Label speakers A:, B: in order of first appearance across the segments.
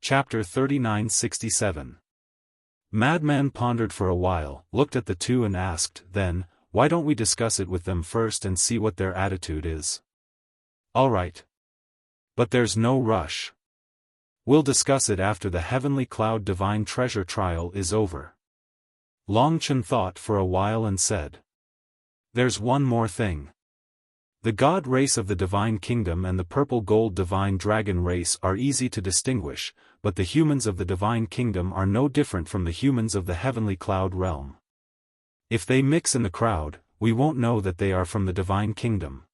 A: Chapter 3967. Madman pondered for a while, looked at the two and asked, then, why don't we discuss it with them first and see what their attitude is? All right. But there's no rush. We'll discuss it after the Heavenly Cloud Divine Treasure trial is over. Longchen thought for a while and said, there's one more thing. The God race of the Divine Kingdom and the Purple Gold Divine Dragon race are easy to distinguish, but the humans of the Divine Kingdom are no different from the humans of the Heavenly Cloud realm. If they mix in the crowd, we won't know that they are from the Divine Kingdom.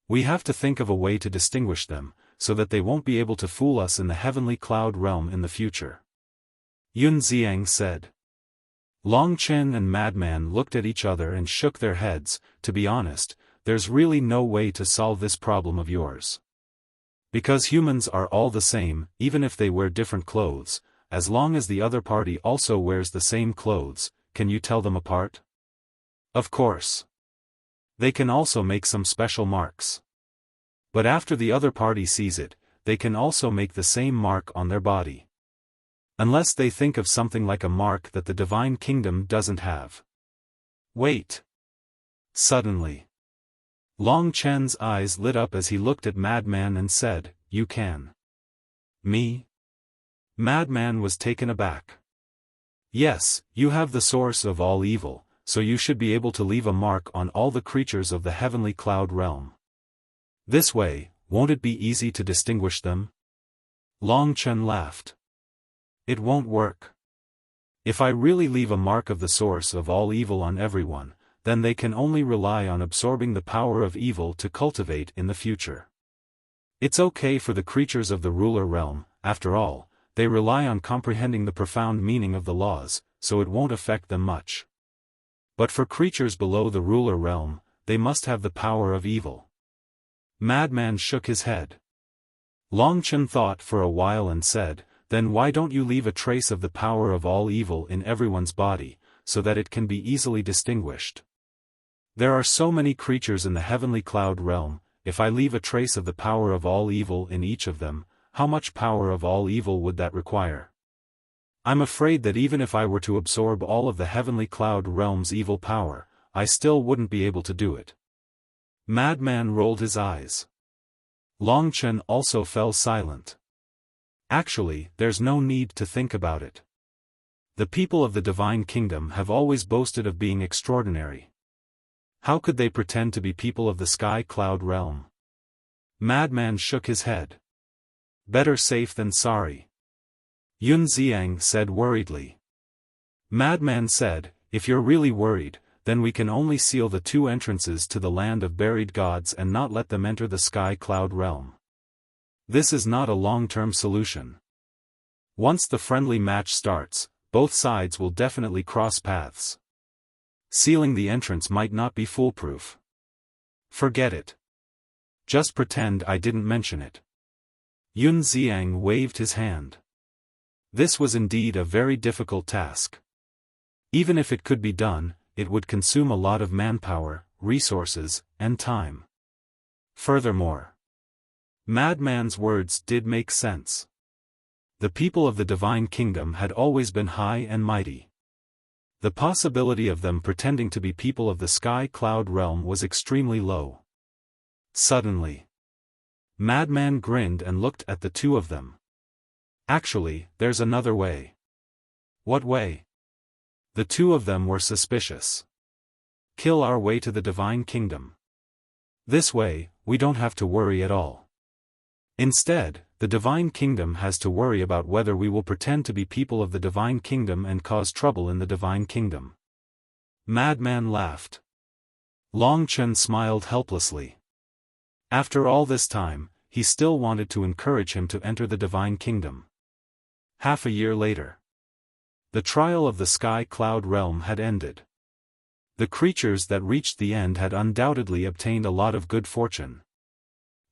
A: We have to think of a way to distinguish them, so that they won't be able to fool us in the Heavenly Cloud realm in the future. Yun Xiang said. Long Chen and Madman looked at each other and shook their heads. To be honest, there's really no way to solve this problem of yours. Because humans are all the same, even if they wear different clothes, as long as the other party also wears the same clothes, can you tell them apart? Of course. They can also make some special marks. But after the other party sees it, they can also make the same mark on their body. Unless they think of something like a mark that the Divine Kingdom doesn't have. Wait. Suddenly, Long Chen's eyes lit up as he looked at Madman and said, you can. Me? Madman was taken aback. Yes, you have the source of all evil, so you should be able to leave a mark on all the creatures of the Heavenly Cloud realm. This way, won't it be easy to distinguish them? Long Chen laughed. It won't work. If I really leave a mark of the source of all evil on everyone, then they can only rely on absorbing the power of evil to cultivate in the future. It's okay for the creatures of the ruler realm, after all, they rely on comprehending the profound meaning of the laws, so it won't affect them much. But for creatures below the ruler realm, they must have the power of evil. Madman shook his head. Longchen thought for a while and said, then why don't you leave a trace of the power of all evil in everyone's body, so that it can be easily distinguished? There are so many creatures in the Heavenly Cloud realm, if I leave a trace of the power of all evil in each of them, how much power of all evil would that require? I'm afraid that even if I were to absorb all of the Heavenly Cloud realm's evil power, I still wouldn't be able to do it. Madman rolled his eyes. Longchen also fell silent. Actually, there's no need to think about it. The people of the Divine Kingdom have always boasted of being extraordinary. How could they pretend to be people of the Sky Cloud realm? Madman shook his head. Better safe than sorry. Yun Xiang said worriedly. Madman said, if you're really worried, then we can only seal the two entrances to the land of buried gods and not let them enter the Sky Cloud realm. This is not a long-term solution. Once the friendly match starts, both sides will definitely cross paths. Sealing the entrance might not be foolproof. Forget it. Just pretend I didn't mention it. Yun Xiang waved his hand. This was indeed a very difficult task. Even if it could be done, it would consume a lot of manpower, resources, and time. Furthermore, Madman's words did make sense. The people of the Divine Kingdom had always been high and mighty. The possibility of them pretending to be people of the Sky Cloud realm was extremely low. Suddenly, Madman grinned and looked at the two of them. Actually, there's another way. What way? The two of them were suspicious. Kill our way to the Divine Kingdom. This way, we don't have to worry at all. Instead, the Divine Kingdom has to worry about whether we will pretend to be people of the Divine Kingdom and cause trouble in the Divine Kingdom. Madman laughed. Longchen smiled helplessly. After all this time, he still wanted to encourage him to enter the Divine Kingdom. Half a year later, the trial of the Sky Cloud realm had ended. The creatures that reached the end had undoubtedly obtained a lot of good fortune.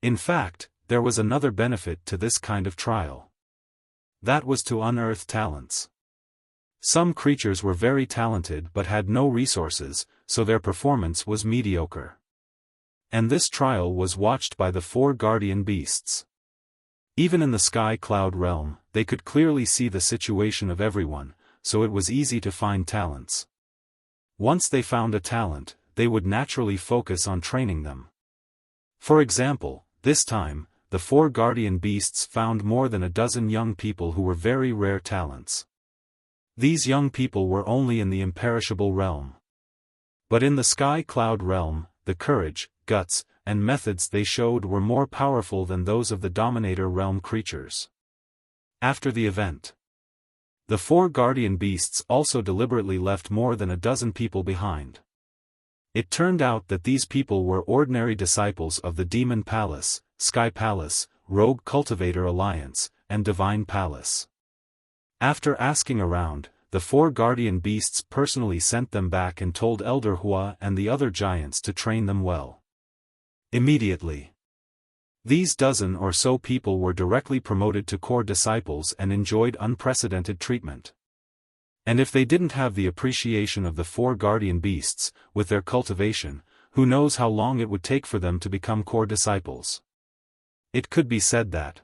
A: In fact, there was another benefit to this kind of trial. That was to unearth talents. Some creatures were very talented but had no resources, so their performance was mediocre. And this trial was watched by the 4 guardian beasts. Even in the sky cloud realm, they could clearly see the situation of everyone, so it was easy to find talents. Once they found a talent, they would naturally focus on training them. For example, this time, the 4 guardian beasts found more than a dozen young people who were very rare talents. These young people were only in the imperishable realm. But in the sky cloud realm, the courage, guts, and methods they showed were more powerful than those of the Dominator realm creatures. After the event, the 4 guardian beasts also deliberately left more than a dozen people behind. It turned out that these people were ordinary disciples of the Demon Palace, Sky Palace, Rogue Cultivator Alliance, and Divine Palace. After asking around, the 4 guardian beasts personally sent them back and told Elder Hua and the other giants to train them well. Immediately, these dozen or so people were directly promoted to core disciples and enjoyed unprecedented treatment. And if they didn't have the appreciation of the 4 guardian beasts, with their cultivation, who knows how long it would take for them to become core disciples. It could be said that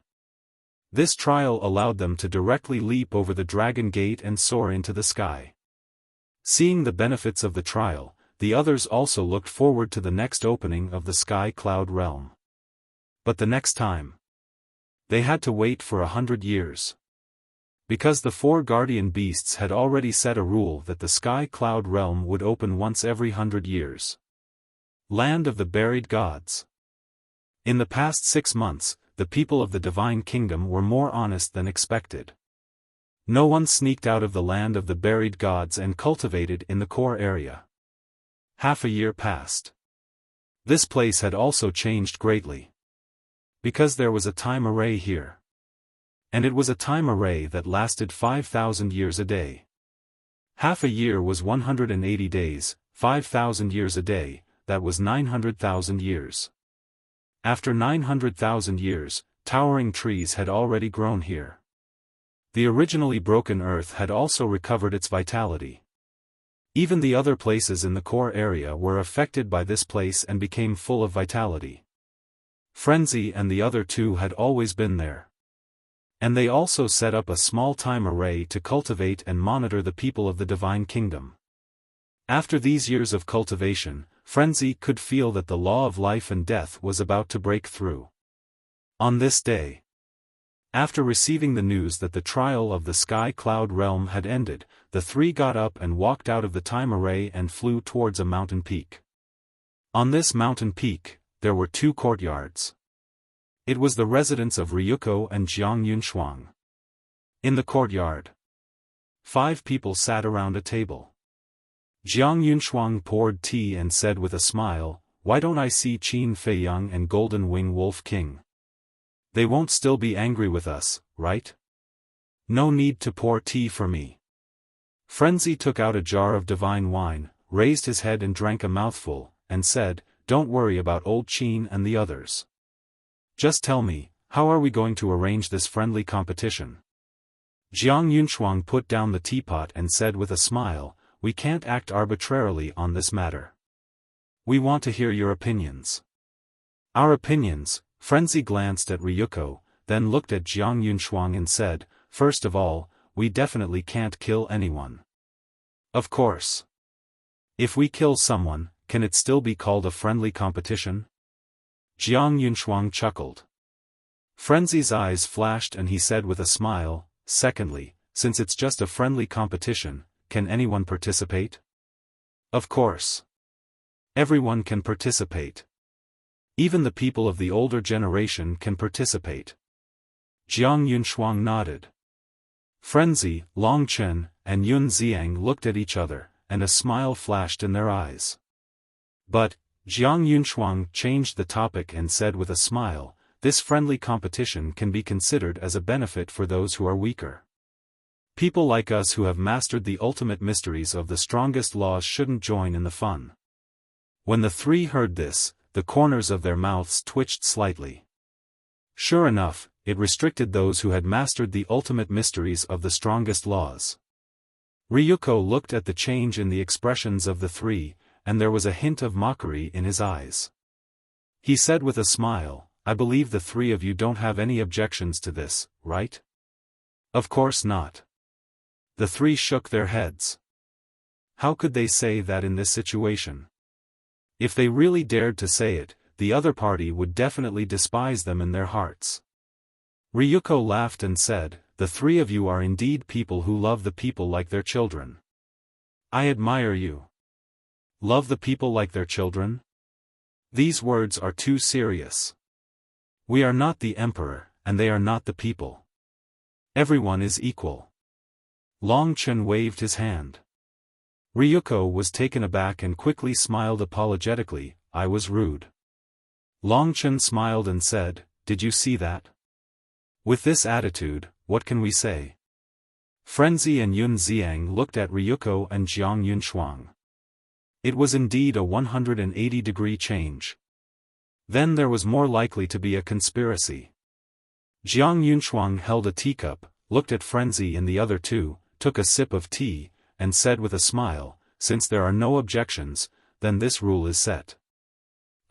A: this trial allowed them to directly leap over the Dragon Gate and soar into the sky. Seeing the benefits of the trial, the others also looked forward to the next opening of the sky cloud realm. But the next time, they had to wait for 100 years. Because the 4 guardian beasts had already set a rule that the sky cloud realm would open once every 100 years. Land of the Buried Gods. In the past 6 months, the people of the Divine Kingdom were more honest than expected. No one sneaked out of the Land of the Buried Gods and cultivated in the core area. Half a year passed. This place had also changed greatly. Because there was a time array here. And it was a time array that lasted 5,000 years a day. Half a year was 180 days, 5,000 years a day, that was 900,000 years. After 900,000 years, towering trees had already grown here. The originally broken earth had also recovered its vitality. Even the other places in the core area were affected by this place and became full of vitality. Frenzy and the other 2 had always been there. And they also set up a small time array to cultivate and monitor the people of the Divine Kingdom. After these years of cultivation, Frenzy could feel that the law of life and death was about to break through. On this day, after receiving the news that the trial of the sky cloud realm had ended, the 3 got up and walked out of the time array and flew towards a mountain peak. On this mountain peak, there were 2 courtyards. It was the residence of Ryuko and Jiang Yunshuang. In the courtyard, 5 people sat around a table. Jiang Yunshuang poured tea and said with a smile, "Why don't I see Qin Feiyang and Golden Wing Wolf King? They won't still be angry with us, right? No need to pour tea for me." Frenzy took out a jar of divine wine, raised his head and drank a mouthful, and said, "Don't worry about old Qin and the others. Just tell me, how are we going to arrange this friendly competition?" Jiang Yunshuang put down the teapot and said with a smile, "We can't act arbitrarily on this matter. We want to hear your opinions." "Our opinions?" Frenzy glanced at Ryuko, then looked at Jiang Yunshuang and said, "First of all, we definitely can't kill anyone." "Of course. If we kill someone, can it still be called a friendly competition?" Jiang Yunshuang chuckled. Frenzy's eyes flashed and he said with a smile, "Secondly, since it's just a friendly competition, can anyone participate?" "Of course. Everyone can participate. Even the people of the older generation can participate." Jiang Yunshuang nodded. Frenzy, Long Chen, and Yun Xiang looked at each other, and a smile flashed in their eyes. But, Jiang Yunshuang changed the topic and said with a smile, "This friendly competition can be considered as a benefit for those who are weaker. People like us who have mastered the ultimate mysteries of the strongest laws shouldn't join in the fun." When the 3 heard this, the corners of their mouths twitched slightly. Sure enough, it restricted those who had mastered the ultimate mysteries of the strongest laws. Ryuko looked at the change in the expressions of the 3, and there was a hint of mockery in his eyes. He said with a smile, I believe the three of you don't have any objections to this, right? Of course not. The three shook their heads. How could they say that in this situation? If they really dared to say it, the other party would definitely despise them in their hearts. Ryuko laughed and said, "The three of you are indeed people who love the people like their children. I admire you. Love the people like their children? These words are too serious. We are not the emperor, and they are not the people. Everyone is equal." Longchen waved his hand. Ryuko was taken aback and quickly smiled apologetically. "I was rude." Longchen smiled and said, "Did you see that? With this attitude, what can we say?" Frenzy and Yun Xiang looked at Ryuko and Jiang Yunshuang. It was indeed a 180-degree change. Then there was more likely to be a conspiracy. Jiang Yunshuang held a teacup, looked at Frenzy and the other two, took a sip of tea, and said with a smile, "Since there are no objections, then this rule is set.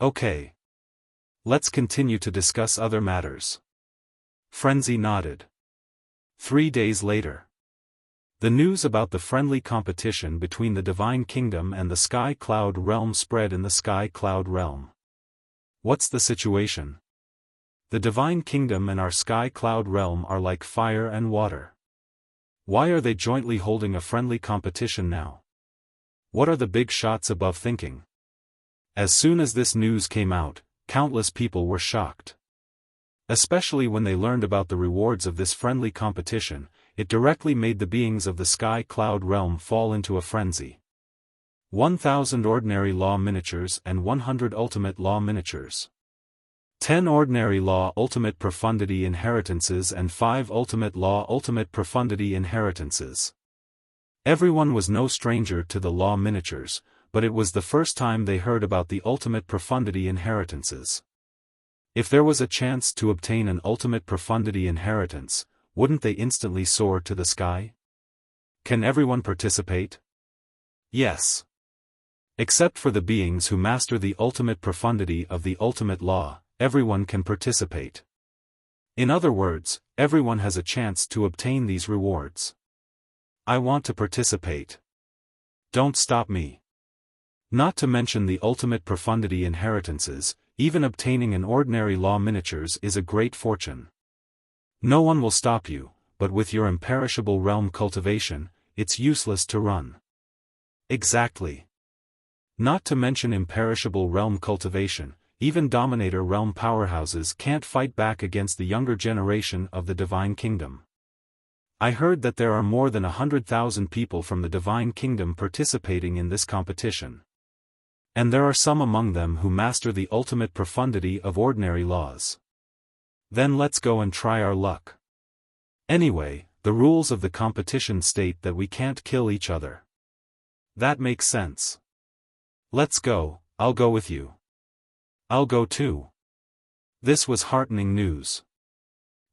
A: Okay. Let's continue to discuss other matters." Frenzy nodded. 3 days later. The news about the friendly competition between the Divine Kingdom and the Sky Cloud Realm spread in the Sky Cloud Realm. What's the situation? The Divine Kingdom and our Sky Cloud Realm are like fire and water. Why are they jointly holding a friendly competition now? What are the big shots above thinking? As soon as this news came out, countless people were shocked. Especially when they learned about the rewards of this friendly competition, it directly made the beings of the Sky Cloud Realm fall into a frenzy. 1,000 ordinary law miniatures and 100 ultimate law miniatures. 10 ordinary law ultimate profundity inheritances and 5 ultimate law ultimate profundity inheritances. Everyone was no stranger to the law miniatures, but it was the first time they heard about the ultimate profundity inheritances. If there was a chance to obtain an ultimate profundity inheritance, wouldn't they instantly soar to the sky? Can everyone participate? Yes. Except for the beings who master the ultimate profundity of the ultimate law, everyone can participate. In other words, everyone has a chance to obtain these rewards. I want to participate. Don't stop me. Not to mention the ultimate profundity inheritances, even obtaining an ordinary law miniatures is a great fortune. No one will stop you, but with your imperishable realm cultivation, it's useless to run. Exactly. Not to mention imperishable realm cultivation, even Dominator realm powerhouses can't fight back against the younger generation of the Divine Kingdom. I heard that there are more than 100,000 people from the Divine Kingdom participating in this competition. And there are some among them who master the ultimate profundity of ordinary laws. Then let's go and try our luck. Anyway, the rules of the competition state that we can't kill each other. That makes sense. Let's go, I'll go with you. I'll go too. This was heartening news.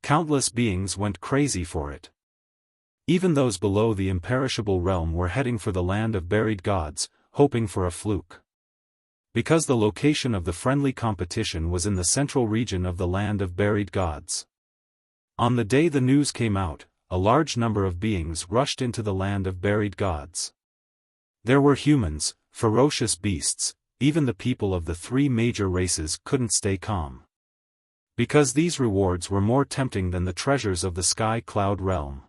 A: Countless beings went crazy for it. Even those below the imperishable realm were heading for the land of buried gods, hoping for a fluke. Because the location of the friendly competition was in the central region of the land of buried gods. On the day the news came out, a large number of beings rushed into the land of buried gods. There were humans, ferocious beasts, even the people of the 3 major races couldn't stay calm. Because these rewards were more tempting than the treasures of the Sky Cloud Realm.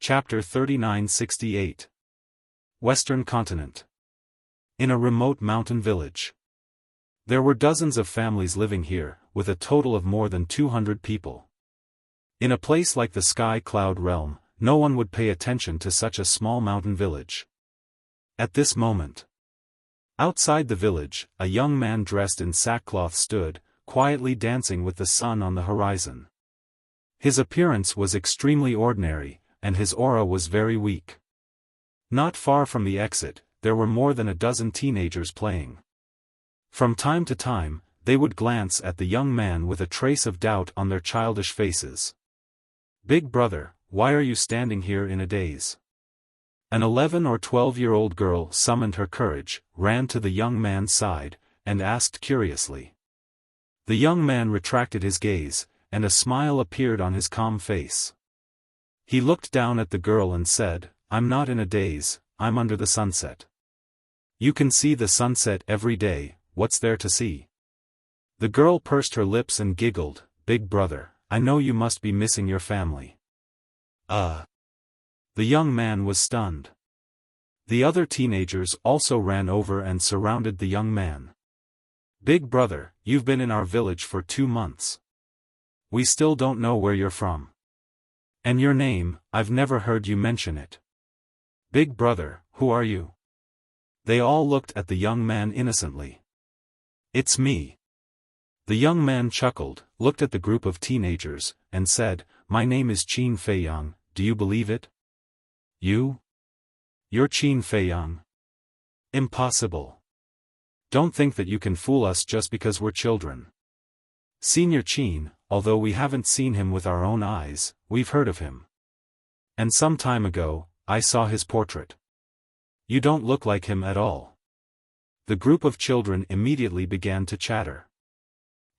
A: Chapter 3968. Western Continent. In a remote mountain village. There were dozens of families living here, with a total of more than 200 people. In a place like the Sky Cloud Realm, no one would pay attention to such a small mountain village. At this moment, outside the village, a young man dressed in sackcloth stood, quietly dancing with the sun on the horizon. His appearance was extremely ordinary, and his aura was very weak. Not far from the exit, there were more than a dozen teenagers playing. From time to time, they would glance at the young man with a trace of doubt on their childish faces. "Big brother, why are you standing here in a daze?" An 11 or 12-year-old girl summoned her courage, ran to the young man's side, and asked curiously. The young man retracted his gaze, and a smile appeared on his calm face. He looked down at the girl and said, "I'm not in a daze, I'm under the sunset." "You can see the sunset every day, what's there to see?" The girl pursed her lips and giggled, "Big brother, I know you must be missing your family." The young man was stunned. The other teenagers also ran over and surrounded the young man. "Big brother, you've been in our village for 2 months. We still don't know where you're from. And your name, I've never heard you mention it. Big brother, who are you?" They all looked at the young man innocently. "It's me." The young man chuckled, looked at the group of teenagers, and said, "My name is Qin Feiyang, do you believe it?" You're Qin Feiyang? Impossible. Don't think that you can fool us just because we're children. Senior Qin, although we haven't seen him with our own eyes, we've heard of him. And some time ago, I saw his portrait. You don't look like him at all." The group of children immediately began to chatter.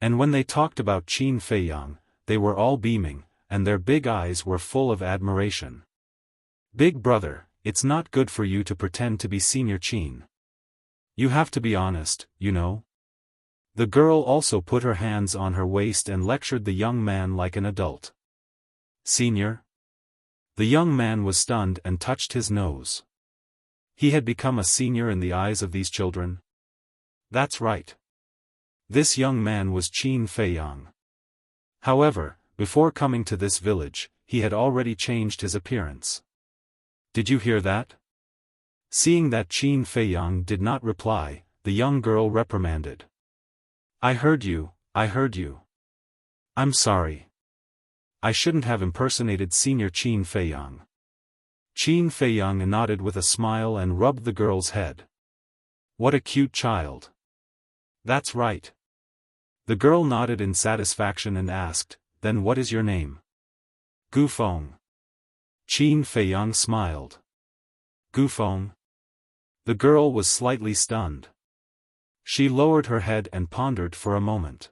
A: And when they talked about Qin Feiyang, they were all beaming, and their big eyes were full of admiration. "Big brother, it's not good for you to pretend to be Senior Qin. You have to be honest, you know." The girl also put her hands on her waist and lectured the young man like an adult. "Senior?" The young man was stunned and touched his nose. He had become a senior in the eyes of these children? That's right. This young man was Qin Feiyang. However, before coming to this village, he had already changed his appearance. "Did you hear that?" Seeing that Qin Feiyang did not reply, the young girl reprimanded. I heard you. I'm sorry. I shouldn't have impersonated Senior Qin Feiyang." Qin Feiyang nodded with a smile and rubbed the girl's head. "What a cute child." "That's right." The girl nodded in satisfaction and asked, "Then what is your name?" "Gufeng." Qin Feiyang smiled. "Gufeng?" The girl was slightly stunned. She lowered her head and pondered for a moment.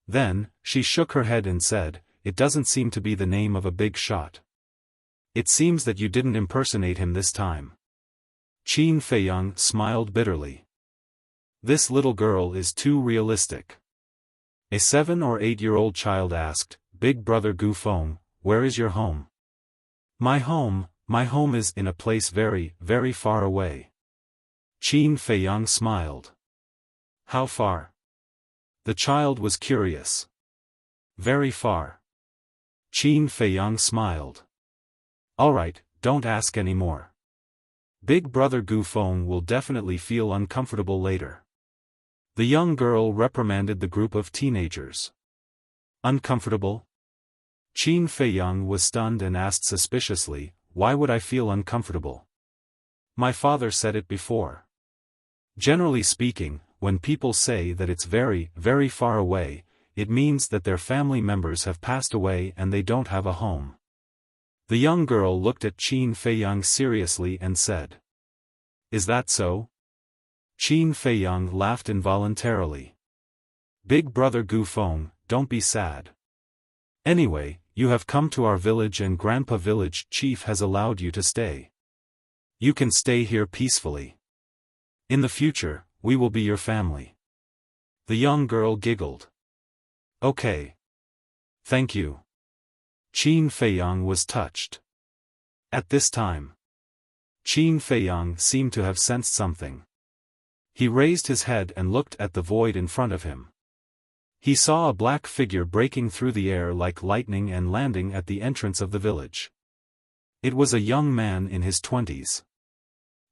A: Then, she shook her head and said, "It doesn't seem to be the name of a big shot. It seems that you didn't impersonate him this time." Qin Feiyang smiled bitterly. "This little girl is too realistic." A 7 or 8-year-old child asked, "Big brother Gufeng, where is your home?" My home is in a place very, very far away." Qin Feiyang smiled. "How far?" The child was curious. "Very far." Qin Feiyang smiled. "All right, don't ask any more. Big brother Gufeng will definitely feel uncomfortable later." The young girl reprimanded the group of teenagers. "Uncomfortable?" Qin Feiyang was stunned and asked suspiciously, "Why would I feel uncomfortable? My father said it before. Generally speaking, when people say that it's very, very far away, it means that their family members have passed away and they don't have a home." The young girl looked at Qin Feiyang seriously and said, "Is that so?" Qin Feiyang laughed involuntarily. "Big brother Gufeng, don't be sad. Anyway, you have come to our village and Grandpa Village Chief has allowed you to stay. You can stay here peacefully. In the future, we will be your family." The young girl giggled. "Okay. Thank you." Qin Feiyang was touched. At this time, Qin Feiyang seemed to have sensed something. He raised his head and looked at the void in front of him. He saw a black figure breaking through the air like lightning and landing at the entrance of the village. It was a young man in his 20s.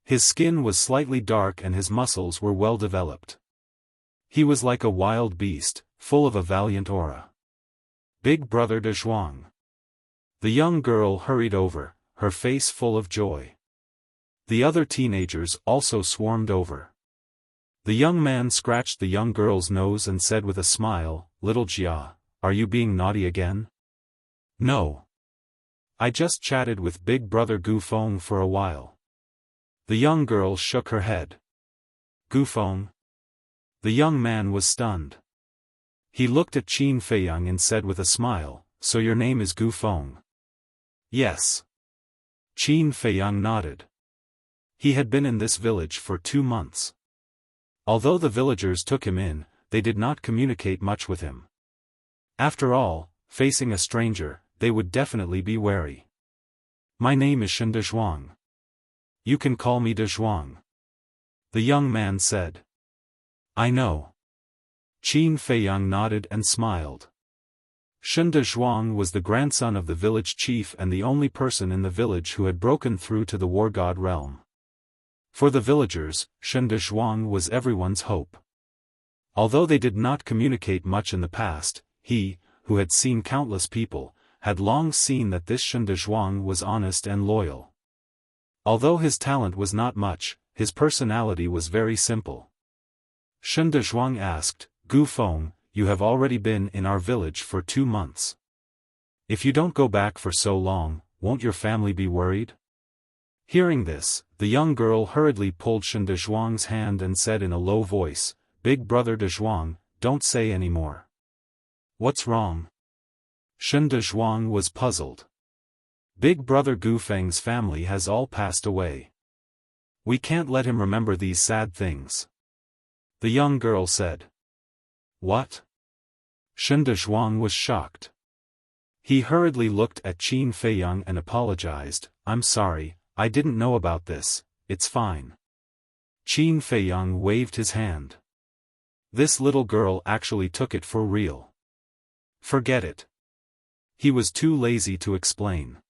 A: His skin was slightly dark and his muscles were well developed. He was like a wild beast, full of a valiant aura. "Big brother de Zhuang." The young girl hurried over, her face full of joy. The other teenagers also swarmed over. The young man scratched the young girl's nose and said with a smile, "Little Jia, are you being naughty again?" "No. I just chatted with Big brother Gufeng for a while." The young girl shook her head. "Gufeng?" The young man was stunned. He looked at Qin Feiyang and said with a smile, "So your name is Gu Feng?" "Yes." Qin Feiyang nodded. He had been in this village for 2 months. Although the villagers took him in, they did not communicate much with him. After all, facing a stranger, they would definitely be wary. "My name is Shen Dezhuang. You can call me Dezhuang," the young man said. "I know." Qin Feiyang nodded and smiled. Shen Dezhuang was the grandson of the village chief and the only person in the village who had broken through to the war god realm. For the villagers, Shen Dezhuang was everyone's hope. Although they did not communicate much in the past, he, who had seen countless people, had long seen that this Shen Dezhuang was honest and loyal. Although his talent was not much, his personality was very simple. Shen Dezhuang asked, "Gu Feng, you have already been in our village for 2 months. If you don't go back for so long, won't your family be worried?" Hearing this, the young girl hurriedly pulled Shen Dezhuang's hand and said in a low voice, "Big brother Dezhuang, don't say any more." "What's wrong?" Shen Dezhuang was puzzled. "Big brother Gu Feng's family has all passed away. We can't let him remember these sad things," the young girl said. "What?" Shen Dezhuang was shocked. He hurriedly looked at Qin Feiyang and apologized, "I'm sorry, I didn't know about this, it's fine." Qin Feiyang waved his hand. This little girl actually took it for real. Forget it. He was too lazy to explain.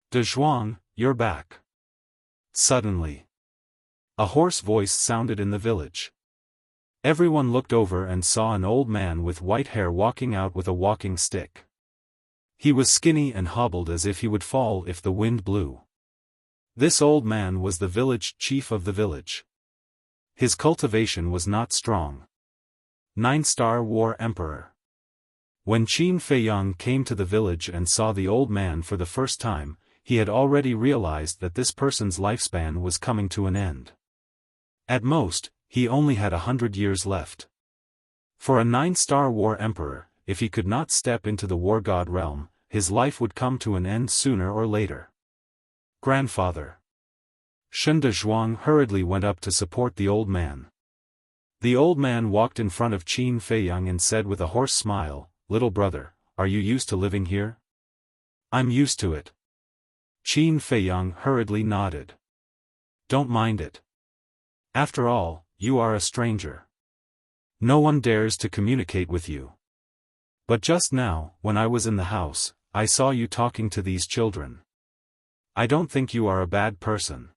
A: "Dezhuang, you're back." Suddenly, a hoarse voice sounded in the village. Everyone looked over and saw an old man with white hair walking out with a walking stick. He was skinny and hobbled as if he would fall if the wind blew. This old man was the village chief of the village. His cultivation was not strong. 9-star War Emperor. When Qin Feiyang came to the village and saw the old man for the first time, he had already realized that this person's lifespan was coming to an end. At most, he only had 100 years left. For a 9-star War Emperor, if he could not step into the war god realm, his life would come to an end sooner or later. "Grandfather." Shen Dezhuang hurriedly went up to support the old man. The old man walked in front of Qin Feiyang and said with a hoarse smile, "Little brother, are you used to living here?" "I'm used to it." Qin Feiyang hurriedly nodded. "Don't mind it. After all, you are a stranger. No one dares to communicate with you. But just now, when I was in the house, I saw you talking to these children. I don't think you are a bad person.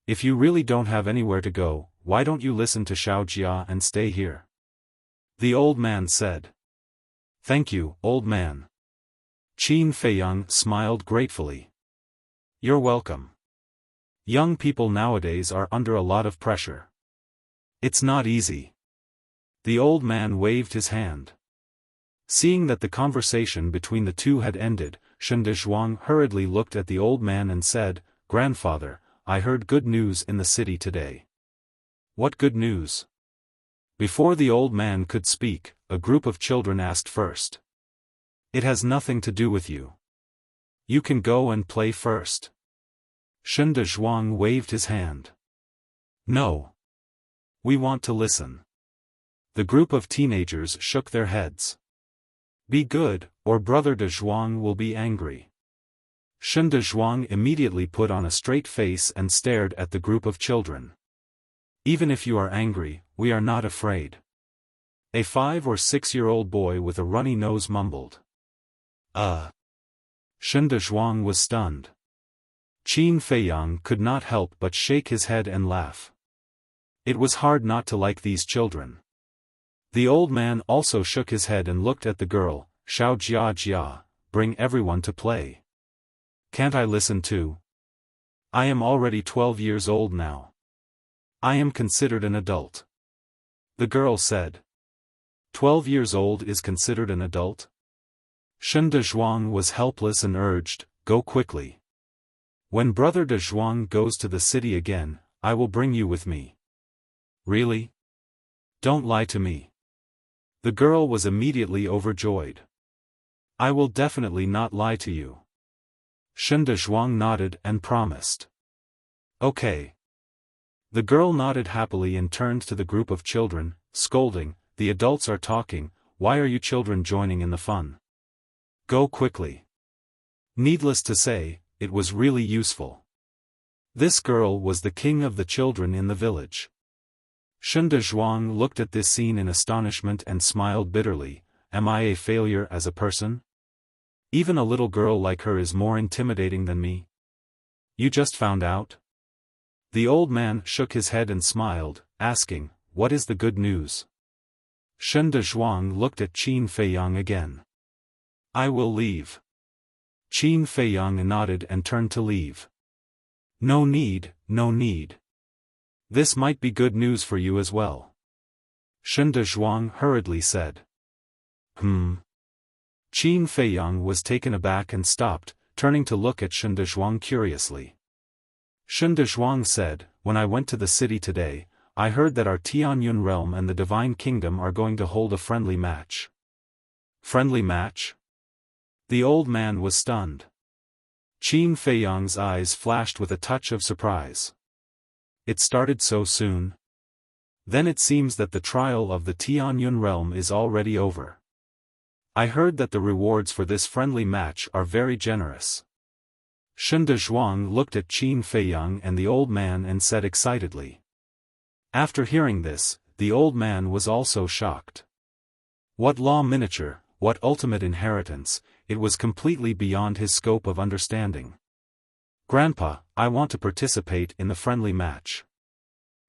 A: If you really don't have anywhere to go, why don't you listen to Xiao Jia and stay here?" the old man said. "Thank you, old man." Qin Feiyang smiled gratefully. "You're welcome. Young people nowadays are under a lot of pressure. It's not easy." The old man waved his hand. Seeing that the conversation between the two had ended, Shen Dezhuang hurriedly looked at the old man and said, "Grandfather, I heard good news in the city today." "What good news?" Before the old man could speak, a group of children asked first. "It has nothing to do with you. You can go and play first." Shen Dezhuang waved his hand. "No. We want to listen." The group of teenagers shook their heads. "Be good, or brother Dezhuang will be angry." Shen Dezhuang immediately put on a straight face and stared at the group of children. "Even if you are angry, we are not afraid." A 5- or 6-year-old boy with a runny nose mumbled. Shen Dezhuang was stunned. Qin Feiyang could not help but shake his head and laugh. It was hard not to like these children. The old man also shook his head and looked at the girl. "Xiao Jia Jia, bring everyone to play. Can't I listen too? I am already 12 years old now. I am considered an adult." The girl said. 12 years old is considered an adult? Shen Dezhuang was helpless and urged, "Go quickly. When brother Dezhuang goes to the city again, I will bring you with me." "Really?" Don't lie to me. The girl was immediately overjoyed. I will definitely not lie to you. Shen Dezhuang nodded and promised. Okay. The girl nodded happily and turned to the group of children, scolding, the adults are talking, why are you children joining in the fun? Go quickly. Needless to say, it was really useful. This girl was the king of the children in the village. Shen Dezhuang looked at this scene in astonishment and smiled bitterly. Am I a failure as a person? Even a little girl like her is more intimidating than me. You just found out? The old man shook his head and smiled, asking, what is the good news? Shen Dezhuang looked at Qin Feiyang again. I will leave. Qin Feiyang nodded and turned to leave. No need, no need. This might be good news for you as well. Shen Dezhuang hurriedly said. Qin Feiyang was taken aback and stopped, turning to look at Shen Dezhuang curiously. Shen Dezhuang said, when I went to the city today, I heard that our Tianyun realm and the Divine Kingdom are going to hold a friendly match. Friendly match? The old man was stunned. Qin Feiyang's eyes flashed with a touch of surprise. It started so soon? Then it seems that the trial of the Tianyun realm is already over. I heard that the rewards for this friendly match are very generous. Shen Dezhuang looked at Qin Feiyang and the old man and said excitedly. After hearing this, the old man was also shocked. What law miniature, what ultimate inheritance, it was completely beyond his scope of understanding. Grandpa, I want to participate in the friendly match.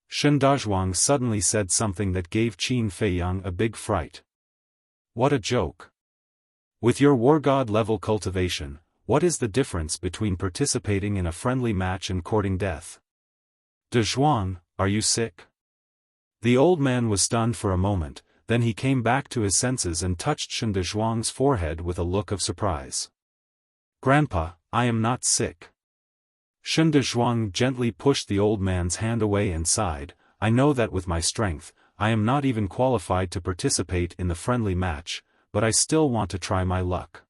A: Shen Dezhuang suddenly said something that gave Qin Feiyang a big fright. What a joke. With your war god level cultivation, what is the difference between participating in a friendly match and courting death? Dezhuang, are you sick? The old man was stunned for a moment, then he came back to his senses and touched Shen Dezhuang's forehead with a look of surprise. Grandpa, I am not sick. Shen Dezhuang gently pushed the old man's hand away and sighed, I know that with my strength, I am not even qualified to participate in the friendly match, but I still want to try my luck.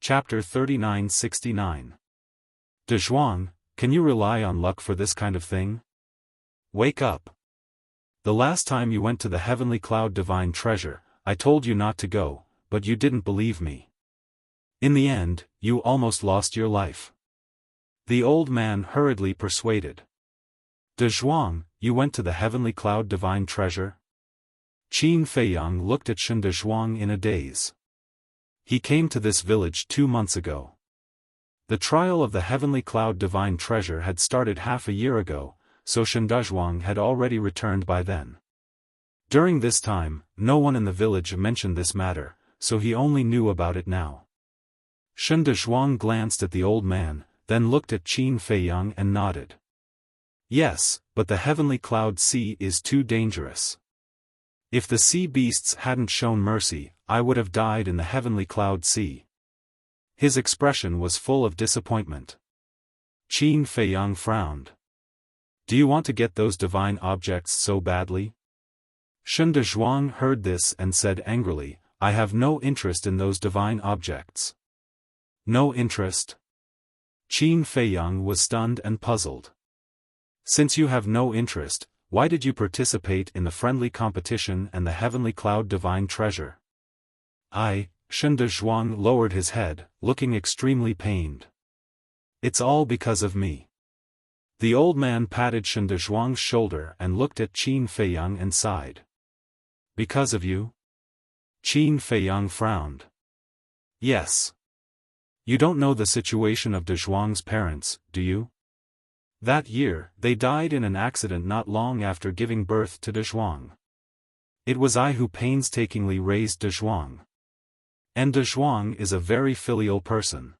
A: Chapter 3969. Dezhuang, can you rely on luck for this kind of thing? Wake up. The last time you went to the heavenly cloud divine treasure, I told you not to go, but you didn't believe me. In the end, you almost lost your life. The old man hurriedly persuaded. Dezhuang, you went to the heavenly cloud divine treasure? Qin Feiyang looked at Shen Dezhuang in a daze. He came to this village 2 months ago. The trial of the heavenly cloud divine treasure had started half a year ago, so Shen Dezhuang had already returned by then. During this time, no one in the village mentioned this matter, so he only knew about it now. Shen Dezhuang glanced at the old man, then looked at Qin Feiyang and nodded. Yes, but the heavenly cloud sea is too dangerous. If the sea beasts hadn't shown mercy, I would have died in the heavenly cloud sea. His expression was full of disappointment. Qin Feiyang frowned. Do you want to get those divine objects so badly? Shen Dezhuang heard this and said angrily, I have no interest in those divine objects. No interest? Qin Feiyang was stunned and puzzled. Since you have no interest, why did you participate in the friendly competition and the heavenly cloud divine treasure? Shen Dezhuang lowered his head, looking extremely pained. It's all because of me. The old man patted Shen Dezhuang's shoulder and looked at Qin Feiyang and sighed. Because of you? Qin Feiyang frowned. Yes. You don't know the situation of Dezhuang's parents, do you? That year, they died in an accident not long after giving birth to Dezhuang. It was I who painstakingly raised Dezhuang. And Dezhuang is a very filial person.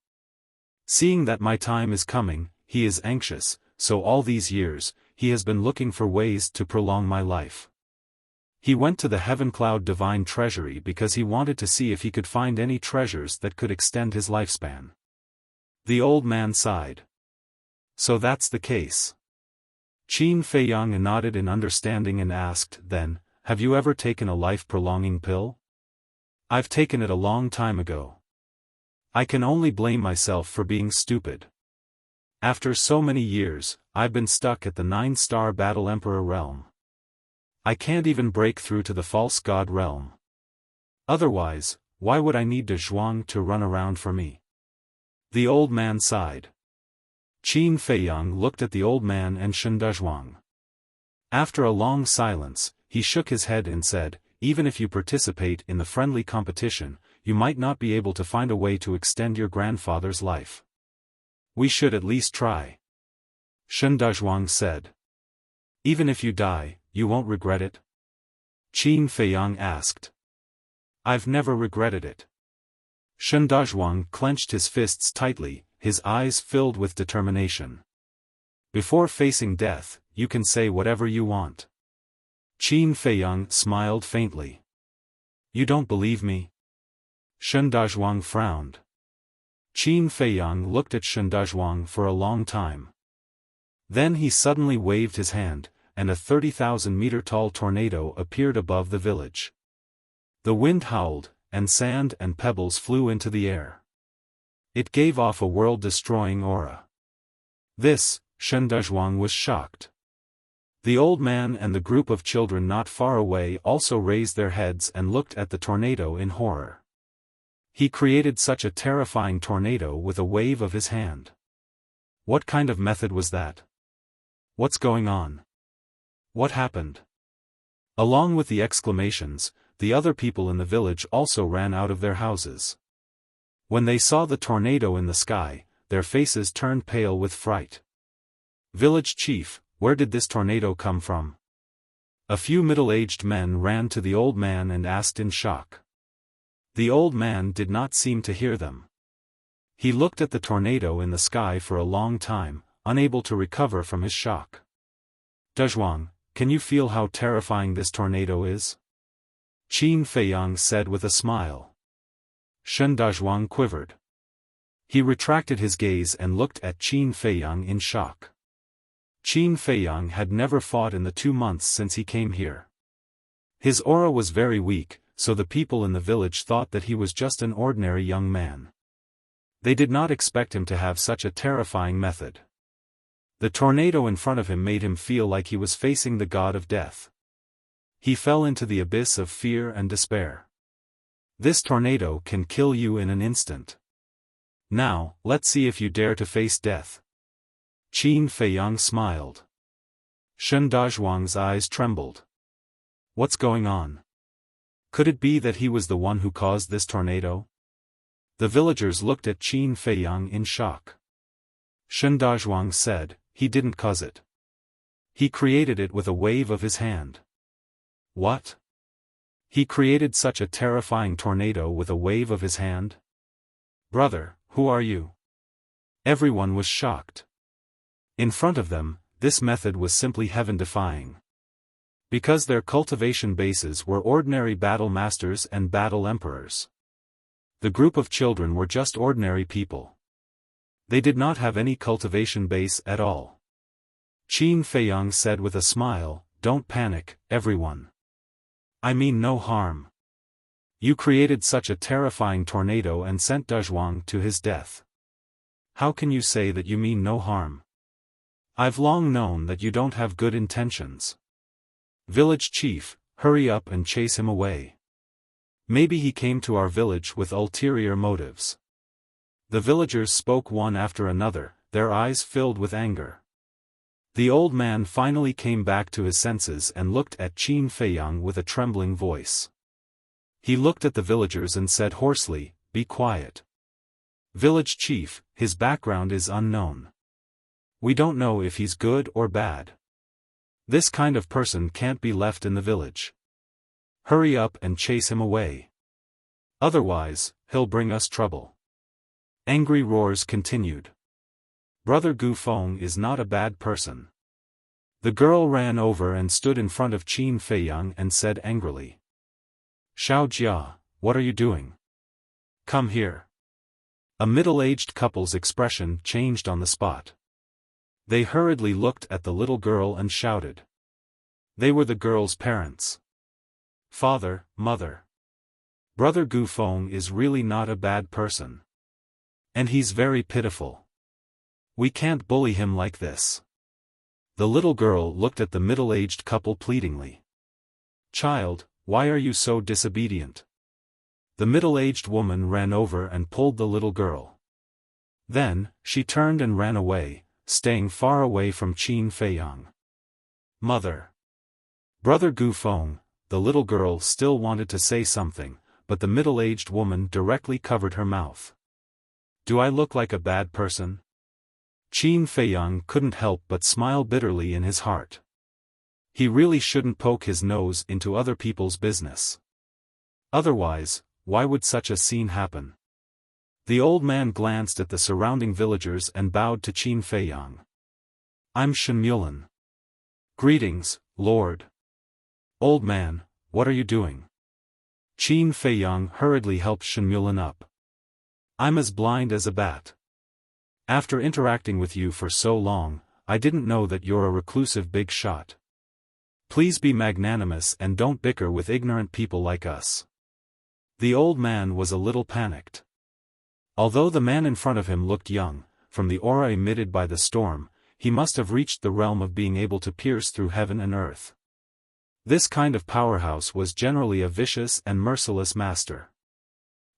A: Seeing that my time is coming, he is anxious, so all these years, he has been looking for ways to prolong my life. He went to the Heaven Cloud Divine Treasury because he wanted to see if he could find any treasures that could extend his lifespan. The old man sighed. So that's the case. Qin Feiyang nodded in understanding and asked, then, have you ever taken a life-prolonging pill? I've taken it a long time ago. I can only blame myself for being stupid. After so many years, I've been stuck at the 9-star Battle Emperor realm. I can't even break through to the false god realm. Otherwise, why would I need De Zhuang to run around for me? The old man sighed. Qin Feiyang looked at the old man and Shen Dezhuang. After a long silence, he shook his head and said, even if you participate in the friendly competition, you might not be able to find a way to extend your grandfather's life. We should at least try. Shen Dezhuang said. Even if you die, you won't regret it? Qin Feiyang asked. I've never regretted it. Shen Dezhuang clenched his fists tightly, his eyes filled with determination. Before facing death, you can say whatever you want. Qin Feiyang smiled faintly. You don't believe me? Shen Dezhuang frowned. Qin Feiyang looked at Shen Dezhuang for a long time. Then he suddenly waved his hand, and a 30,000-meter-tall tornado appeared above the village. The wind howled, and sand and pebbles flew into the air. It gave off a world-destroying aura. This, Shen Dezhuang was shocked. The old man and the group of children not far away also raised their heads and looked at the tornado in horror. He created such a terrifying tornado with a wave of his hand. What kind of method was that? What's going on? What happened? Along with the exclamations, the other people in the village also ran out of their houses. When they saw the tornado in the sky, their faces turned pale with fright. Village chief, where did this tornado come from? A few middle-aged men ran to the old man and asked in shock. The old man did not seem to hear them. He looked at the tornado in the sky for a long time, unable to recover from his shock. Dezhuang, can you feel how terrifying this tornado is? Qin Feiyang said with a smile. Shen Dezhuang quivered. He retracted his gaze and looked at Qin Feiyang in shock. Qin Feiyang had never fought in the 2 months since he came here. His aura was very weak, so the people in the village thought that he was just an ordinary young man. They did not expect him to have such a terrifying method. The tornado in front of him made him feel like he was facing the god of death. He fell into the abyss of fear and despair. This tornado can kill you in an instant. Now, let's see if you dare to face death. Qin Feiyang smiled. Shen Dezhuang's eyes trembled. What's going on? Could it be that he was the one who caused this tornado? The villagers looked at Qin Feiyang in shock. Shen Dezhuang said, he didn't cause it. He created it with a wave of his hand. What? He created such a terrifying tornado with a wave of his hand? Brother, who are you? Everyone was shocked. In front of them, this method was simply heaven-defying. Because their cultivation bases were ordinary battle masters and battle emperors. The group of children were just ordinary people. They did not have any cultivation base at all. Qin Feiyang said with a smile, don't panic, everyone. I mean no harm. You created such a terrifying tornado and sent Dezhuang to his death. How can you say that you mean no harm? I've long known that you don't have good intentions. Village chief, hurry up and chase him away. Maybe he came to our village with ulterior motives. The villagers spoke one after another, their eyes filled with anger. The old man finally came back to his senses and looked at Qin Feiyang with a trembling voice. He looked at the villagers and said hoarsely, be quiet. Village chief, his background is unknown. We don't know if he's good or bad. This kind of person can't be left in the village. Hurry up and chase him away. Otherwise, he'll bring us trouble. Angry roars continued. Brother Gu Feng is not a bad person. The girl ran over and stood in front of Qin Feiyang and said angrily. Xiao Jia, what are you doing? Come here. A middle-aged couple's expression changed on the spot. They hurriedly looked at the little girl and shouted. They were the girl's parents. Father, mother. Brother Gufeng is really not a bad person. And he's very pitiful. We can't bully him like this. The little girl looked at the middle-aged couple pleadingly. Child, why are you so disobedient? The middle-aged woman ran over and pulled the little girl. Then, she turned and ran away, staying far away from Qin Feiyang. Mother. Brother Gufeng, the little girl still wanted to say something, but the middle-aged woman directly covered her mouth. Do I look like a bad person? Qin Feiyang couldn't help but smile bitterly in his heart. He really shouldn't poke his nose into other people's business. Otherwise, why would such a scene happen? The old man glanced at the surrounding villagers and bowed to Qin Feiyang. I'm Shenmulan. Greetings, Lord. Old man, what are you doing? Qin Feiyang hurriedly helped Shenmulan up. I'm as blind as a bat. After interacting with you for so long, I didn't know that you're a reclusive big shot. Please be magnanimous and don't bicker with ignorant people like us. The old man was a little panicked. Although the man in front of him looked young, from the aura emitted by the storm, he must have reached the realm of being able to pierce through heaven and earth. This kind of powerhouse was generally a vicious and merciless master.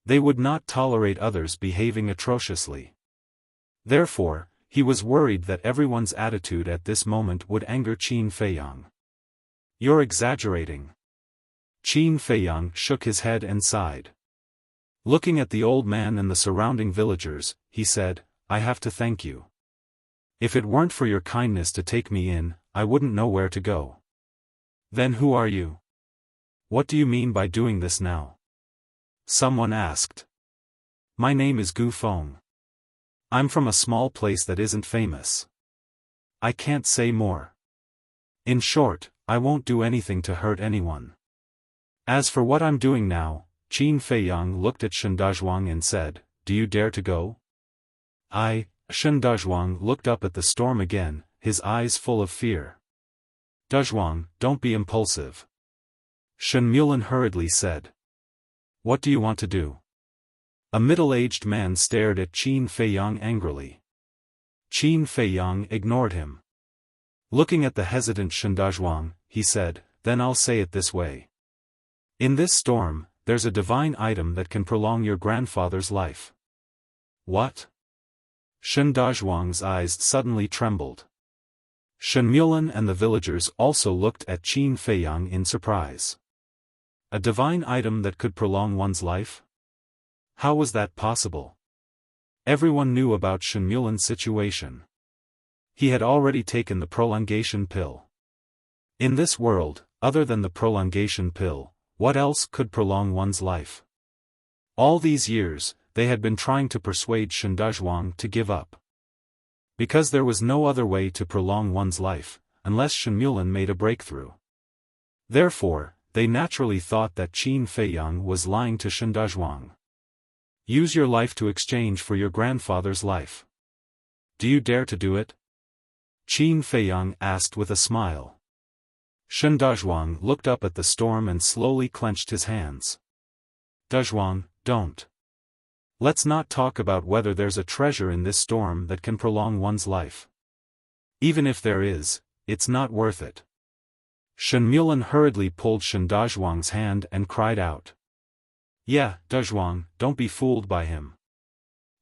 A: They would not tolerate others behaving atrociously. Therefore, he was worried that everyone's attitude at this moment would anger Qin Feiyang. You're exaggerating. Qin Feiyang shook his head and sighed. Looking at the old man and the surrounding villagers, he said, I have to thank you. If it weren't for your kindness to take me in, I wouldn't know where to go. Then who are you? What do you mean by doing this now? Someone asked. My name is Gufeng. I'm from a small place that isn't famous. I can't say more. In short, I won't do anything to hurt anyone. As for what I'm doing now, Qin Feiyang looked at Shen Dazhuang and said, Do you dare to go? Shen Dazhuang looked up at the storm again, his eyes full of fear. Dazhuang, don't be impulsive. Shenmulan hurriedly said. What do you want to do? A middle-aged man stared at Qin Feiyang angrily. Qin Feiyang ignored him. Looking at the hesitant Shen Dazhuang, he said, Then I'll say it this way. In this storm, there's a divine item that can prolong your grandfather's life. What? Shen Dazhuang's eyes suddenly trembled. Shenmulan and the villagers also looked at Qin Feiyang in surprise. A divine item that could prolong one's life? How was that possible? Everyone knew about Shenmulan's situation. He had already taken the prolongation pill. In this world, other than the prolongation pill, what else could prolong one's life? All these years, they had been trying to persuade Shen Dazhuang to give up. Because there was no other way to prolong one's life, unless Shenmulan made a breakthrough. Therefore, they naturally thought that Qin Feiyang was lying to Shen Dazhuang. Use your life to exchange for your grandfather's life. Do you dare to do it? Qin Feiyang asked with a smile. Shen Dazhuang looked up at the storm and slowly clenched his hands. Dazhuang, don't. Let's not talk about whether there's a treasure in this storm that can prolong one's life. Even if there is, it's not worth it. Shenmulan hurriedly pulled Shen Dazhuang's hand and cried out. Yeah, Dazhuang, don't be fooled by him.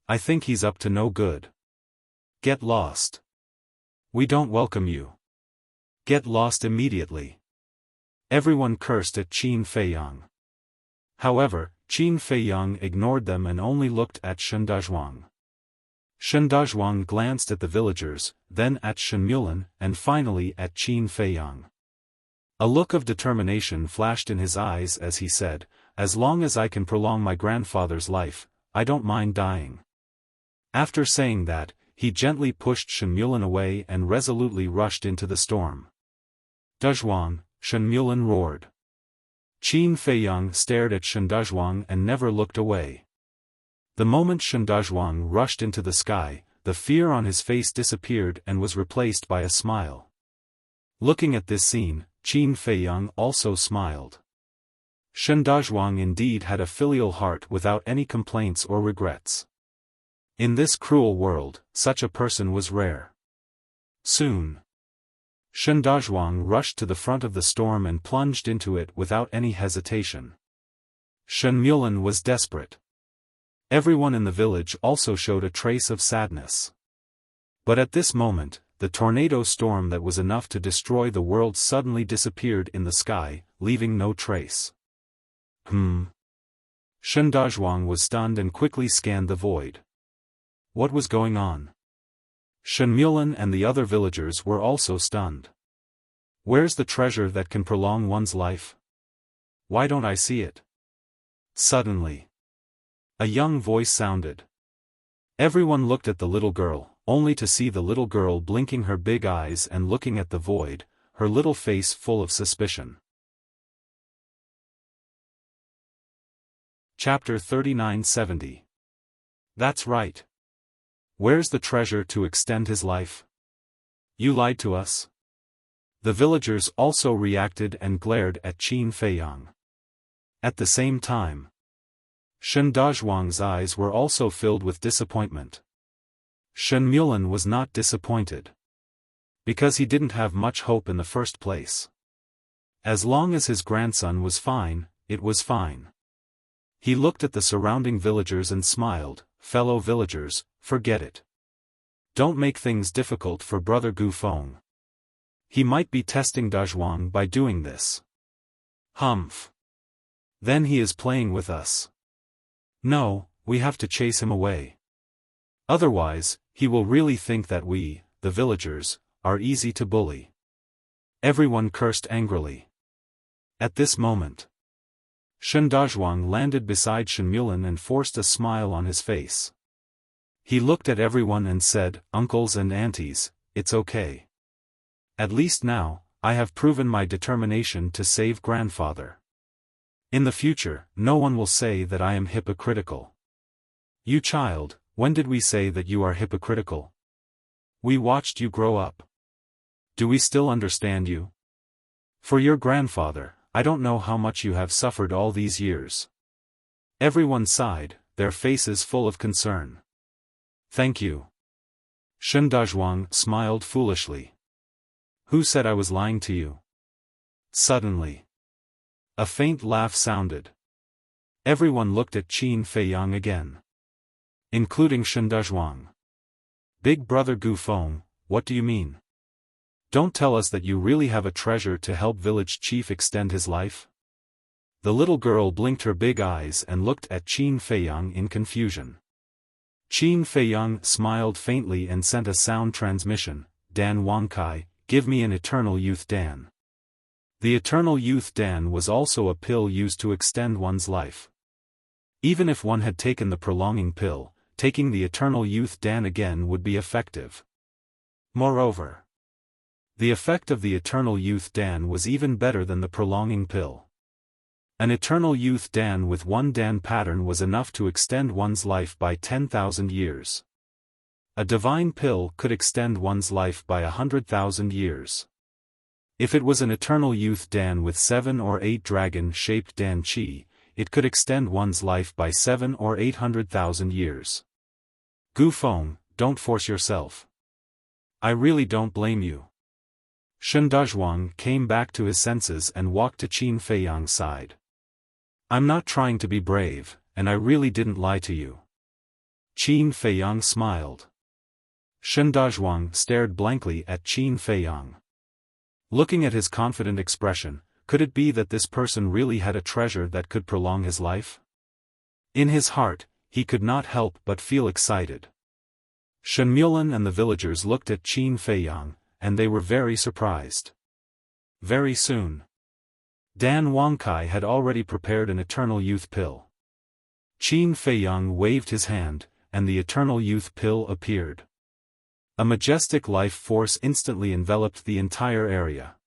A: I think he's up to no good. Get lost. We don't welcome you. Get lost immediately. Everyone cursed at Qin Feiyang. However, Qin Feiyang ignored them and only looked at Shen Dazhuang. Shen Dazhuang glanced at the villagers, then at Shenmulan, and finally at Qin Feiyang. A look of determination flashed in his eyes as he said, As long as I can prolong my grandfather's life, I don't mind dying. After saying that, he gently pushed Shenmulan away and resolutely rushed into the storm. Dazhuang, Shenmulan roared. Qin Feiyang stared at Shen Dazhuang and never looked away. The moment Shen Dazhuang rushed into the sky, the fear on his face disappeared and was replaced by a smile. Looking at this scene, Qin Feiyang also smiled. Shen Dazhuang indeed had a filial heart without any complaints or regrets. In this cruel world, such a person was rare. Soon, Shen Dazhuang rushed to the front of the storm and plunged into it without any hesitation. Shen Mulan was desperate. Everyone in the village also showed a trace of sadness. But at this moment, the tornado storm that was enough to destroy the world suddenly disappeared in the sky, leaving no trace. Shen Dazhuang was stunned and quickly scanned the void. What was going on? Shen Mulan and the other villagers were also stunned. Where's the treasure that can prolong one's life? Why don't I see it? Suddenly, a young voice sounded. Everyone looked at the little girl, only to see the little girl blinking her big eyes and looking at the void, her little face full of suspicion. Chapter 3970. That's right. Where's the treasure to extend his life? You lied to us. The villagers also reacted and glared at Qin Feiyang. At the same time, Shen Dazhuang's eyes were also filled with disappointment. Shen Mulan was not disappointed. Because he didn't have much hope in the first place. As long as his grandson was fine, it was fine. He looked at the surrounding villagers and smiled. Fellow villagers, forget it. Don't make things difficult for brother Gu Feng. He might be testing Dazhuang by doing this. Humph. Then he is playing with us. No, we have to chase him away. Otherwise, he will really think that we, the villagers, are easy to bully. Everyone cursed angrily. At this moment, Shen Dazhuang landed beside Shen Mulan and forced a smile on his face. He looked at everyone and said, "Uncles and aunties, it's okay. At least now, I have proven my determination to save grandfather. In the future, no one will say that I am hypocritical. You child, when did we say that you are hypocritical? We watched you grow up. Do we still understand you? For your grandfather, I don't know how much you have suffered all these years." Everyone sighed, their faces full of concern. Thank you. Shen Dazhuang smiled foolishly. Who said I was lying to you? Suddenly, a faint laugh sounded. Everyone looked at Qin Feiyang again. Including Shen Dazhuang. Big brother Gu Feng, what do you mean? Don't tell us that you really have a treasure to help village chief extend his life? The little girl blinked her big eyes and looked at Qin Feiyang in confusion. Qin Feiyang smiled faintly and sent a sound transmission, "Dan Wangkai, give me an eternal youth Dan." The eternal youth Dan was also a pill used to extend one's life. Even if one had taken the prolonging pill, taking the eternal youth Dan again would be effective. Moreover, the effect of the eternal youth Dan was even better than the prolonging pill. An eternal youth Dan with one Dan pattern was enough to extend one's life by 10,000 years. A divine pill could extend one's life by 100,000 years. If it was an eternal youth Dan with 7 or 8 dragon-shaped Dan Qi, it could extend one's life by 7 or 800,000 years. Gu Feng, don't force yourself. I really don't blame you. Shen Dazhuang came back to his senses and walked to Qin Feiyang's side. I'm not trying to be brave, and I really didn't lie to you. Qin Feiyang smiled. Shen Dazhuang stared blankly at Qin Feiyang. Looking at his confident expression, could it be that this person really had a treasure that could prolong his life? In his heart, he could not help but feel excited. Shen Mulan and the villagers looked at Qin Feiyang, and they were very surprised. Very soon, Dan Wangkai had already prepared an eternal youth pill. Qin Feiyang waved his hand, and the eternal youth pill appeared. A majestic life force instantly enveloped the entire area.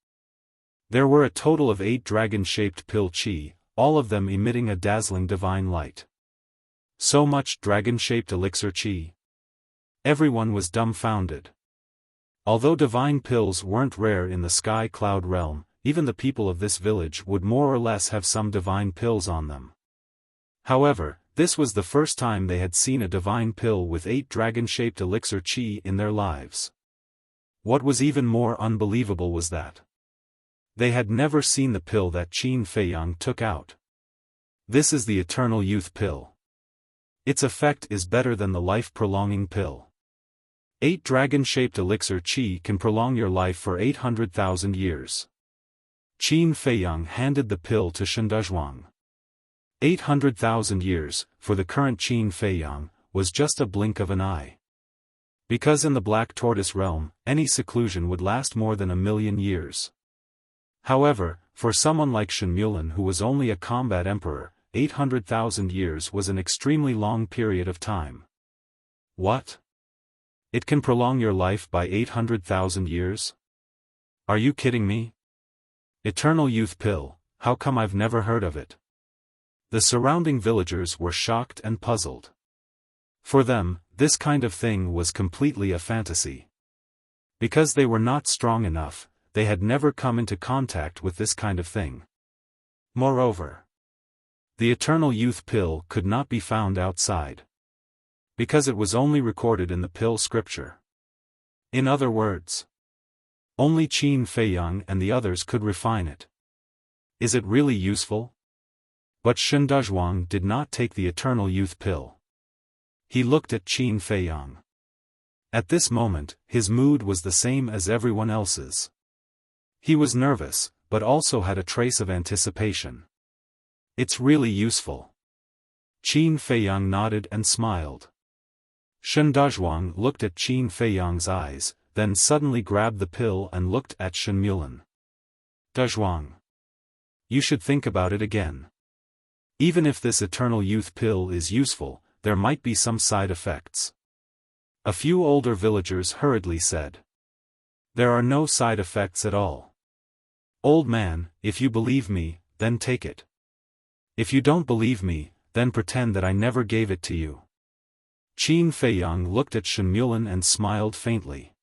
A: There were a total of 8 dragon-shaped pill Qi, all of them emitting a dazzling divine light. So much dragon-shaped elixir Qi. Everyone was dumbfounded. Although divine pills weren't rare in the sky cloud realm, even the people of this village would more or less have some divine pills on them. However, this was the first time they had seen a divine pill with 8 dragon-shaped elixir qi in their lives. What was even more unbelievable was that they had never seen the pill that Qin Feiyang took out. This is the Eternal Youth Pill. Its effect is better than the life-prolonging pill. 8 dragon-shaped elixir qi can prolong your life for 800,000 years. Qin Feiyang handed the pill to Shindazhuang. 800,000 years, for the current Qin Feiyang, was just a blink of an eye. Because in the Black Tortoise realm, any seclusion would last more than 1,000,000 years. However, for someone like Shenmulan who was only a combat emperor, 800,000 years was an extremely long period of time. What? It can prolong your life by 800,000 years? Are you kidding me? Eternal Youth Pill, how come I've never heard of it? The surrounding villagers were shocked and puzzled. For them, this kind of thing was completely a fantasy. Because they were not strong enough, they had never come into contact with this kind of thing. Moreover, the Eternal Youth Pill could not be found outside. Because it was only recorded in the pill scripture. In other words, only Qin Feiyang and the others could refine it. Is it really useful? But Shindazhuang did not take the Eternal Youth Pill. He looked at Qin Feiyang. At this moment, his mood was the same as everyone else's. He was nervous, but also had a trace of anticipation. It's really useful. Qin Feiyang nodded and smiled. Shindazhuang looked at Qin Feiyang's eyes, then suddenly grabbed the pill and looked at Shenmulan. Dazhuang. You should think about it again. Even if this Eternal Youth Pill is useful, there might be some side effects. A few older villagers hurriedly said. There are no side effects at all. Old man, if you believe me, then take it. If you don't believe me, then pretend that I never gave it to you. Qin Feiyang looked at Shenmulan and smiled faintly.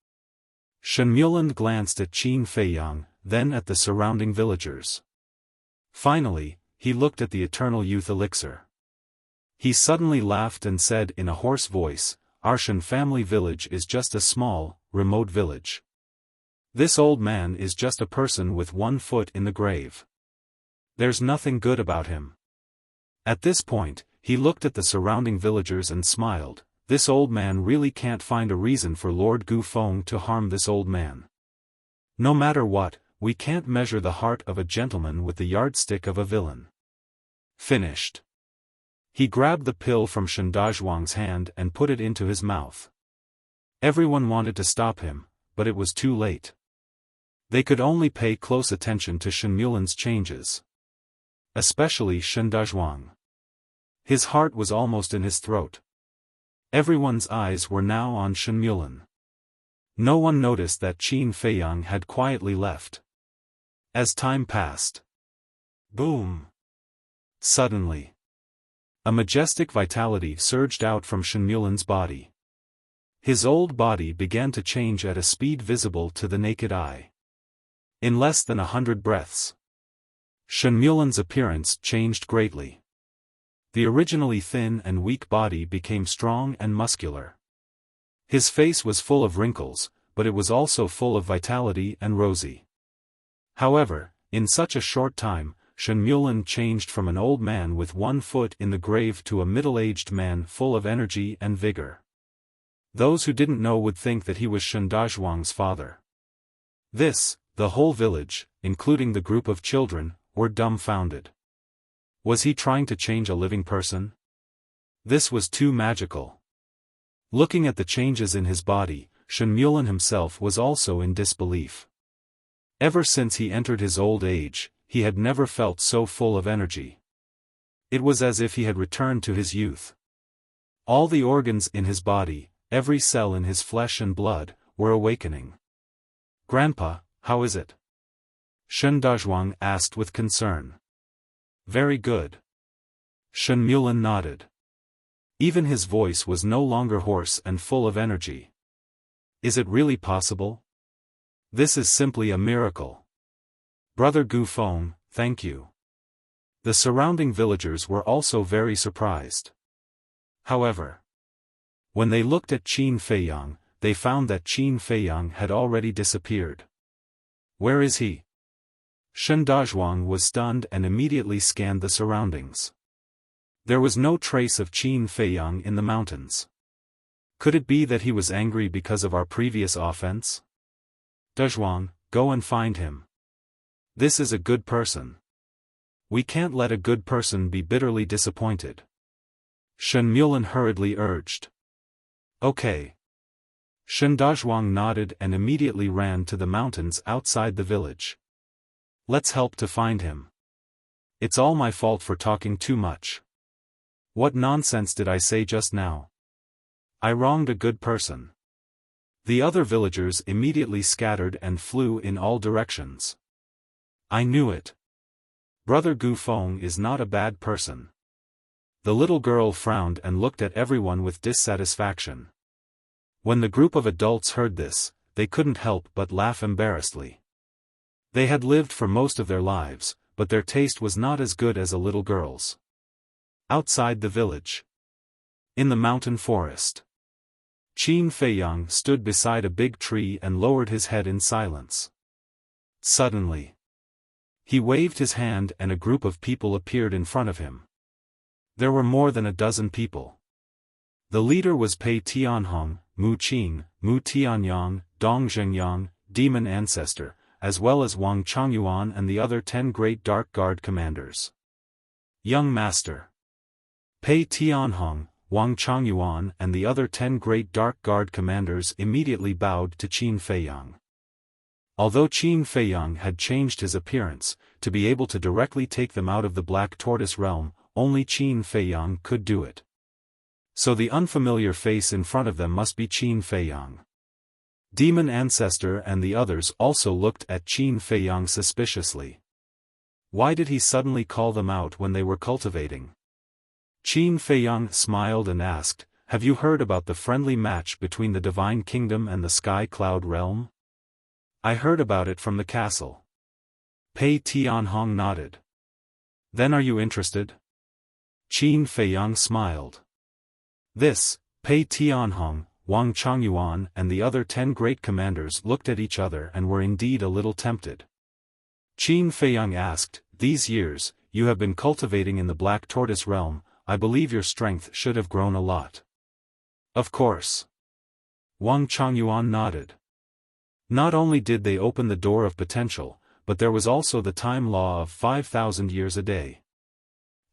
A: Shenmulan glanced at Qin Feiyang, then at the surrounding villagers. Finally, he looked at the Eternal Youth Elixir. He suddenly laughed and said in a hoarse voice, Our Shen family village is just a small, remote village. This old man is just a person with 1 foot in the grave. There's nothing good about him. At this point, he looked at the surrounding villagers and smiled. This old man really can't find a reason for Lord Gu Feng to harm this old man. No matter what, we can't measure the heart of a gentleman with the yardstick of a villain. Finished. He grabbed the pill from Shindazhuang's hand and put it into his mouth. Everyone wanted to stop him, but it was too late. They could only pay close attention to Shenmulan's changes. Especially Shindazhuang. His heart was almost in his throat. Everyone's eyes were now on Shenmulan. No one noticed that Qin Feiyang had quietly left. As time passed. Boom! Suddenly, a majestic vitality surged out from Shenmulan's body. His old body began to change at a speed visible to the naked eye. In less than 100 breaths, Shenmulan's appearance changed greatly. The originally thin and weak body became strong and muscular. His face was full of wrinkles, but it was also full of vitality and rosy. However, in such a short time, Shenmulan changed from an old man with 1 foot in the grave to a middle-aged man full of energy and vigor. Those who didn't know would think that he was Shindazhuang's father. This, the whole village, including the group of children, were dumbfounded. Was he trying to change a living person? This was too magical. Looking at the changes in his body, Shenmulan himself was also in disbelief. Ever since he entered his old age, he had never felt so full of energy. It was as if he had returned to his youth. All the organs in his body, every cell in his flesh and blood, were awakening. Grandpa, how is it? Shindazhuang asked with concern. Very good. Shenmulan nodded. Even his voice was no longer hoarse and full of energy. Is it really possible? This is simply a miracle. Brother Gu Feng, thank you. The surrounding villagers were also very surprised. However, when they looked at Qin Feiyang, they found that Qin Feiyang had already disappeared. Where is he? Shen Dazhuang was stunned and immediately scanned the surroundings. There was no trace of Qin Feiyang in the mountains. Could it be that he was angry because of our previous offense? Dazhuang, go and find him. This is a good person. We can't let a good person be bitterly disappointed. Shen Mulan hurriedly urged. Okay. Shen Dazhuang nodded and immediately ran to the mountains outside the village. Let's help to find him. It's all my fault for talking too much. What nonsense did I say just now? I wronged a good person. The other villagers immediately scattered and flew in all directions. I knew it. Brother Gu Feng is not a bad person. The little girl frowned and looked at everyone with dissatisfaction. When the group of adults heard this, they couldn't help but laugh embarrassedly. They had lived for most of their lives, but their taste was not as good as a little girl's. Outside the village. In the mountain forest. Qin Feiyang stood beside a big tree and lowered his head in silence. Suddenly, he waved his hand and a group of people appeared in front of him. There were more than a dozen people. The leader was Pei Tianhong, Mu Qin, Mu Tianyang, Dong Zhengyang, Demon Ancestor, as well as Wang Changyuan and the other 10 great Dark Guard commanders. Young Master. Pei Tianhong, Wang Changyuan and the other 10 great Dark Guard commanders immediately bowed to Qin Feiyang. Although Qin Feiyang had changed his appearance, to be able to directly take them out of the Black Tortoise realm, only Qin Feiyang could do it. So the unfamiliar face in front of them must be Qin Feiyang. Demon Ancestor and the others also looked at Qin Feiyang suspiciously. Why did he suddenly call them out when they were cultivating? Qin Feiyang smiled and asked, have you heard about the friendly match between the Divine Kingdom and the Sky Cloud Realm? I heard about it from the castle. Pei Tianhong nodded. Then are you interested? Qin Feiyang smiled. This, Pei Tianhong, Wang Changyuan and the other 10 great commanders looked at each other and were indeed a little tempted. Qin Feiyang asked, these years, you have been cultivating in the Black Tortoise realm, I believe your strength should have grown a lot. Of course. Wang Changyuan nodded. Not only did they open the door of potential, but there was also the time law of 5,000 years a day.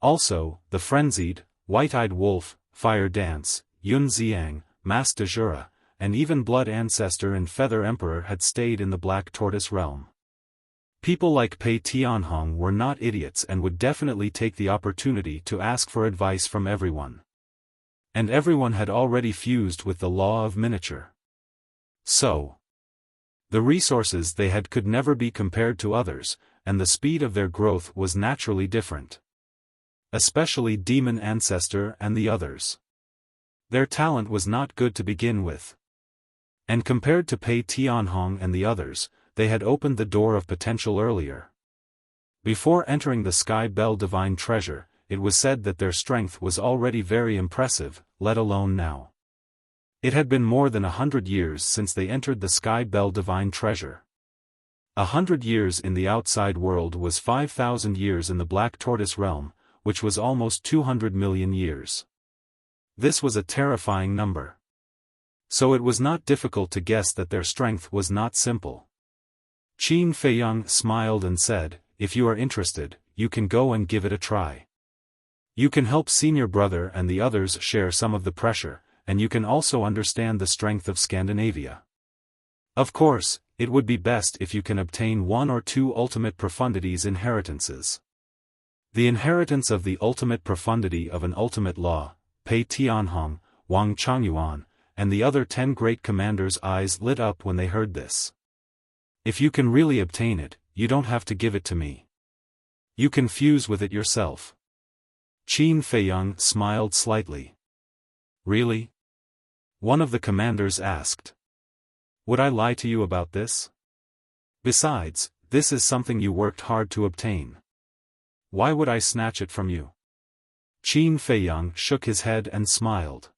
A: Also, the frenzied, white-eyed wolf, fire dance, Yun Xiang, Mas de Jura, and even Blood Ancestor and Feather Emperor had stayed in the Black Tortoise realm. People like Pei Tianhong were not idiots and would definitely take the opportunity to ask for advice from everyone. And everyone had already fused with the law of miniature. So, the resources they had could never be compared to others, and the speed of their growth was naturally different. Especially Demon Ancestor and the others. Their talent was not good to begin with. And compared to Pei Tianhong and the others, they had opened the door of potential earlier. Before entering the Sky Bell Divine Treasure, it was said that their strength was already very impressive, let alone now. It had been more than 100 years since they entered the Sky Bell Divine Treasure. 100 years in the outside world was 5,000 years in the Black Tortoise realm, which was almost 200 million years. This was a terrifying number. So it was not difficult to guess that their strength was not simple. Qin Feiyang smiled and said, if you are interested, you can go and give it a try. You can help senior brother and the others share some of the pressure, and you can also understand the strength of Scandinavia. Of course, it would be best if you can obtain 1 or 2 ultimate profundities inheritances. The inheritance of the ultimate profundity of an ultimate law, Pei Tianhong, Wang Changyuan, and the other 10 great commanders' eyes lit up when they heard this. If you can really obtain it, you don't have to give it to me. You can fuse with it yourself. Qin Feiyang smiled slightly. Really? One of the commanders asked. Would I lie to you about this? Besides, this is something you worked hard to obtain. Why would I snatch it from you? Qin Feiyang shook his head and smiled.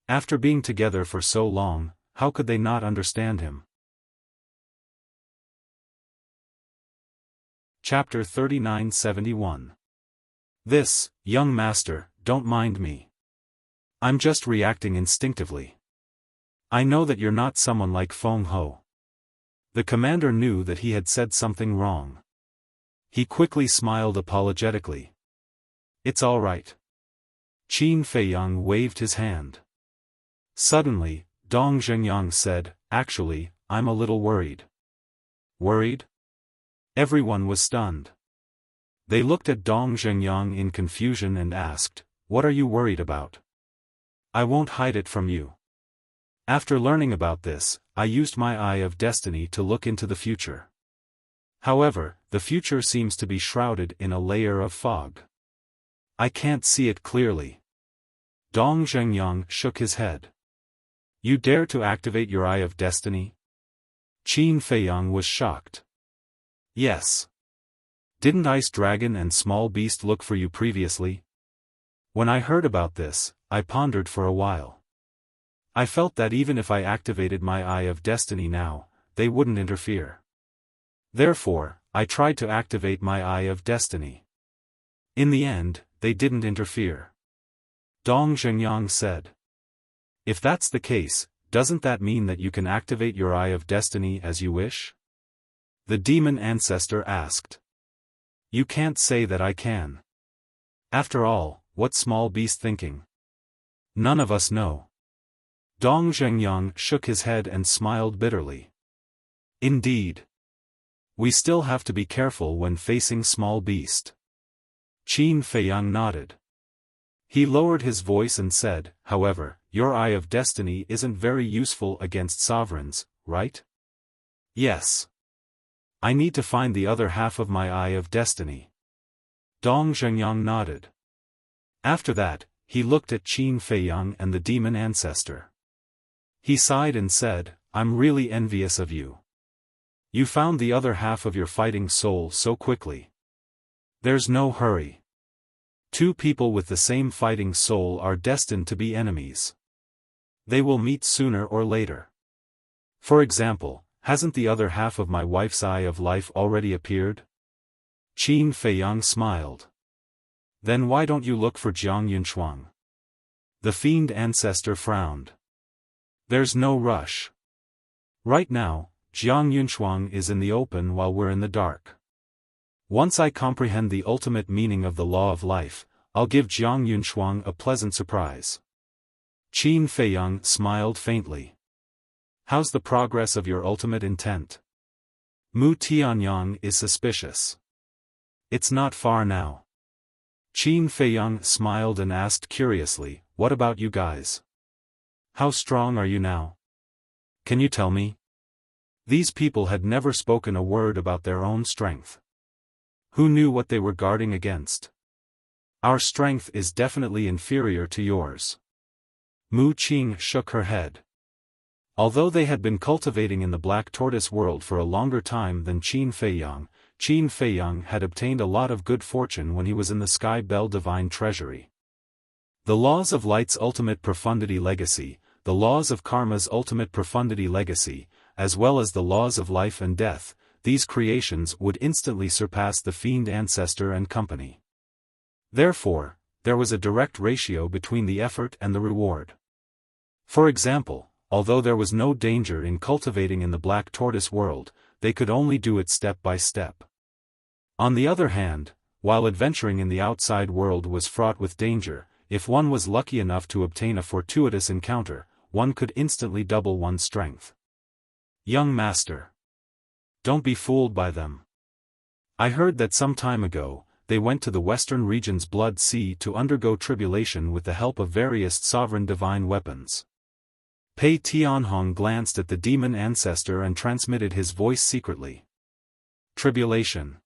A: After being together for so long, how could they not understand him? Chapter 3971. This, young master, don't mind me. I'm just reacting instinctively. I know that you're not someone like Feng Ho. The commander knew that he had said something wrong. He quickly smiled apologetically. It's all right. Qin Feiyang waved his hand. Suddenly, Dong Zhengyang said, actually, I'm a little worried. Worried? Everyone was stunned. They looked at Dong Zhengyang in confusion and asked, what are you worried about? I won't hide it from you. After learning about this, I used my eye of destiny to look into the future. However, the future seems to be shrouded in a layer of fog. I can't see it clearly. Dong Zhengyang shook his head. You dare to activate your eye of destiny? Qin Feiyang was shocked. Yes. Didn't Ice Dragon and Small Beast look for you previously? When I heard about this, I pondered for a while. I felt that even if I activated my eye of destiny now, they wouldn't interfere. Therefore, I tried to activate my eye of destiny. In the end, they didn't interfere. Dong Zhengyang said. If that's the case, doesn't that mean that you can activate your eye of destiny as you wish? The demon ancestor asked. You can't say that I can. After all, what's Small Beast thinking? None of us know. Dong Zhengyang shook his head and smiled bitterly. Indeed. We still have to be careful when facing Small Beast. Qin Feiyang nodded. He lowered his voice and said, however, your eye of destiny isn't very useful against sovereigns, right? Yes. I need to find the other half of my eye of destiny. Dong Zhengyang nodded. After that, he looked at Qin Feiyang and the demon ancestor. He sighed and said, I'm really envious of you. You found the other half of your fighting soul so quickly. There's no hurry. Two people with the same fighting soul are destined to be enemies. They will meet sooner or later. For example, hasn't the other half of my wife's eye of life already appeared? Qin Feiyang smiled. Then why don't you look for Jiang Yunshuang? The fiend ancestor frowned. There's no rush. Right now, Jiang Yunshuang is in the open while we're in the dark. Once I comprehend the ultimate meaning of the law of life, I'll give Jiang Yunshuang a pleasant surprise. Qin Feiyang smiled faintly. How's the progress of your ultimate intent? Mu Tianyang is suspicious. It's not far now. Qin Feiyang smiled and asked curiously, what about you guys? How strong are you now? Can you tell me? These people had never spoken a word about their own strength. Who knew what they were guarding against? Our strength is definitely inferior to yours. Mu Qing shook her head. Although they had been cultivating in the Black Tortoise world for a longer time than Qin Feiyang had obtained a lot of good fortune when he was in the Sky Bell Divine Treasury. The laws of light's ultimate profundity legacy, the laws of karma's ultimate profundity legacy, as well as the laws of life and death, these creations would instantly surpass the fiend ancestor and company. Therefore, there was a direct ratio between the effort and the reward. For example, although there was no danger in cultivating in the Black Tortoise world, they could only do it step by step. On the other hand, while adventuring in the outside world was fraught with danger, if one was lucky enough to obtain a fortuitous encounter, one could instantly double one's strength. Young master. Don't be fooled by them. I heard that some time ago, they went to the western region's Blood Sea to undergo tribulation with the help of various sovereign divine weapons. Pei Tianhong glanced at the demon ancestor and transmitted his voice secretly. Tribulation.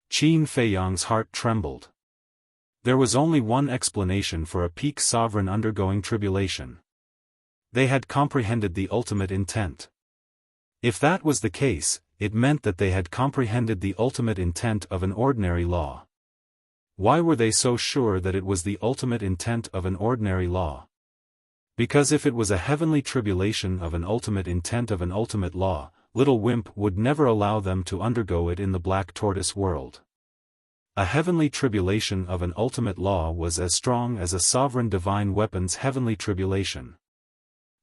A: Qin Feiyang's heart trembled. There was only one explanation for a peak sovereign undergoing tribulation. They had comprehended the ultimate intent. If that was the case, it meant that they had comprehended the ultimate intent of an ordinary law. Why were they so sure that it was the ultimate intent of an ordinary law? Because if it was a heavenly tribulation of an ultimate intent of an ultimate law, Little Wimp would never allow them to undergo it in the Black Tortoise world. A heavenly tribulation of an ultimate law was as strong as a sovereign divine weapon's heavenly tribulation.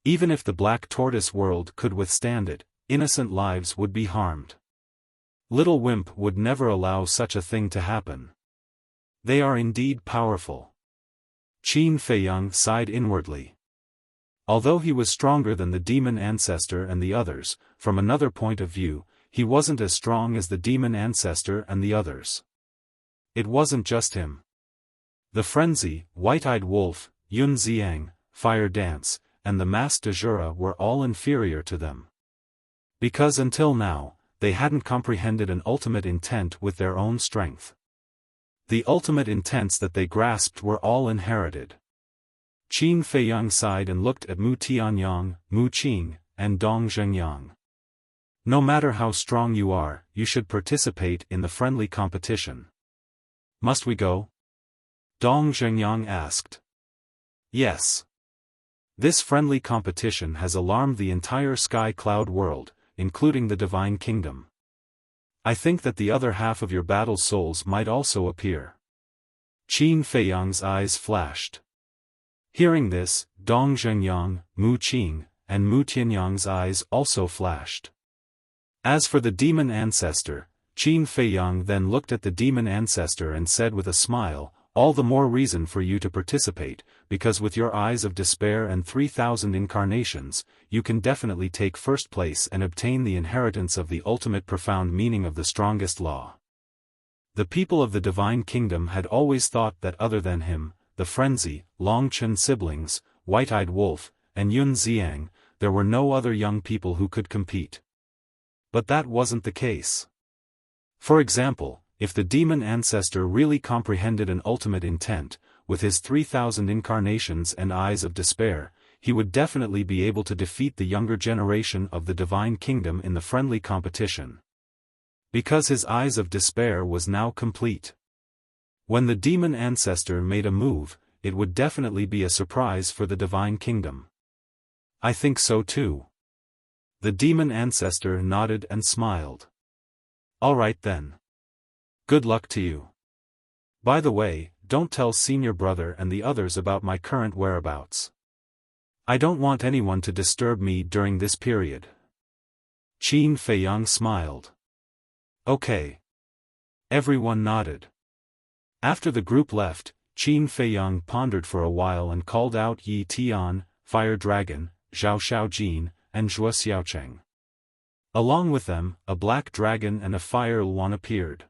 A: Even if the Black Tortoise world could withstand it, innocent lives would be harmed. Little Wimp would never allow such a thing to happen. They are indeed powerful. Qin Feiyang sighed inwardly. Although he was stronger than the demon ancestor and the others, from another point of view, he wasn't as strong as the demon ancestor and the others. It wasn't just him. The Frenzy, White-Eyed Wolf, Yun Xiang, Fire Dance, and the Masked Azura were all inferior to them. Because until now, they hadn't comprehended an ultimate intent with their own strength. The ultimate intents that they grasped were all inherited. Qin Feiyang sighed and looked at Mu Tianyang, Mu Qing, and Dong Zhengyang. No matter how strong you are, you should participate in the friendly competition. Must we go? Dong Zhengyang asked. Yes. This friendly competition has alarmed the entire Sky Cloud world, including the Divine Kingdom. I think that the other half of your battle souls might also appear. Qin Feiyang's eyes flashed. Hearing this, Dong Zhengyang, Mu Qing, and Mu Tianyang's eyes also flashed. As for the demon ancestor, Qin Feiyang then looked at the demon ancestor and said with a smile, all the more reason for you to participate, because with your eyes of despair and 3,000 incarnations, you can definitely take first place and obtain the inheritance of the ultimate profound meaning of the strongest law. The people of the Divine Kingdom had always thought that other than him, the Frenzy, Long Chen siblings, White-Eyed Wolf, and Yun Xiang, there were no other young people who could compete. But that wasn't the case. For example, if the demon ancestor really comprehended an ultimate intent, with his 3,000 incarnations and eyes of despair, he would definitely be able to defeat the younger generation of the Divine Kingdom in the friendly competition. Because his eyes of despair was now complete. When the demon ancestor made a move, it would definitely be a surprise for the Divine Kingdom. I think so too. The demon ancestor nodded and smiled. All right then. Good luck to you. By the way, don't tell senior brother and the others about my current whereabouts. I don't want anyone to disturb me during this period. Qin Feiyang smiled. Okay. Everyone nodded. After the group left, Qin Feiyang pondered for a while and called out Yi Tian, Fire Dragon, Zhao Xiaojin, and Zhuo Xiaocheng. Along with them, a black dragon and a fire Luan appeared.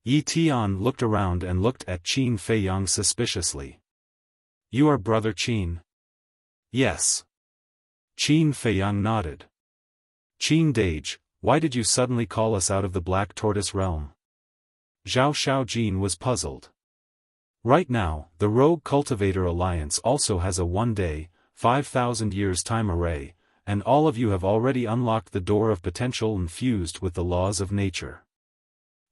A: Yi Tian looked around and looked at Qin Feiyang suspiciously. You are brother Qin? Yes. Qin Feiyang nodded. Qin Dage, why did you suddenly call us out of the Black Tortoise realm? Zhao Xiaojin was puzzled. Right now, the Rogue Cultivator Alliance also has a 1-day, 5,000 years time array, and all of you have already unlocked the door of potential and fused with the laws of nature.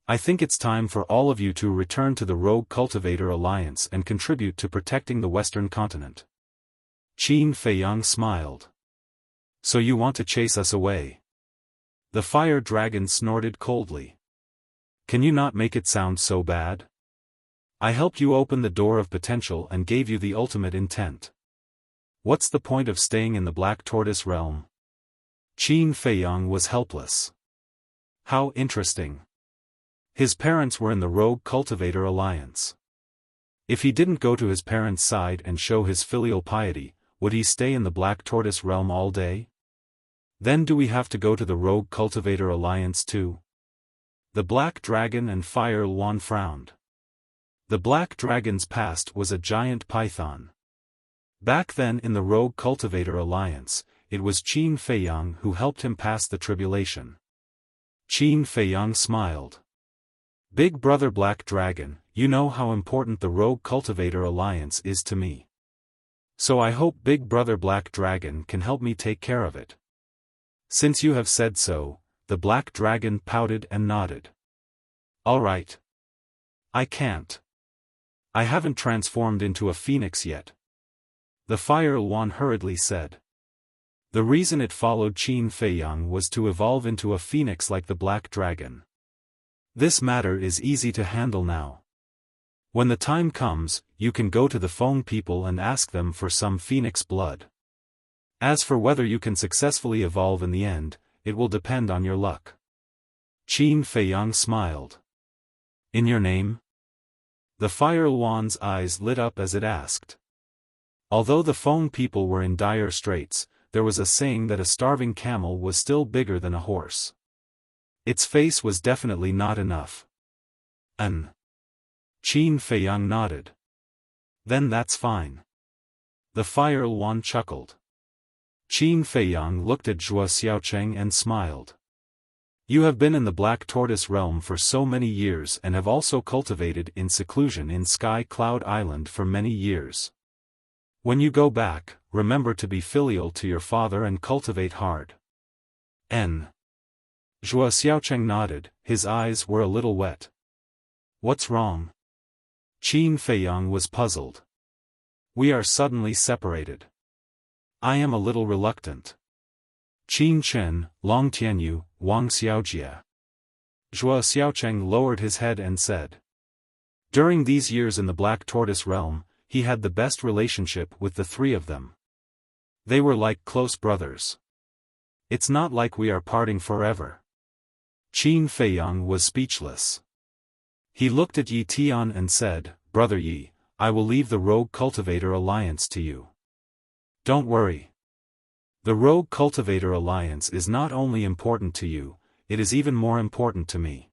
A: I think it's time for all of you to return to the Rogue Cultivator Alliance and contribute to protecting the Western continent. Qin Feiyang smiled. So you want to chase us away? The fire dragon snorted coldly. Can you not make it sound so bad? I helped you open the door of potential and gave you the ultimate intent. What's the point of staying in the Black Tortoise realm? Qin Feiyang was helpless. How interesting. His parents were in the Rogue Cultivator Alliance. If he didn't go to his parents' side and show his filial piety, would he stay in the Black Tortoise realm all day? Then do we have to go to the Rogue Cultivator Alliance too? The Black Dragon and Fire Luan frowned. The Black Dragon's past was a giant python. Back then in the Rogue Cultivator Alliance, it was Qin Feiyang who helped him pass the tribulation. Qin Feiyang smiled. Big brother Black Dragon, you know how important the Rogue Cultivator Alliance is to me. So I hope Big Brother Black Dragon can help me take care of it. Since you have said so, the Black Dragon pouted and nodded. All right. I can't. I haven't transformed into a phoenix yet. The Fire One hurriedly said. The reason it followed Qin Feiyang was to evolve into a phoenix like the Black Dragon. This matter is easy to handle now. When the time comes, you can go to the Feng people and ask them for some phoenix blood. As for whether you can successfully evolve in the end, it will depend on your luck. Qin Feiyang smiled. In your name? The Fire Wan's eyes lit up as it asked. Although the Feng people were in dire straits, there was a saying that a starving camel was still bigger than a horse. Its face was definitely not enough. Qin Feiyang nodded. Then that's fine. The Fire Wan chuckled. Qin Feiyang looked at Zhuo Xiaocheng and smiled. You have been in the Black Tortoise realm for so many years and have also cultivated in seclusion in Sky Cloud Island for many years. When you go back, remember to be filial to your father and cultivate hard. Zhuo Xiaocheng nodded, his eyes were a little wet. What's wrong? Qin Feiyang was puzzled. We are suddenly separated. I am a little reluctant. Qin Chen, Long Tianyu, Wang Xiaojia. Zhuo Xiaocheng lowered his head and said. During these years in the Black Tortoise realm, he had the best relationship with the three of them. They were like close brothers. It's not like we are parting forever. Qin Feiyang was speechless. He looked at Yi Tian and said, Brother Yi, I will leave the Rogue Cultivator Alliance to you. Don't worry. The Rogue Cultivator Alliance is not only important to you, it is even more important to me.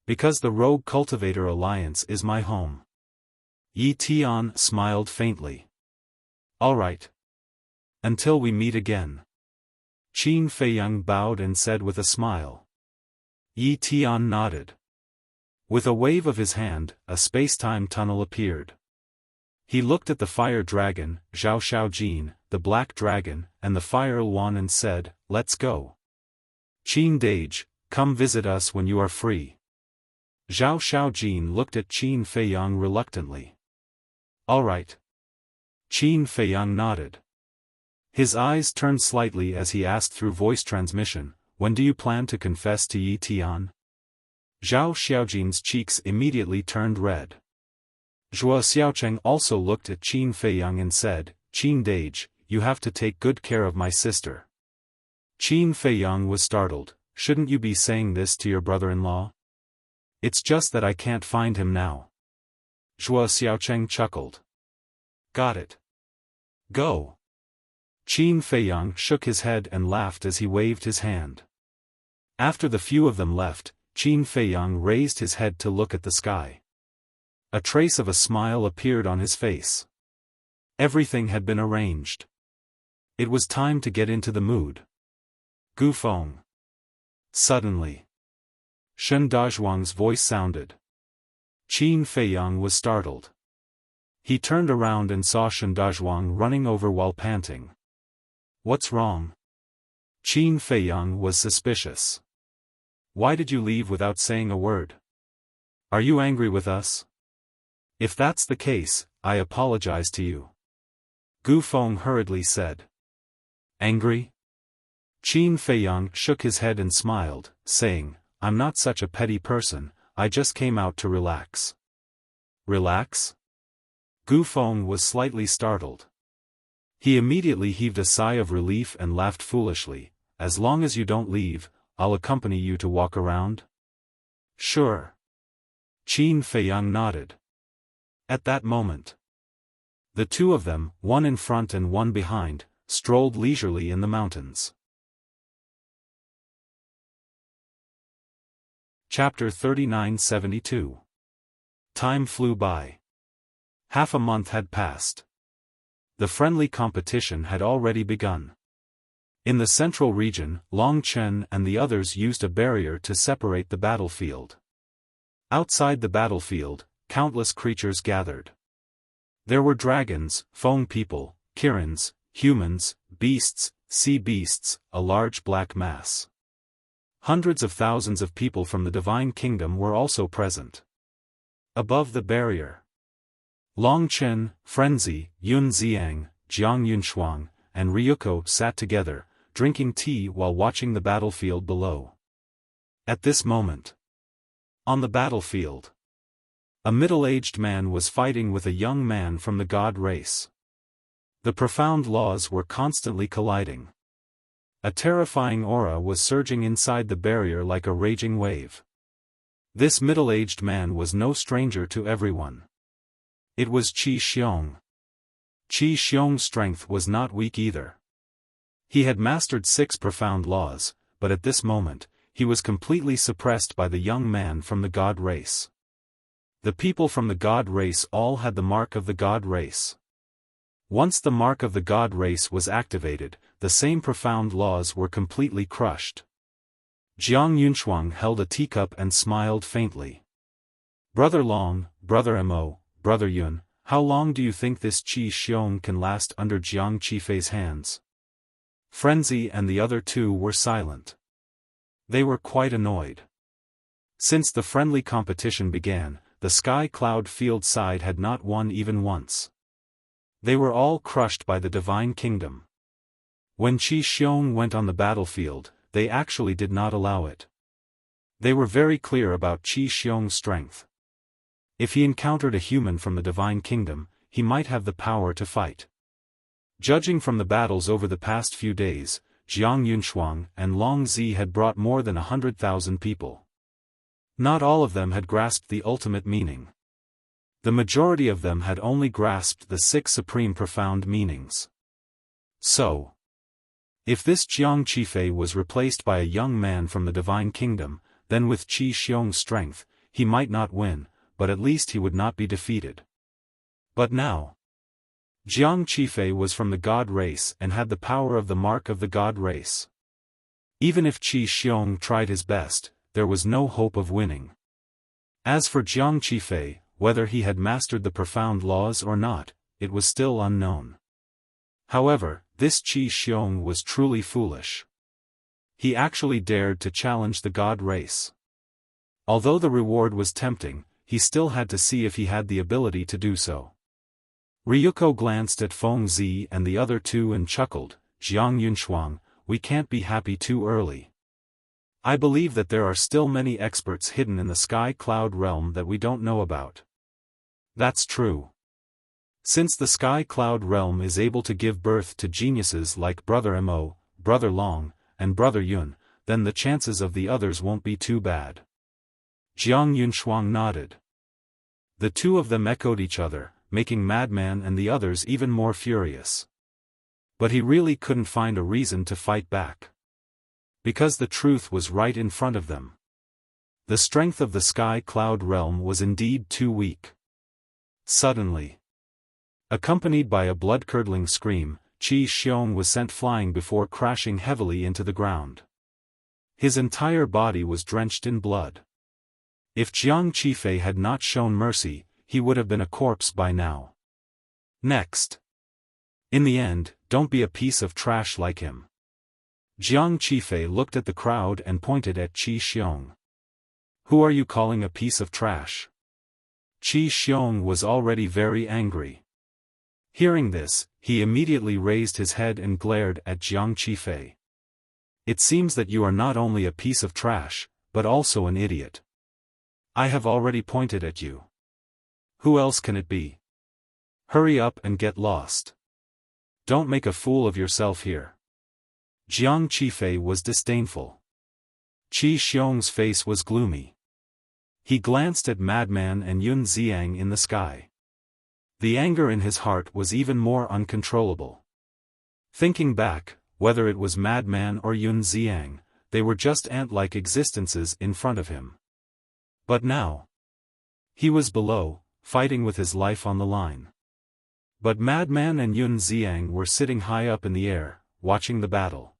A: Because the Rogue Cultivator Alliance is my home. Yi Tian smiled faintly. All right. Until we meet again. Qin Feiyang bowed and said with a smile. Yi Tian nodded. With a wave of his hand, a space-time tunnel appeared. He looked at the Fire Dragon, Zhao Xiaojin, the Black Dragon, and the Fire Wan and said, Let's go. Qin Dage, come visit us when you are free. Zhao Xiaojin looked at Qin Feiyang reluctantly. All right. Qin Feiyang nodded. His eyes turned slightly as he asked through voice transmission, When do you plan to confess to Yi Tian? Zhao Xiaojin's cheeks immediately turned red. Zhuo Xiaocheng also looked at Qin Feiyang and said, Qin Dage, you have to take good care of my sister. Qin Feiyang was startled. Shouldn't you be saying this to your brother-in-law? It's just that I can't find him now. Zhuo Xiaocheng chuckled. Got it. Go. Qin Feiyang shook his head and laughed as he waved his hand. After the few of them left, Qin Feiyang raised his head to look at the sky. A trace of a smile appeared on his face. Everything had been arranged. It was time to get into the mood. Gu Feng. Suddenly, Shen Dazhuang's voice sounded. Qin Feiyang was startled. He turned around and saw Shen Dazhuang running over while panting. What's wrong? Qin Feiyang was suspicious. Why did you leave without saying a word? Are you angry with us? If that's the case, I apologize to you. Gu Feng hurriedly said. Angry? Qin Feiyang shook his head and smiled, saying, I'm not such a petty person, I just came out to relax. Relax? Gu Feng was slightly startled. He immediately heaved a sigh of relief and laughed foolishly. As long as you don't leave, I'll accompany you to walk around? Sure. Qin Feiyang nodded. At that moment, the two of them, one in front and one behind, strolled leisurely in the mountains. Chapter 3972. Time flew by. Half a month had passed. The friendly competition had already begun. In the central region, Long Chen and the others used a barrier to separate the battlefield. Outside the battlefield, countless creatures gathered. There were dragons, Feng people, Kirins, humans, beasts, sea beasts, a large black mass. Hundreds of thousands of people from the Divine Kingdom were also present. Above the barrier, Long Chen, Frenzy, Yun Xiang, Jiang Yunshuang, and Ryuko sat together, drinking tea while watching the battlefield below. At this moment, on the battlefield, a middle-aged man was fighting with a young man from the god race. The profound laws were constantly colliding. A terrifying aura was surging inside the barrier like a raging wave. This middle-aged man was no stranger to everyone. It was Qi Xiong. Qi Xiong's strength was not weak either. He had mastered 6 profound laws, but at this moment, he was completely suppressed by the young man from the god race. The people from the god race all had the mark of the god race. Once the mark of the god race was activated, the same profound laws were completely crushed. Jiang Yunshuang held a teacup and smiled faintly. Brother Long, Brother Mo, Brother Yun, how long do you think this Qi Xiong can last under Jiang Qifei's hands? Frenzy and the other 2 were silent. They were quite annoyed. Since the friendly competition began, the Sky Cloud Field side had not won even once. They were all crushed by the Divine Kingdom. When Qi Xiong went on the battlefield, they actually did not allow it. They were very clear about Qi Xiong's strength. If he encountered a human from the Divine Kingdom, he might have the power to fight. Judging from the battles over the past few days, Jiang Yunshuang and Long Zi had brought more than 100,000 people. Not all of them had grasped the ultimate meaning. The majority of them had only grasped the 6 supreme profound meanings. So, if this Jiang Qifei was replaced by a young man from the Divine Kingdom, then with Qi Xiong's strength, he might not win, but at least he would not be defeated. But now, Jiang Qifei was from the god race and had the power of the mark of the god race. Even if Qi Xiong tried his best, there was no hope of winning. As for Jiang Qifei, whether he had mastered the profound laws or not, it was still unknown. However, this Qi Xiong was truly foolish. He actually dared to challenge the god race. Although the reward was tempting, he still had to see if he had the ability to do so. Ryuko glanced at Feng Zi and the other 2 and chuckled, Jiang Yunshuang, we can't be happy too early. I believe that there are still many experts hidden in the Sky Cloud realm that we don't know about. That's true. Since the Sky Cloud realm is able to give birth to geniuses like Brother Mo, Brother Long, and Brother Yun, then the chances of the others won't be too bad. Jiang Yunshuang nodded. The 2 of them echoed each other, making Madman and the others even more furious. But he really couldn't find a reason to fight back. Because the truth was right in front of them. The strength of the Sky Cloud realm was indeed too weak. Suddenly, accompanied by a blood-curdling scream, Qi Xiong was sent flying before crashing heavily into the ground. His entire body was drenched in blood. If Jiang Qifei had not shown mercy, he would have been a corpse by now. Next. In the end, don't be a piece of trash like him. Jiang Qifei looked at the crowd and pointed at Qi Xiong. Who are you calling a piece of trash? Qi Xiong was already very angry. Hearing this, he immediately raised his head and glared at Jiang Qifei. It seems that you are not only a piece of trash, but also an idiot. I have already pointed at you. Who else can it be? Hurry up and get lost. Don't make a fool of yourself here. Jiang Qifei was disdainful. Qi Xiong's face was gloomy. He glanced at Madman and Yun Xiang in the sky. The anger in his heart was even more uncontrollable. Thinking back, whether it was Madman or Yun Xiang, they were just ant-like existences in front of him. But now, he was below, fighting with his life on the line. But Madman and Yun Xiang were sitting high up in the air, watching the battle.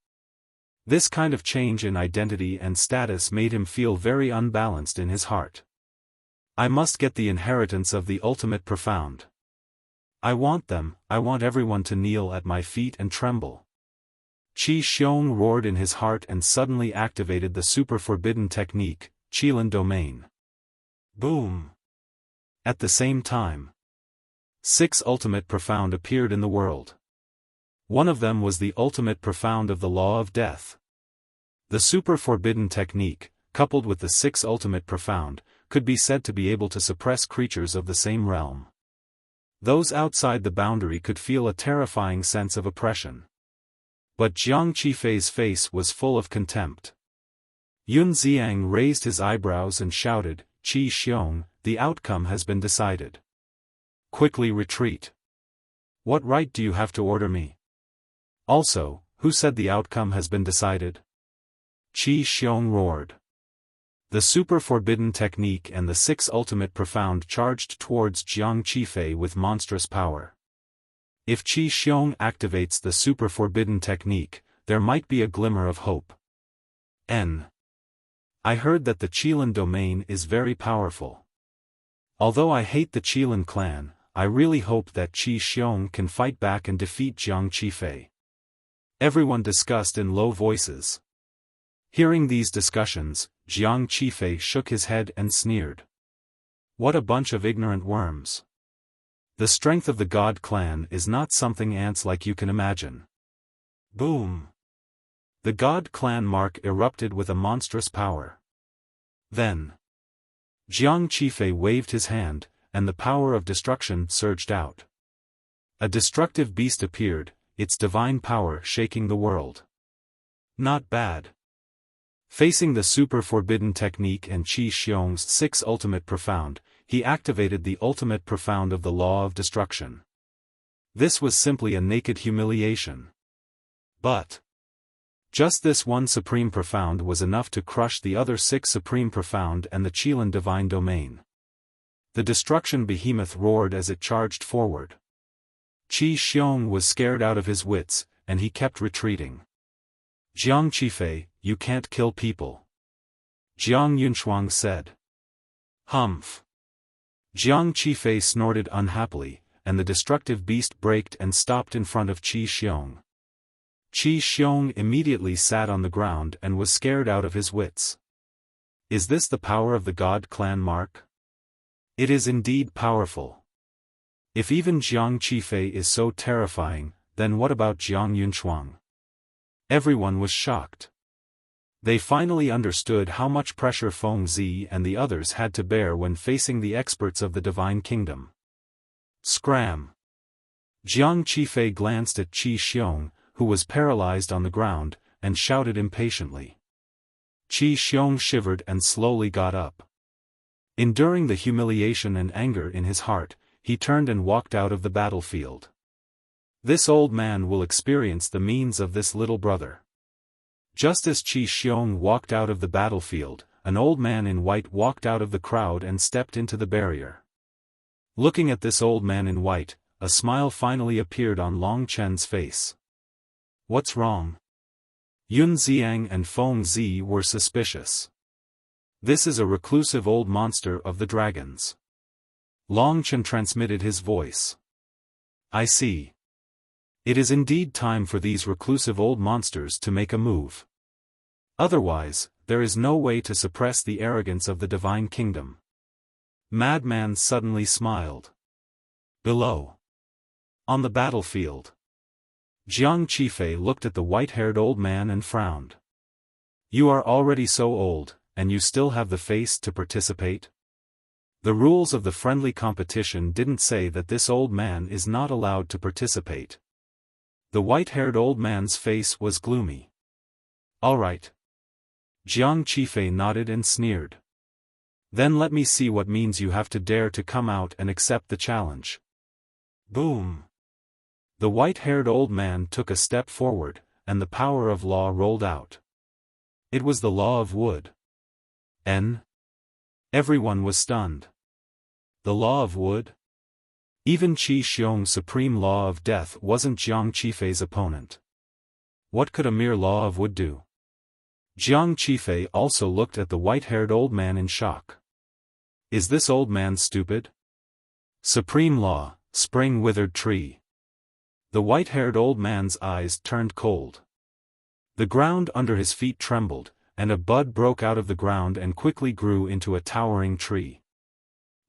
A: This kind of change in identity and status made him feel very unbalanced in his heart. I must get the inheritance of the ultimate profound. I want them, I want everyone to kneel at my feet and tremble. Qi Xiong roared in his heart and suddenly activated the super forbidden technique, Qilin Domain. Boom! At the same time, 6 ultimate profound appeared in the world. One of them was the ultimate profound of the law of death. The super forbidden technique, coupled with the 6 ultimate profound, could be said to be able to suppress creatures of the same realm. Those outside the boundary could feel a terrifying sense of oppression. But Jiang Qifei's face was full of contempt. Yun Xiang raised his eyebrows and shouted, Qi Xiong, the outcome has been decided. Quickly retreat. What right do you have to order me? Also, who said the outcome has been decided? Qi Xiong roared. The super forbidden technique and the 6 ultimate profound charged towards Jiang Qifei with monstrous power. If Qi Xiong activates the super forbidden technique, there might be a glimmer of hope. I heard that the Qilin domain is very powerful. Although I hate the Qilin clan, I really hope that Qi Xiong can fight back and defeat Jiang Qifei. Everyone discussed in low voices. Hearing these discussions, Jiang Qifei shook his head and sneered. What a bunch of ignorant worms. The strength of the God clan is not something ants like you can imagine. Boom! The God clan mark erupted with a monstrous power. Then, Jiang Qifei waved his hand, and the power of destruction surged out. A destructive beast appeared, its divine power shaking the world. Not bad. Facing the super forbidden technique and Qi Xiong's 6 ultimate profound, he activated the ultimate profound of the law of destruction. This was simply a naked humiliation. But just this one supreme profound was enough to crush the other 6 supreme profound and the Qilin divine domain. The destruction behemoth roared as it charged forward. Qi Xiong was scared out of his wits, and he kept retreating. Jiang Qifei, you can't kill people. Jiang Yunshuang said. Humph. Jiang Qifei snorted unhappily, and the destructive beast braked and stopped in front of Qi Xiong. Qi Xiong immediately sat on the ground and was scared out of his wits. Is this the power of the God clan mark? It is indeed powerful. If even Jiang Qifei is so terrifying, then what about Jiang Yunshuang? Everyone was shocked. They finally understood how much pressure Feng Zi and the others had to bear when facing the experts of the Divine Kingdom. Scram! Jiang Qifei glanced at Qi Xiong, who was paralyzed on the ground, and shouted impatiently. Qi Xiong shivered and slowly got up. Enduring the humiliation and anger in his heart, he turned and walked out of the battlefield. This old man will experience the means of this little brother. Just as Qi Xiong walked out of the battlefield, an old man in white walked out of the crowd and stepped into the barrier. Looking at this old man in white, a smile finally appeared on Long Chen's face. What's wrong? Yun Xiang and Feng Zi were suspicious. This is a reclusive old monster of the dragons. Long Chen transmitted his voice. I see. It is indeed time for these reclusive old monsters to make a move. Otherwise, there is no way to suppress the arrogance of the Divine Kingdom. Madman suddenly smiled. Below. On the battlefield. Jiang Qifei looked at the white-haired old man and frowned. You are already so old, and you still have the face to participate? The rules of the friendly competition didn't say that this old man is not allowed to participate. The white-haired old man's face was gloomy. All right. Jiang Qifei nodded and sneered. Then let me see what means you have to dare to come out and accept the challenge. Boom. The white-haired old man took a step forward, and the power of law rolled out. It was the law of wood. Everyone was stunned. The law of wood? Even Qi Xiong's supreme law of death wasn't Jiang Qifei's opponent. What could a mere law of wood do? Jiang Qifei also looked at the white-haired old man in shock. Is this old man stupid? Supreme law, spring withered tree. The white-haired old man's eyes turned cold. The ground under his feet trembled, and a bud broke out of the ground and quickly grew into a towering tree.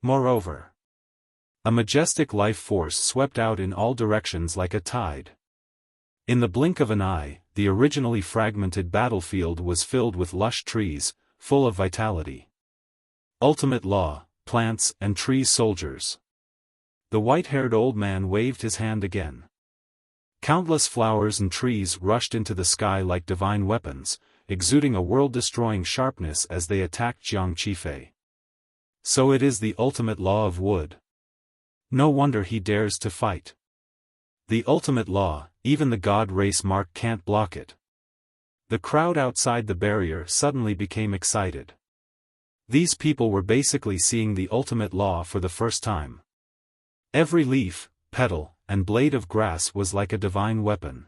A: Moreover, a majestic life force swept out in all directions like a tide. In the blink of an eye, the originally fragmented battlefield was filled with lush trees, full of vitality. Ultimate law, plants and trees soldiers. The white-haired old man waved his hand again. Countless flowers and trees rushed into the sky like divine weapons, exuding a world-destroying sharpness as they attacked Jiang Qifei. So it is the ultimate law of wood. No wonder he dares to fight. The ultimate law, even the god race mark can't block it. The crowd outside the barrier suddenly became excited. These people were basically seeing the ultimate law for the first time. Every leaf, petal, and blade of grass was like a divine weapon.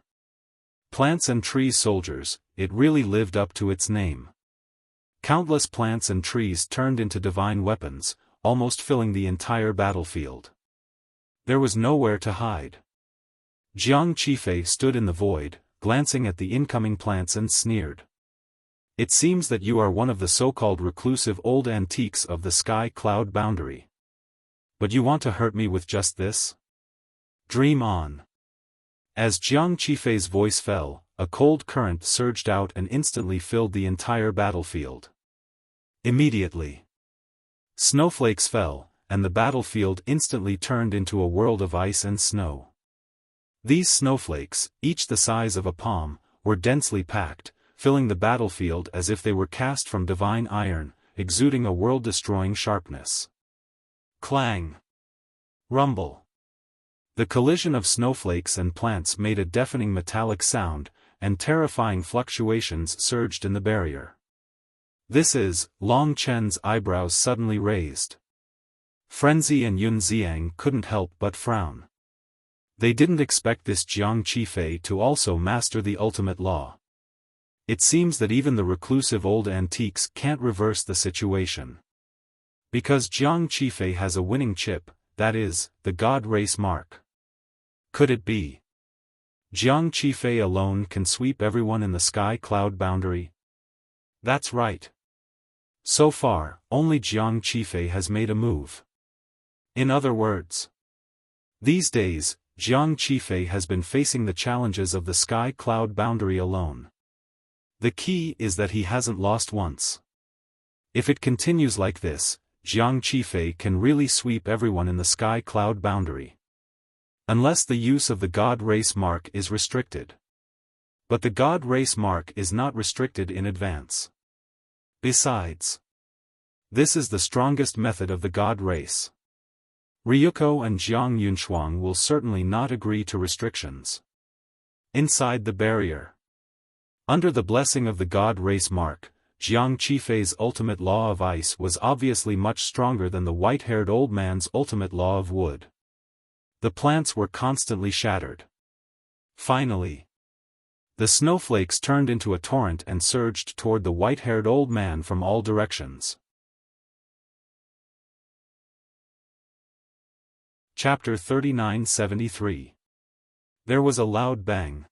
A: Plants and trees soldiers, it really lived up to its name. Countless plants and trees turned into divine weapons, almost filling the entire battlefield. There was nowhere to hide. Jiang Qifei stood in the void, glancing at the incoming plants and sneered. It seems that you are one of the so-called reclusive old antiques of the sky-cloud boundary. But you want to hurt me with just this? Dream on. As Jiang Qifei's voice fell, a cold current surged out and instantly filled the entire battlefield. Immediately, snowflakes fell, and the battlefield instantly turned into a world of ice and snow. These snowflakes, each the size of a palm, were densely packed, filling the battlefield as if they were cast from divine iron, exuding a world-destroying sharpness. Clang! Rumble! The collision of snowflakes and plants made a deafening metallic sound, and terrifying fluctuations surged in the barrier. This is, Long Chen's eyebrows suddenly raised. Frenzy and Yun Xiang couldn't help but frown. They didn't expect this Jiang Qifei to also master the ultimate law. It seems that even the reclusive old antiques can't reverse the situation. Because Jiang Qifei has a winning chip, that is, the god race mark. Could it be? Jiang Qifei alone can sweep everyone in the sky-cloud boundary? That's right. So far, only Jiang Qifei has made a move. In other words, these days, Jiang Qifei has been facing the challenges of the sky-cloud boundary alone. The key is that he hasn't lost once. If it continues like this, Jiang Qifei can really sweep everyone in the sky-cloud boundary. Unless the use of the god race mark is restricted. But the god race mark is not restricted in advance. Besides, this is the strongest method of the god race. Ryuko and Jiang Yunshuang will certainly not agree to restrictions. Inside the barrier, under the blessing of the god race mark, Jiang Qifei's ultimate law of ice was obviously much stronger than the white-haired old man's ultimate law of wood. The plants were constantly shattered. Finally, the snowflakes turned into a torrent and surged toward the white-haired old man from all directions. Chapter 3973. There was a loud bang.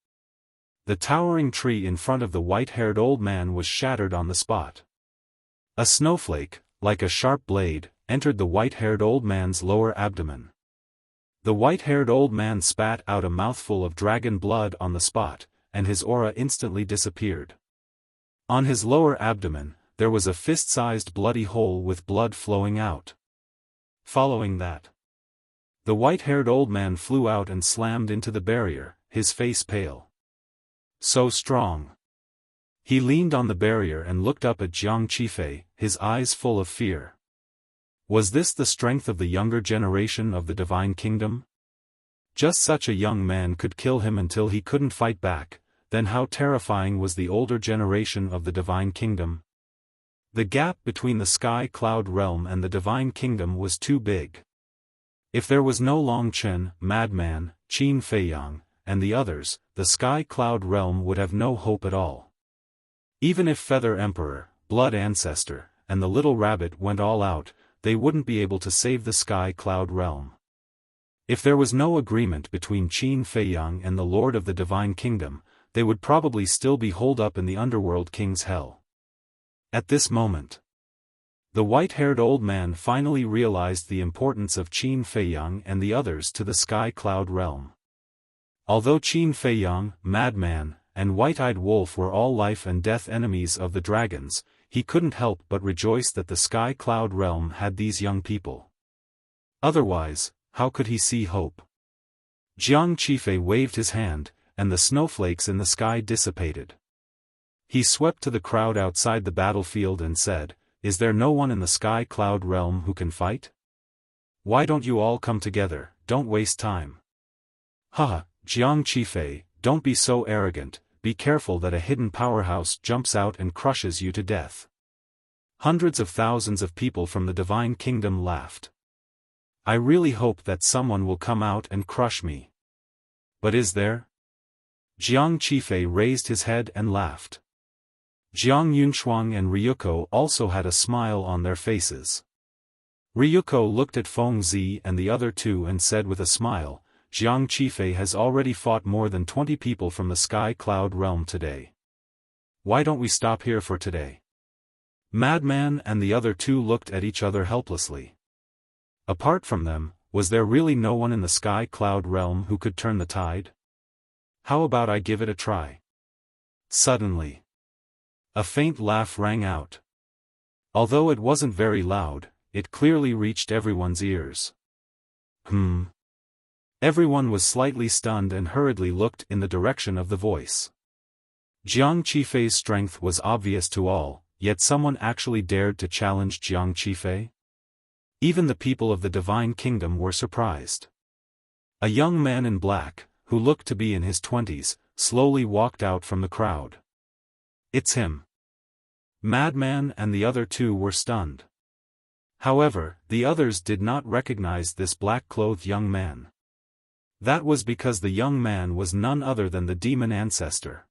A: The towering tree in front of the white-haired old man was shattered on the spot. A snowflake, like a sharp blade, entered the white-haired old man's lower abdomen. The white-haired old man spat out a mouthful of dragon blood on the spot, and his aura instantly disappeared. On his lower abdomen, there was a fist-sized bloody hole with blood flowing out. Following that, the white-haired old man flew out and slammed into the barrier, his face pale. So strong. He leaned on the barrier and looked up at Jiang Qifei, his eyes full of fear. Was this the strength of the younger generation of the Divine Kingdom? Just such a young man could kill him until he couldn't fight back, then how terrifying was the older generation of the Divine Kingdom? The gap between the sky-cloud realm and the Divine Kingdom was too big. If there was no Long Chen, Madman, Qin Feiyang, and the others, the sky-cloud realm would have no hope at all. Even if Feather Emperor, Blood Ancestor, and the Little Rabbit went all out, they wouldn't be able to save the Sky Cloud realm. If there was no agreement between Qin Feiyang and the Lord of the Divine Kingdom, they would probably still be holed up in the Underworld King's hell. At this moment, the white-haired old man finally realized the importance of Qin Feiyang and the others to the Sky Cloud realm. Although Qin Feiyang, Madman, and White-Eyed Wolf were all life and death enemies of the dragons, he couldn't help but rejoice that the Sky Cloud realm had these young people. Otherwise, how could he see hope? Jiang Qifei waved his hand, and the snowflakes in the sky dissipated. He swept to the crowd outside the battlefield and said, "Is there no one in the Sky Cloud realm who can fight? Why don't you all come together? Don't waste time." "Haha, Jiang Qifei, don't be so arrogant, be careful that a hidden powerhouse jumps out and crushes you to death." Hundreds of thousands of people from the Divine Kingdom laughed. "I really hope that someone will come out and crush me. But is there?" Jiang Qifei raised his head and laughed. Jiang Yunshuang and Ryuko also had a smile on their faces. Ryuko looked at Feng Zi and the other two and said with a smile, "Jiang Qifei has already fought more than 20 people from the Sky Cloud realm today. Why don't we stop here for today?" Madman and the other two looked at each other helplessly. Apart from them, was there really no one in the Sky Cloud realm who could turn the tide? "How about I give it a try?" Suddenly, a faint laugh rang out. Although it wasn't very loud, it clearly reached everyone's ears. Everyone was slightly stunned and hurriedly looked in the direction of the voice. Jiang Qifei's strength was obvious to all, yet someone actually dared to challenge Jiang Qifei? Even the people of the Divine Kingdom were surprised. A young man in black, who looked to be in his 20s, slowly walked out from the crowd. "It's him." Madman and the other two were stunned. However, the others did not recognize this black-clothed young man. That was because the young man was none other than the demon ancestor.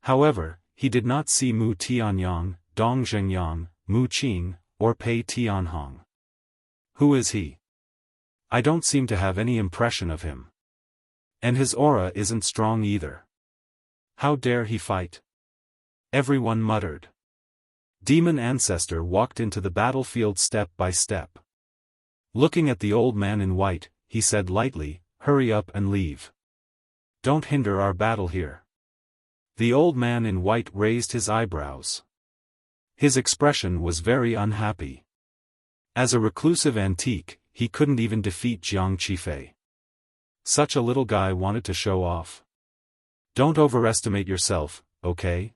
A: However, he did not see Mu Tianyang, Dong Zhengyang, Mu Qing, or Pei Tianhong. Who is he? I don't seem to have any impression of him. And his aura isn't strong either. How dare he fight? Everyone muttered. Demon Ancestor walked into the battlefield step by step. Looking at the old man in white, he said lightly, "Hurry up and leave. Don't hinder our battle here." The old man in white raised his eyebrows. His expression was very unhappy. As a reclusive antique, he couldn't even defeat Jiang Qifei. Such a little guy wanted to show off. Don't overestimate yourself, okay?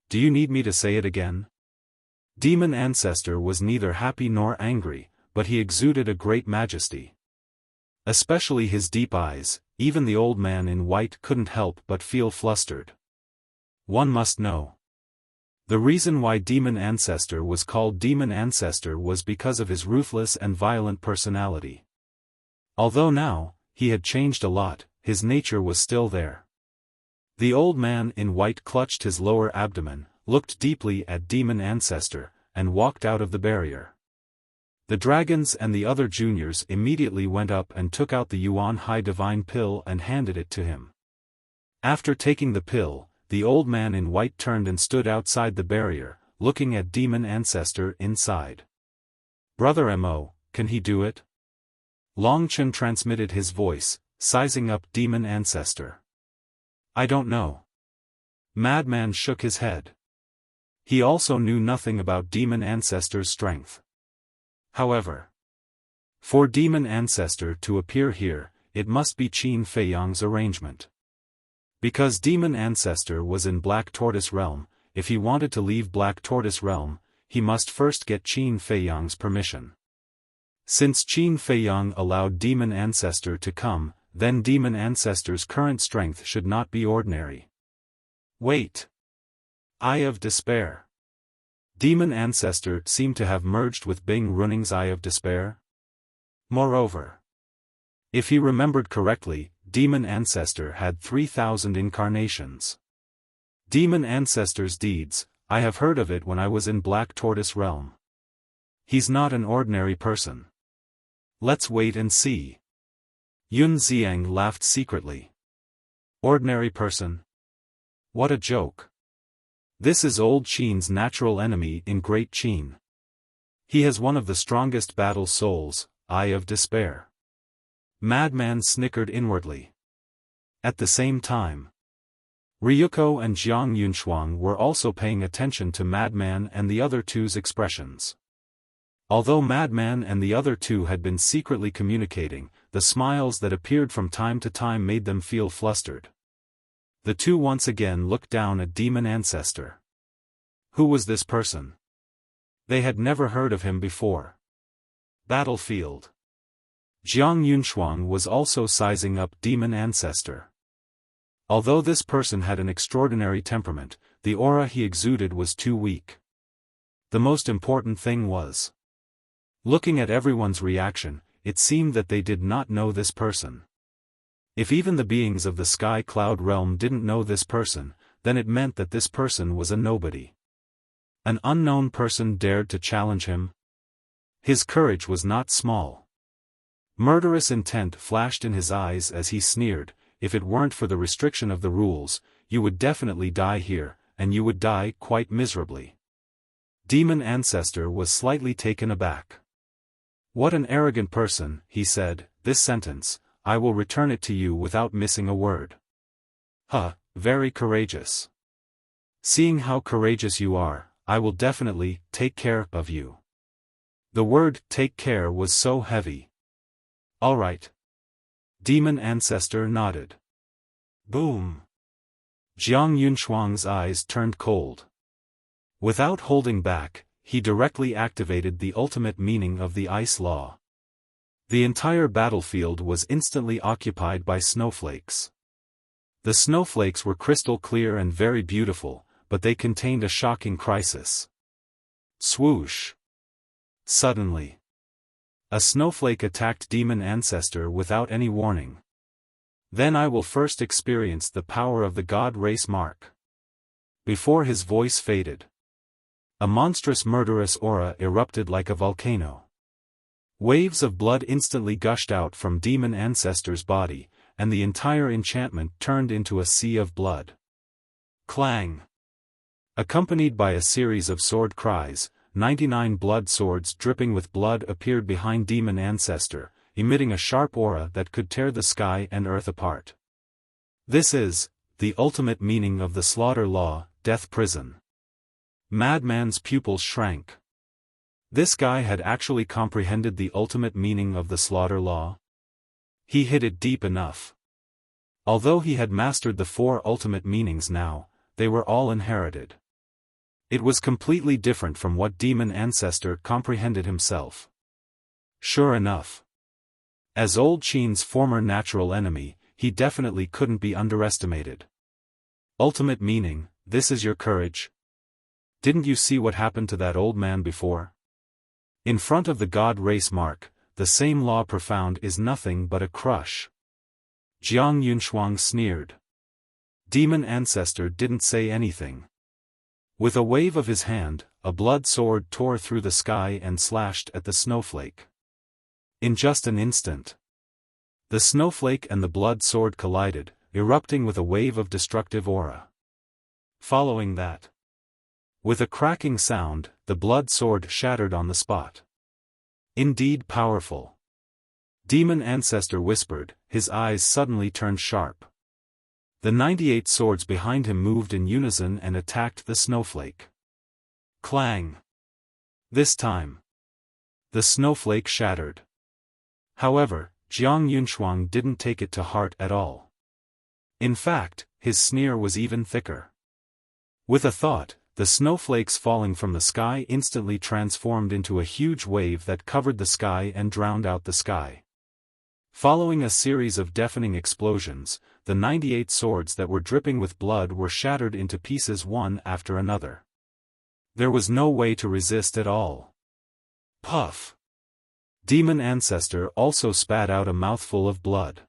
A: Do you need me to say it again? Demon Ancestor was neither happy nor angry, but he exuded a great majesty. Especially his deep eyes, even the old man in white couldn't help but feel flustered. One must know. The reason why Demon Ancestor was called Demon Ancestor was because of his ruthless and violent personality. Although now, he had changed a lot, his nature was still there. The old man in white clutched his lower abdomen, looked deeply at Demon Ancestor, and walked out of the barrier. The dragons and the other juniors immediately went up and took out the Yuan High Divine Pill and handed it to him. After taking the pill, the old man in white turned and stood outside the barrier, looking at Demon Ancestor inside. "Brother Mo, can he do it?" Long Chen transmitted his voice, sizing up Demon Ancestor. "I don't know." Madman shook his head. He also knew nothing about Demon Ancestor's strength. However, for Demon Ancestor to appear here, it must be Qin Feiyang's arrangement. Because Demon Ancestor was in Black Tortoise Realm, if he wanted to leave Black Tortoise Realm, he must first get Qin Feiyang's permission. Since Qin Feiyang allowed Demon Ancestor to come, then Demon Ancestor's current strength should not be ordinary. Wait. Eye of Despair. Demon Ancestor seemed to have merged with Bing Running's Eye of Despair. Moreover, if he remembered correctly, Demon Ancestor had 3,000 incarnations. Demon Ancestor's deeds, I have heard of it when I was in Black Tortoise Realm. He's not an ordinary person. Let's wait and see. Yun Xiang laughed secretly. Ordinary person? What a joke. This is old Qin's natural enemy in Great Qin. He has one of the strongest battle souls, Eye of Despair. Madman snickered inwardly. At the same time, Ryuko and Jiang Yunshuang were also paying attention to Madman and the other two's expressions. Although Madman and the other two had been secretly communicating, the smiles that appeared from time to time made them feel flustered. The two once again looked down at Demon Ancestor. Who was this person? They had never heard of him before. Battlefield. Jiang Yunshuang was also sizing up Demon Ancestor. Although this person had an extraordinary temperament, the aura he exuded was too weak. The most important thing was, looking at everyone's reaction, it seemed that they did not know this person. If even the beings of the Sky Cloud realm didn't know this person, then it meant that this person was a nobody. An unknown person dared to challenge him? His courage was not small. Murderous intent flashed in his eyes as he sneered, if it weren't for the restriction of the rules, you would definitely die here, and you would die quite miserably. Demon Ancestor was slightly taken aback. What an arrogant person, he said, this sentence, I will return it to you without missing a word. Very courageous. Seeing how courageous you are, I will definitely take care of you. The word take care was so heavy. All right. Demon Ancestor nodded. Boom. Jiang Yunshuang's eyes turned cold. Without holding back, he directly activated the ultimate meaning of the ice law. The entire battlefield was instantly occupied by snowflakes. The snowflakes were crystal clear and very beautiful, but they contained a shocking crisis. Swoosh. Suddenly, a snowflake attacked Demon Ancestor without any warning. Then I will first experience the power of the God Race Mark. Before his voice faded, a monstrous murderous aura erupted like a volcano. Waves of blood instantly gushed out from Demon Ancestor's body, and the entire enchantment turned into a sea of blood. Clang! Accompanied by a series of sword cries, 99 blood swords dripping with blood appeared behind Demon Ancestor, emitting a sharp aura that could tear the sky and earth apart. This is the ultimate meaning of the slaughter law, death prison. Madman's pupils shrank. This guy had actually comprehended the ultimate meaning of the slaughter law. He hid it deep enough. Although he had mastered the 4 ultimate meanings now, they were all inherited. It was completely different from what Demon Ancestor comprehended himself. Sure enough, as old Qin's former natural enemy, he definitely couldn't be underestimated. Ultimate meaning, this is your courage? Didn't you see what happened to that old man before? In front of the God Race Mark, the same law profound is nothing but a crush. Jiang Yunshuang sneered. Demon Ancestor didn't say anything. With a wave of his hand, a blood sword tore through the sky and slashed at the snowflake. In just an instant, the snowflake and the blood sword collided, erupting with a wave of destructive aura. Following that, with a cracking sound, the blood sword shattered on the spot. Indeed powerful. Demon Ancestor whispered, his eyes suddenly turned sharp. The 98 swords behind him moved in unison and attacked the snowflake. Clang! This time, the snowflake shattered. However, Jiang Yunshuang didn't take it to heart at all. In fact, his sneer was even thicker. With a thought, the snowflakes falling from the sky instantly transformed into a huge wave that covered the sky and drowned out the sky. Following a series of deafening explosions, the 98 swords that were dripping with blood were shattered into pieces one after another. There was no way to resist at all. Puff! Demon Ancestor also spat out a mouthful of blood.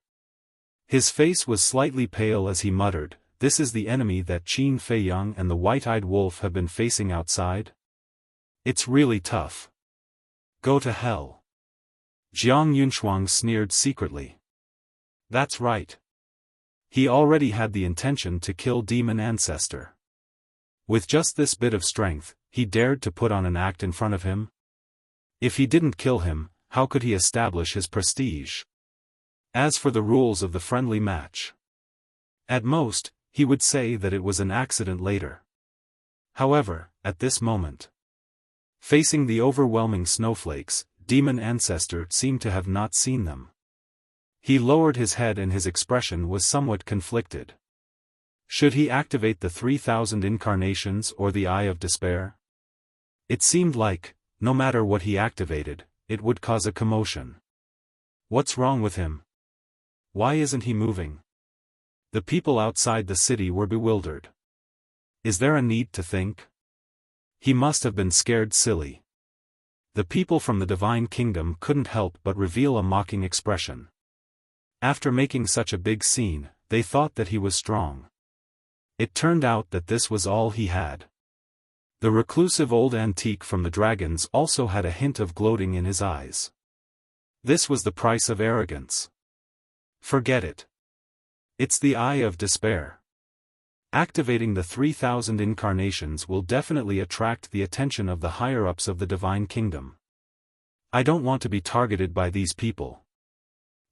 A: His face was slightly pale as he muttered, "This is the enemy that Qin Feiyang and the White-Eyed Wolf have been facing outside? It's really tough." Go to hell. Jiang Yunshuang sneered secretly. That's right. He already had the intention to kill Demon Ancestor. With just this bit of strength, he dared to put on an act in front of him? If he didn't kill him, how could he establish his prestige? As for the rules of the friendly match, at most, he would say that it was an accident later. However, at this moment, facing the overwhelming snowflakes, Demon Ancestor seemed to have not seen them. He lowered his head and his expression was somewhat conflicted. Should he activate the 3,000 incarnations or the Eye of Despair? It seemed like, no matter what he activated, it would cause a commotion. What's wrong with him? Why isn't he moving? The people outside the city were bewildered. Is there a need to think? He must have been scared silly. The people from the Divine Kingdom couldn't help but reveal a mocking expression. After making such a big scene, they thought that he was strong. It turned out that this was all he had. The reclusive old antique from the dragons also had a hint of gloating in his eyes. This was the price of arrogance. Forget it. It's the Eye of Despair. Activating the 3,000 incarnations will definitely attract the attention of the higher-ups of the Divine Kingdom. I don't want to be targeted by these people.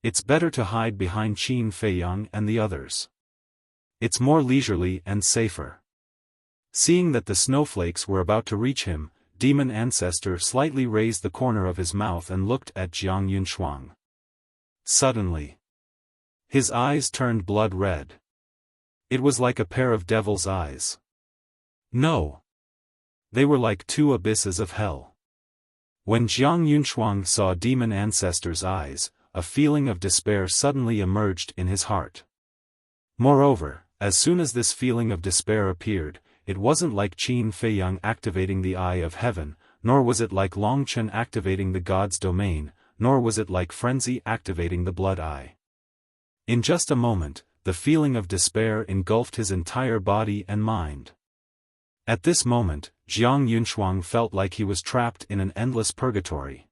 A: It's better to hide behind Qin Feiyang and the others. It's more leisurely and safer. Seeing that the snowflakes were about to reach him, Demon Ancestor slightly raised the corner of his mouth and looked at Jiang Yunshuang. Suddenly, his eyes turned blood red. It was like a pair of devil's eyes. No. They were like two abysses of hell. When Jiang Yunshuang saw Demon Ancestor's eyes, a feeling of despair suddenly emerged in his heart. Moreover, as soon as this feeling of despair appeared, it wasn't like Qin Feiyang activating the Eye of Heaven, nor was it like Longchen activating the God's Domain, nor was it like Frenzy activating the Blood Eye. In just a moment, the feeling of despair engulfed his entire body and mind. At this moment, Jiang Yunshuang felt like he was trapped in an endless purgatory.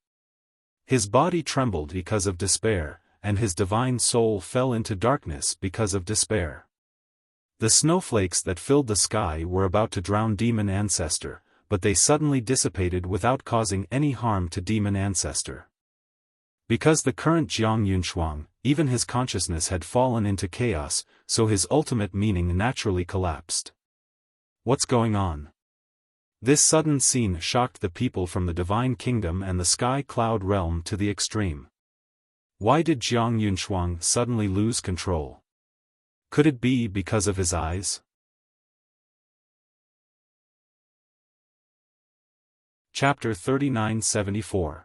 A: His body trembled because of despair, and his divine soul fell into darkness because of despair. The snowflakes that filled the sky were about to drown Demon Ancestor, but they suddenly dissipated without causing any harm to Demon Ancestor. Because the current Jiang Yunshuang, even his consciousness had fallen into chaos, so his ultimate meaning naturally collapsed. What's going on? This sudden scene shocked the people from the Divine Kingdom and the Sky Cloud Realm to the extreme. Why did Jiang Yunshuang suddenly lose control? Could it be because of his eyes? Chapter 3974.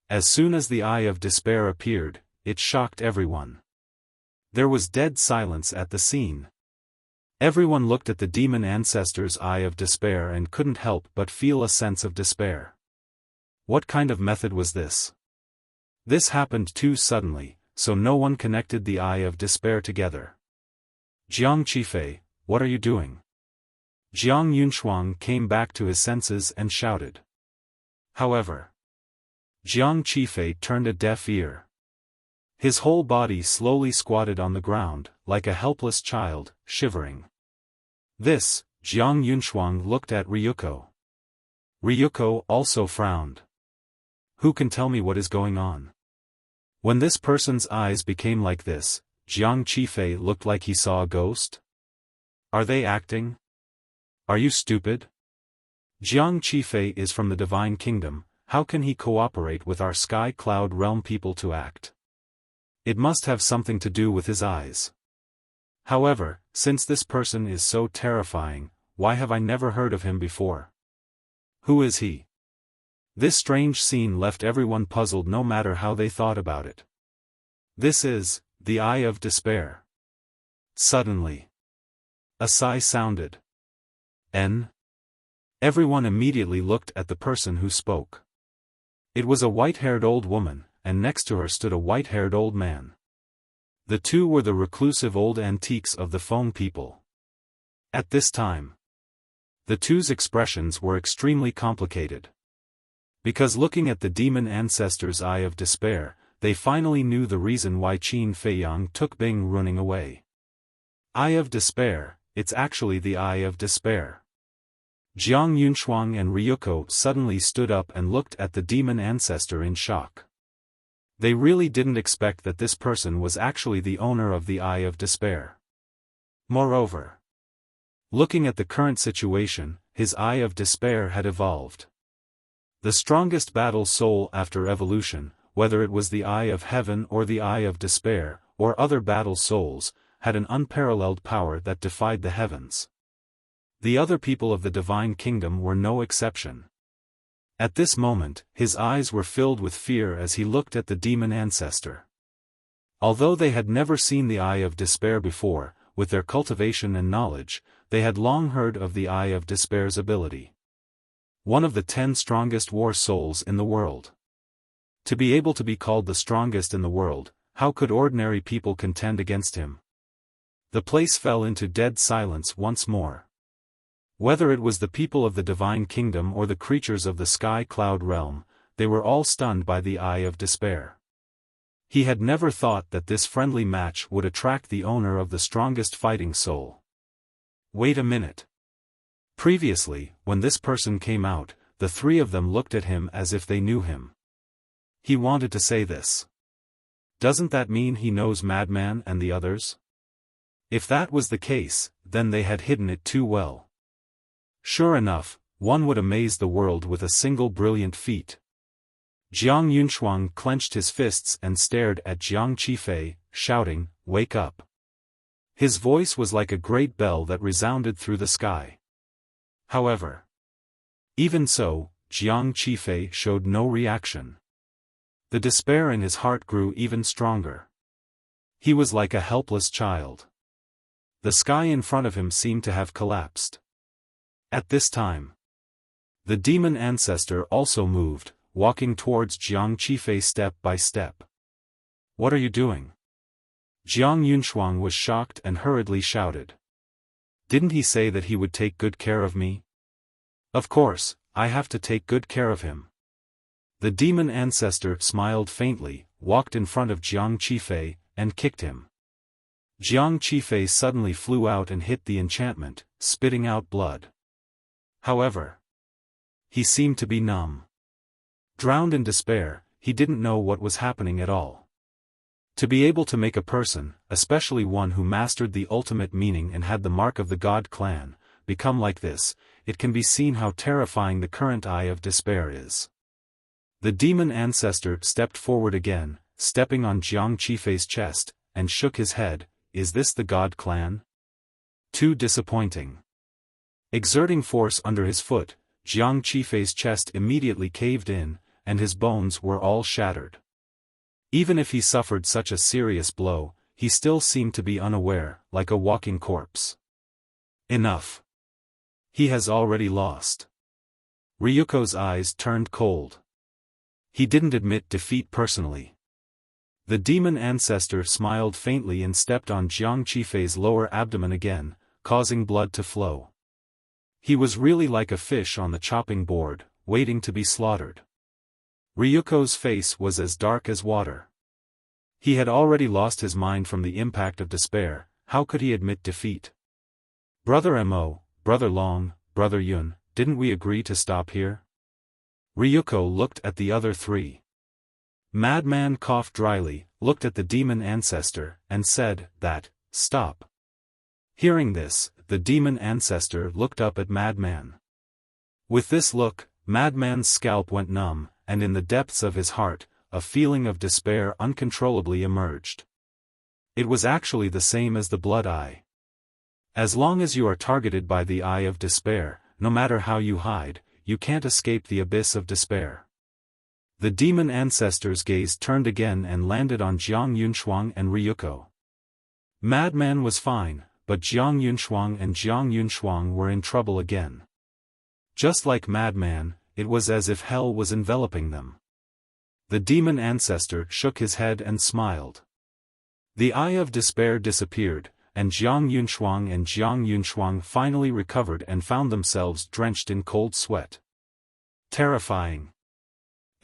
A: As soon as the Eye of Despair appeared, it shocked everyone. There was dead silence at the scene. Everyone looked at the Demon Ancestor's Eye of Despair and couldn't help but feel a sense of despair. What kind of method was this? This happened too suddenly, so no one connected the Eye of Despair together. Jiang Qifei, what are you doing? Jiang Yunshuang came back to his senses and shouted. However, Jiang Qifei turned a deaf ear. His whole body slowly squatted on the ground, like a helpless child, shivering. This, Jiang Yunshuang looked at Ryuko. Ryuko also frowned. Who can tell me what is going on? When this person's eyes became like this, Jiang Qifei looked like he saw a ghost? Are they acting? Are you stupid? Jiang Qifei is from the Divine Kingdom, how can he cooperate with our Sky Cloud Realm people to act? It must have something to do with his eyes. However, since this person is so terrifying, why have I never heard of him before? Who is he? This strange scene left everyone puzzled no matter how they thought about it. This is the Eye of Despair. Suddenly, a sigh sounded. Everyone immediately looked at the person who spoke. It was a white-haired old woman, and next to her stood a white-haired old man. The two were the reclusive old antiques of the Feng people. At this time, the two's expressions were extremely complicated. Because looking at the demon ancestor's eye of despair, they finally knew the reason why Qin Feiyang took Bing running away. Eye of despair, it's actually the eye of despair. Jiang Yunshuang and Ryuko suddenly stood up and looked at the demon ancestor in shock. They really didn't expect that this person was actually the owner of the eye of despair. Moreover, looking at the current situation, his eye of despair had evolved. The strongest battle soul after evolution, whether it was the eye of heaven or the eye of despair, or other battle souls, had an unparalleled power that defied the heavens. The other people of the divine kingdom were no exception. At this moment, his eyes were filled with fear as he looked at the demon ancestor. Although they had never seen the eye of despair before, with their cultivation and knowledge, they had long heard of the eye of despair's ability. One of the 10 strongest war souls in the world. To be able to be called the strongest in the world, how could ordinary people contend against him? The place fell into dead silence once more. Whether it was the people of the divine kingdom or the creatures of the sky cloud realm, they were all stunned by the eye of despair. He had never thought that this friendly match would attract the owner of the strongest fighting soul. Wait a minute. Previously, when this person came out, the three of them looked at him as if they knew him. He wanted to say this. Doesn't that mean he knows Madman and the others? If that was the case, then they had hidden it too well. Sure enough, one would amaze the world with a single brilliant feat. Jiang Yunshuang clenched his fists and stared at Jiang Qifei, shouting, "Wake up!" His voice was like a great bell that resounded through the sky. However, even so, Jiang Qifei showed no reaction. The despair in his heart grew even stronger. He was like a helpless child. The sky in front of him seemed to have collapsed. At this time, the demon ancestor also moved, walking towards Jiang Qifei step by step. "What are you doing?" Jiang Yunshuang was shocked and hurriedly shouted. "Didn't he say that he would take good care of me?" "Of course, I have to take good care of him." The demon ancestor smiled faintly, walked in front of Jiang Qifei, and kicked him. Jiang Qifei suddenly flew out and hit the enchantment, spitting out blood. However, he seemed to be numb. Drowned in despair, he didn't know what was happening at all. To be able to make a person, especially one who mastered the ultimate meaning and had the mark of the God clan, become like this, it can be seen how terrifying the current eye of despair is. The demon ancestor stepped forward again, stepping on Jiang Qifei's chest, and shook his head. "Is this the God clan? Too disappointing." Exerting force under his foot, Jiang Qifei's chest immediately caved in, and his bones were all shattered. Even if he suffered such a serious blow, he still seemed to be unaware, like a walking corpse. Enough. He has already lost. Ryuko's eyes turned cold. He didn't admit defeat personally. The demon ancestor smiled faintly and stepped on Jiang Qifei's lower abdomen again, causing blood to flow. He was really like a fish on the chopping board, waiting to be slaughtered. Ryuko's face was as dark as water. He had already lost his mind from the impact of despair. How could he admit defeat? "Brother Mo, Brother Long, Brother Yun, didn't we agree to stop here?" Ryuko looked at the other three. Madman coughed dryly, looked at the demon ancestor, and said, "Stop." Hearing this, the demon ancestor looked up at Madman. With this look, Madman's scalp went numb, and in the depths of his heart, a feeling of despair uncontrollably emerged. It was actually the same as the blood eye. As long as you are targeted by the eye of despair, no matter how you hide, you can't escape the abyss of despair. The demon ancestor's gaze turned again and landed on Jiang Yunshuang and Ryuko. Madman was fine, but Jiang Yunshuang and Jiang Yunshuang were in trouble again. Just like Madman, it was as if hell was enveloping them. The demon ancestor shook his head and smiled. The eye of despair disappeared, and Jiang Yunshuang finally recovered and found themselves drenched in cold sweat. Terrifying.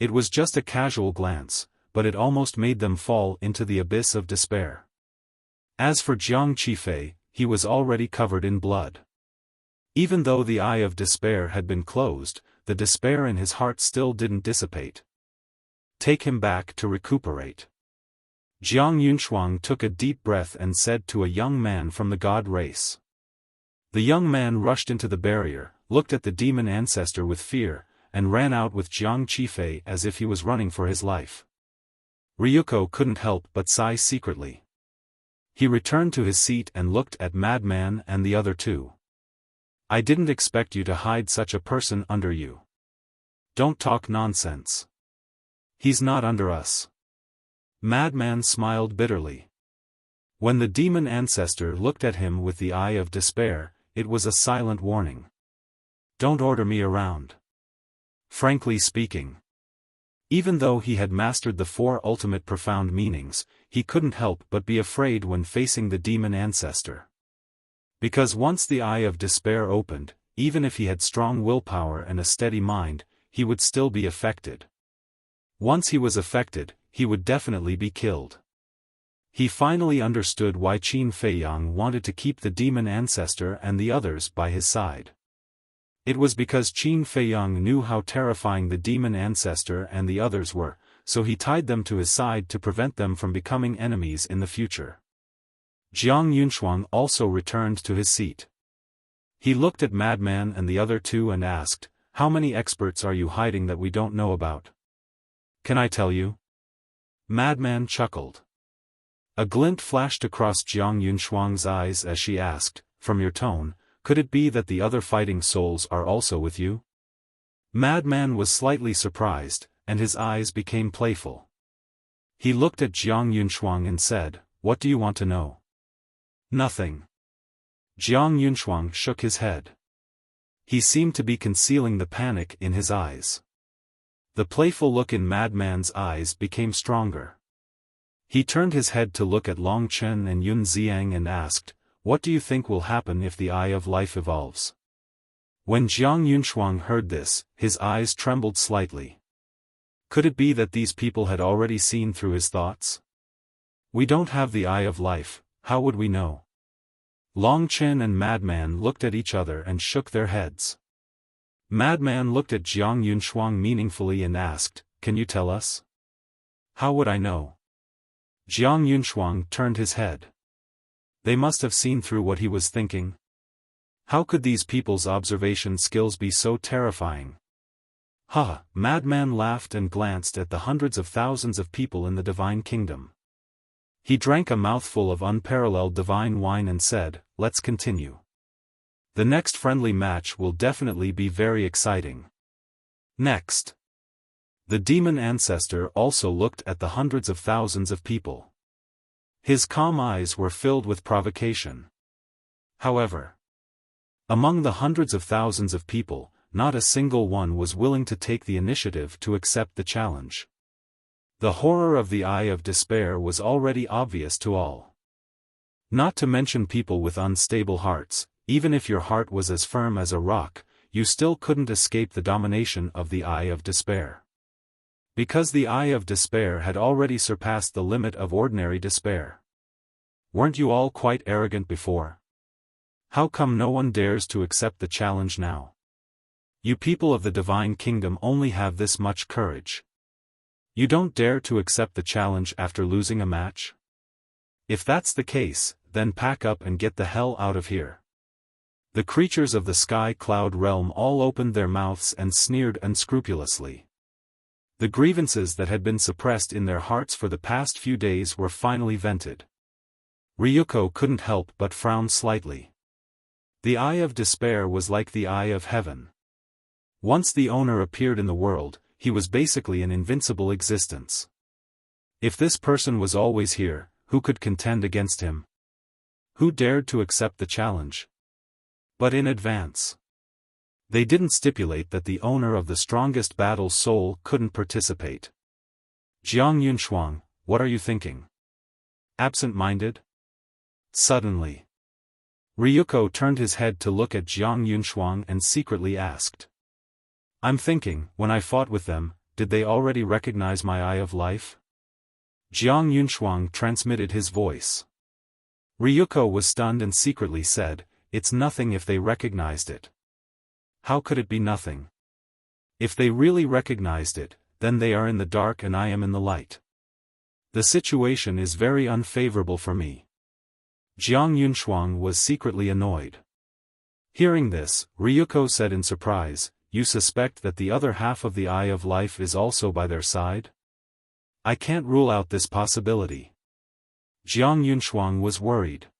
A: It was just a casual glance, but it almost made them fall into the abyss of despair. As for Jiang Qifei, he was already covered in blood. Even though the eye of despair had been closed, the despair in his heart still didn't dissipate. Take him back to recuperate. Jiang Yunshuang took a deep breath and said to a young man from the god race. The young man rushed into the barrier, looked at the demon ancestor with fear, and ran out with Jiang Qifei as if he was running for his life. Ryuko couldn't help but sigh secretly. He returned to his seat and looked at Madman and the other two. I didn't expect you to hide such a person under you. Don't talk nonsense. He's not under us. Madman smiled bitterly. When the demon ancestor looked at him with the eye of despair, it was a silent warning. Don't order me around. Frankly speaking. Even though he had mastered the four ultimate profound meanings, he couldn't help but be afraid when facing the demon ancestor. Because once the eye of despair opened, even if he had strong willpower and a steady mind, he would still be affected. Once he was affected, he would definitely be killed. He finally understood why Qin Feiyang wanted to keep the demon ancestor and the others by his side. It was because Qin Feiyang knew how terrifying the demon ancestor and the others were, so he tied them to his side to prevent them from becoming enemies in the future. Jiang Yunshuang also returned to his seat. He looked at Madman and the other two and asked, how many experts are you hiding that we don't know about? Can I tell you? Madman chuckled. A glint flashed across Jiang Yunshuang's eyes as she asked, from your tone, could it be that the other fighting souls are also with you? Madman was slightly surprised, and his eyes became playful. He looked at Jiang Yunshuang and said, what do you want to know? Nothing. Jiang Yunshuang shook his head. He seemed to be concealing the panic in his eyes. The playful look in Madman's eyes became stronger. He turned his head to look at Long Chen and Yun Xiang and asked, what do you think will happen if the Eye of Life evolves? When Jiang Yunshuang heard this, his eyes trembled slightly. Could it be that these people had already seen through his thoughts? We don't have the Eye of Life, how would we know? Long Chen and Madman looked at each other and shook their heads. Madman looked at Jiang Yunshuang meaningfully and asked, can you tell us? How would I know? Jiang Yunshuang turned his head. They must have seen through what he was thinking. How could these people's observation skills be so terrifying? Madman laughed and glanced at the hundreds of thousands of people in the divine kingdom. He drank a mouthful of unparalleled divine wine and said, let's continue. The next friendly match will definitely be very exciting. Next. The demon ancestor also looked at the hundreds of thousands of people. His calm eyes were filled with provocation. However, among the hundreds of thousands of people, not a single one was willing to take the initiative to accept the challenge. The horror of the Eye of Despair was already obvious to all. Not to mention people with unstable hearts, even if your heart was as firm as a rock, you still couldn't escape the domination of the Eye of Despair. Because the Eye of Despair had already surpassed the limit of ordinary despair. Weren't you all quite arrogant before? How come no one dares to accept the challenge now? You people of the Divine Kingdom only have this much courage. You don't dare to accept the challenge after losing a match? If that's the case, then pack up and get the hell out of here. The creatures of the Sky Cloud realm all opened their mouths and sneered unscrupulously. The grievances that had been suppressed in their hearts for the past few days were finally vented. Ryuko couldn't help but frown slightly. The Eye of Despair was like the Eye of Heaven. Once the owner appeared in the world, he was basically an invincible existence. If this person was always here, who could contend against him? Who dared to accept the challenge? But in advance. They didn't stipulate that the owner of the strongest battle soul couldn't participate. Jiang Yunshuang, what are you thinking? Absent-minded? Suddenly. Ryuko turned his head to look at Jiang Yunshuang and secretly asked. I'm thinking, when I fought with them, did they already recognize my Eye of Life? Jiang Yunshuang transmitted his voice. Ryuko was stunned and secretly said, "It's nothing if they recognized it." How could it be nothing? If they really recognized it, then they are in the dark and I am in the light. The situation is very unfavorable for me. Jiang Yunshuang was secretly annoyed. Hearing this, Ryuko said in surprise, "You suspect that the other half of the Eye of Life is also by their side? I can't rule out this possibility." Jiang Yunshuang was worried.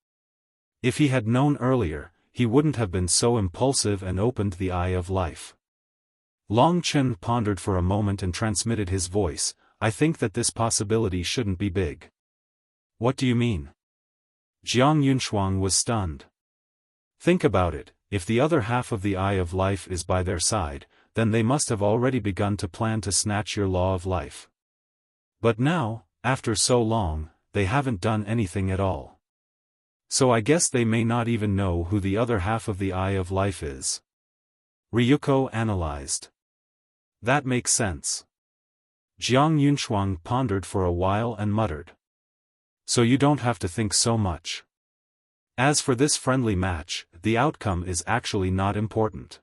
A: If he had known earlier, he wouldn't have been so impulsive and opened the Eye of Life. Long Chen pondered for a moment and transmitted his voice, "I think that this possibility shouldn't be big." "What do you mean?" Jiang Yunshuang was stunned. "Think about it, if the other half of the Eye of Life is by their side, then they must have already begun to plan to snatch your Law of Life. But now, after so long, they haven't done anything at all. So I guess they may not even know who the other half of the Eye of Life is." Ryuko analyzed. "That makes sense." Jiang Yunshuang pondered for a while and muttered. "So you don't have to think so much. As for this friendly match, the outcome is actually not important.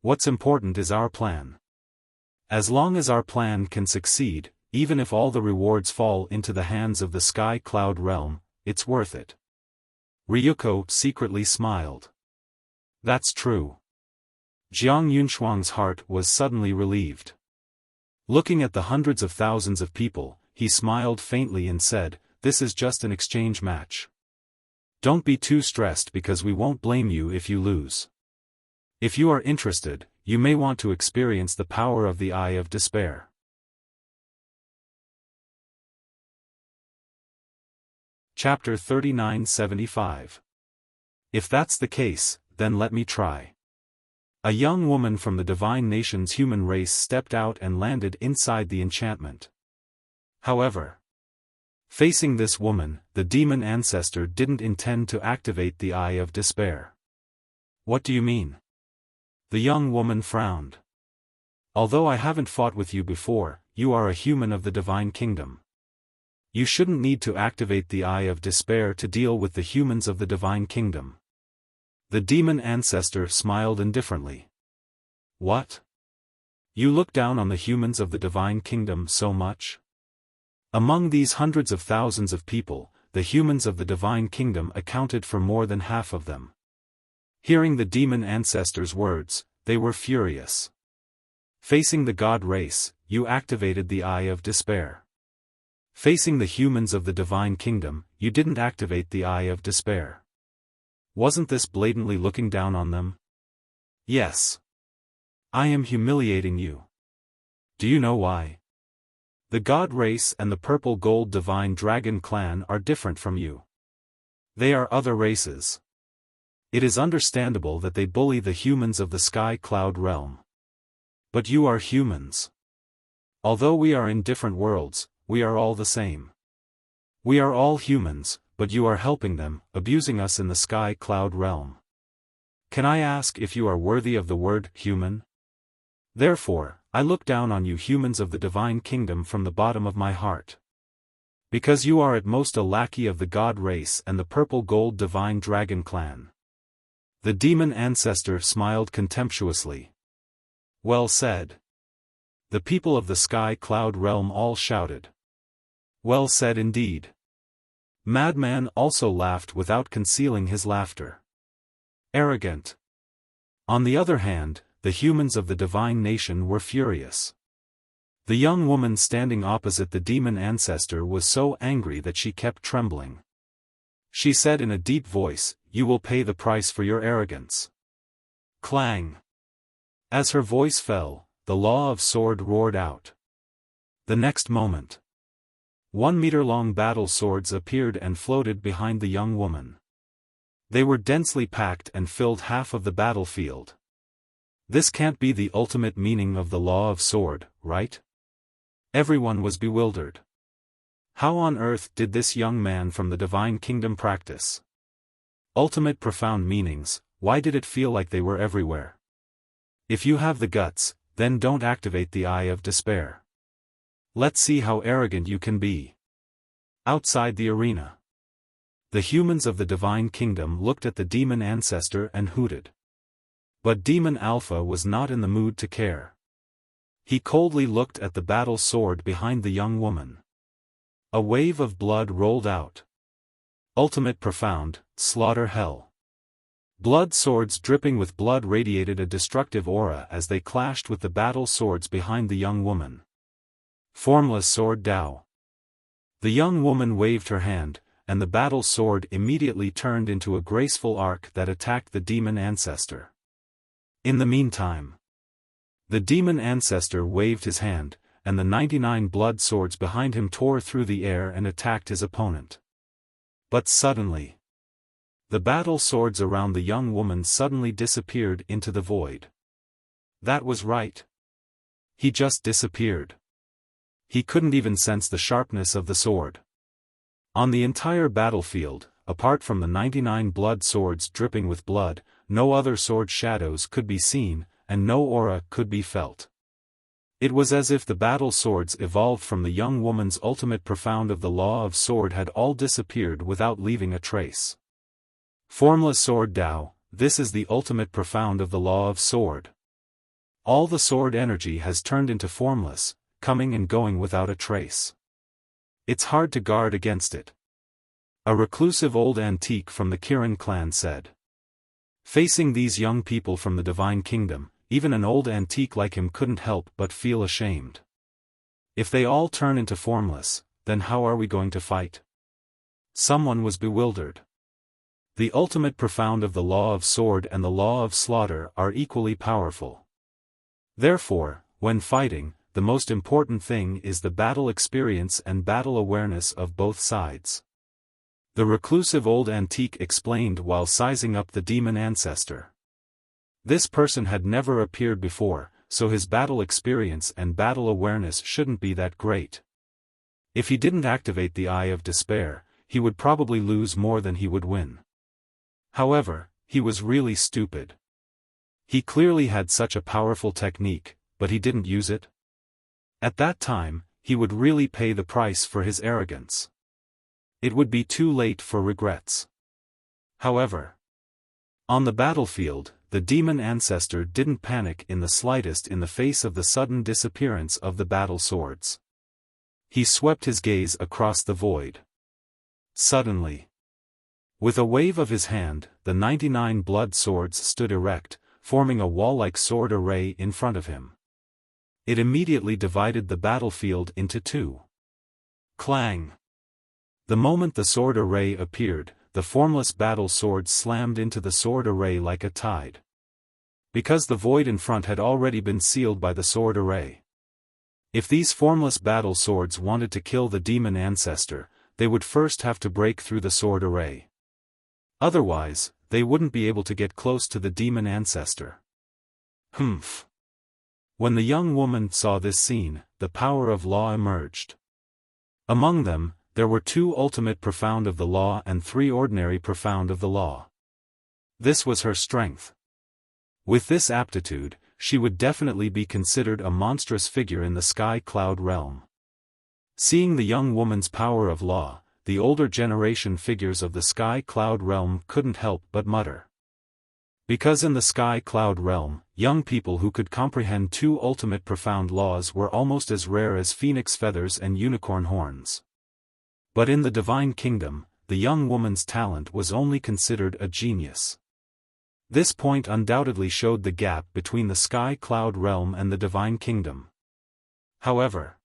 A: What's important is our plan. As long as our plan can succeed, even if all the rewards fall into the hands of the Sky Cloud realm, it's worth it." Ryuko secretly smiled. "That's true." Jiang Yunshuang's heart was suddenly relieved. Looking at the hundreds of thousands of people, he smiled faintly and said, "This is just an exchange match. Don't be too stressed because we won't blame you if you lose. If you are interested, you may want to experience the power of the Eye of Despair." Chapter 3975. If that's the case, then let me try. A young woman from the divine nation's human race stepped out and landed inside the enchantment. However, facing this woman, the demon ancestor didn't intend to activate the Eye of Despair. "What do you mean?" The young woman frowned. "Although I haven't fought with you before, you are a human of the divine kingdom. You shouldn't need to activate the Eye of Despair to deal with the humans of the divine kingdom." The demon ancestor smiled indifferently. "What? You look down on the humans of the divine kingdom so much? Among these hundreds of thousands of people, the humans of the divine kingdom accounted for more than half of them." Hearing the demon ancestor's words, they were furious. "Facing the god race, you activated the Eye of Despair. Facing the humans of the divine kingdom, you didn't activate the Eye of Despair. Wasn't this blatantly looking down on them?" "Yes. I am humiliating you. Do you know why? The god race and the purple gold divine dragon clan are different from you. They are other races. It is understandable that they bully the humans of the Sky Cloud realm. But you are humans. Although we are in different worlds, we are all the same. We are all humans, but you are helping them, abusing us in the Sky Cloud realm. Can I ask if you are worthy of the word human? Therefore, I look down on you humans of the divine kingdom from the bottom of my heart. Because you are at most a lackey of the god race and the purple gold divine dragon clan." The demon ancestor smiled contemptuously. "Well said." The people of the Sky Cloud realm all shouted. "Well said indeed." Madman also laughed without concealing his laughter. "Arrogant." On the other hand, the humans of the divine nation were furious. The young woman standing opposite the demon ancestor was so angry that she kept trembling. She said in a deep voice, "You will pay the price for your arrogance." Clang! As her voice fell, the Law of Sword roared out. The next moment, 1-meter-long battle swords appeared and floated behind the young woman. They were densely packed and filled half of the battlefield. This can't be the ultimate meaning of the Law of Sword, right? Everyone was bewildered. How on earth did this young man from the Divine Kingdom practice ultimate profound meanings? Why did it feel like they were everywhere? If you have the guts, then don't activate the Eye of Despair. Let's see how arrogant you can be. Outside the arena, the humans of the Divine Kingdom looked at the demon ancestor and hooted. But Demon Alpha was not in the mood to care. He coldly looked at the battle sword behind the young woman. A wave of blood rolled out. Ultimate Profound, Slaughter Hell. Blood swords dripping with blood radiated a destructive aura as they clashed with the battle swords behind the young woman. Formless Sword Dao. The young woman waved her hand, and the battle sword immediately turned into a graceful arc that attacked the demon ancestor. In the meantime, the demon ancestor waved his hand, and the 99 blood swords behind him tore through the air and attacked his opponent. But suddenly, the battle swords around the young woman suddenly disappeared into the void. That was right. He just disappeared. He couldn't even sense the sharpness of the sword. On the entire battlefield, apart from the 99 blood swords dripping with blood, no other sword shadows could be seen, and no aura could be felt. It was as if the battle swords evolved from the young woman's ultimate profound of the law of sword had all disappeared without leaving a trace. Formless Sword Dao, this is the ultimate profound of the law of sword. All the sword energy has turned into formless, coming and going without a trace. It's hard to guard against it. A reclusive old antique from the Kirin clan said. Facing these young people from the Divine Kingdom, even an old antique like him couldn't help but feel ashamed. If they all turn into formless, then how are we going to fight? Someone was bewildered. The ultimate profound of the law of sword and the law of slaughter are equally powerful. Therefore, when fighting, the most important thing is the battle experience and battle awareness of both sides. The reclusive old antique explained while sizing up the demon ancestor. This person had never appeared before, so his battle experience and battle awareness shouldn't be that great. If he didn't activate the Eye of Despair, he would probably lose more than he would win. However, he was really stupid. He clearly had such a powerful technique, but he didn't use it. At that time, he would really pay the price for his arrogance. It would be too late for regrets. However, on the battlefield, the demon ancestor didn't panic in the slightest in the face of the sudden disappearance of the battle swords. He swept his gaze across the void. Suddenly, with a wave of his hand, the 99 blood swords stood erect, forming a wall-like sword array in front of him. It immediately divided the battlefield into two. Clang! The moment the sword array appeared, the formless battle swords slammed into the sword array like a tide. Because the void in front had already been sealed by the sword array. If these formless battle swords wanted to kill the demon ancestor, they would first have to break through the sword array. Otherwise, they wouldn't be able to get close to the demon ancestor. Humph! When the young woman saw this scene, the power of law emerged. Among them, there were 2 ultimate profound of the law and 3 ordinary profound of the law. This was her strength. With this aptitude, she would definitely be considered a monstrous figure in the sky cloud realm. Seeing the young woman's power of law, the older generation figures of the sky cloud realm couldn't help but mutter. Because in the sky cloud realm, young people who could comprehend 2 ultimate profound laws were almost as rare as phoenix feathers and unicorn horns. But in the Divine Kingdom, the young woman's talent was only considered a genius. This point undoubtedly showed the gap between the sky cloud realm and the Divine Kingdom. However,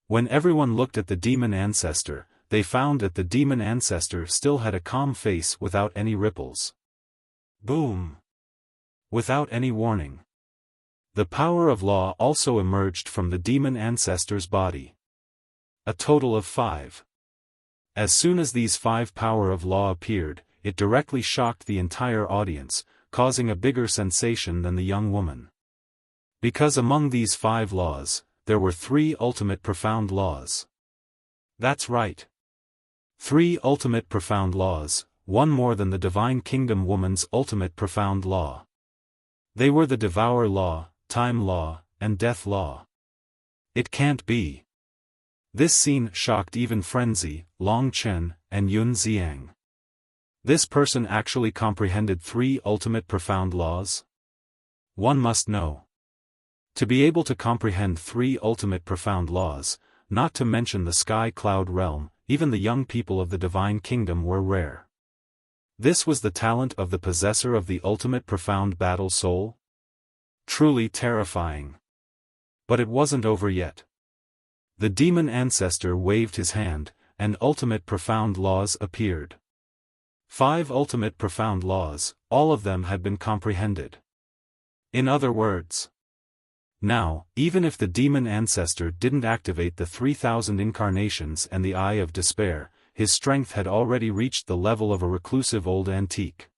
A: when everyone looked at the demon ancestor, they found that the demon ancestor still had a calm face without any ripples. Boom! Without any warning, the power of law also emerged from the demon ancestor's body. A total of 5. As soon as these 5 power of law appeared, it directly shocked the entire audience, causing a bigger sensation than the young woman. Because among these 5 laws, there were 3 ultimate profound laws. That's right. 3 ultimate profound laws, one more than the Divine Kingdom woman's ultimate profound law. They were the Devour Law, Time Law, and death law. It can't be. This scene shocked even Frenzy, Long Chen, and Yun Xiang. This person actually comprehended 3 ultimate profound laws? One must know. To be able to comprehend 3 ultimate profound laws, not to mention the sky cloud realm, even the young people of the divine kingdom were rare. This was the talent of the possessor of the ultimate profound battle soul? Truly terrifying. But it wasn't over yet. The demon ancestor waved his hand, and ultimate profound laws appeared. 5 ultimate profound laws, all of them had been comprehended. In other words, now, even if the demon ancestor didn't activate the 3,000 incarnations and the Eye of Despair, his strength had already reached the level of a reclusive old antique.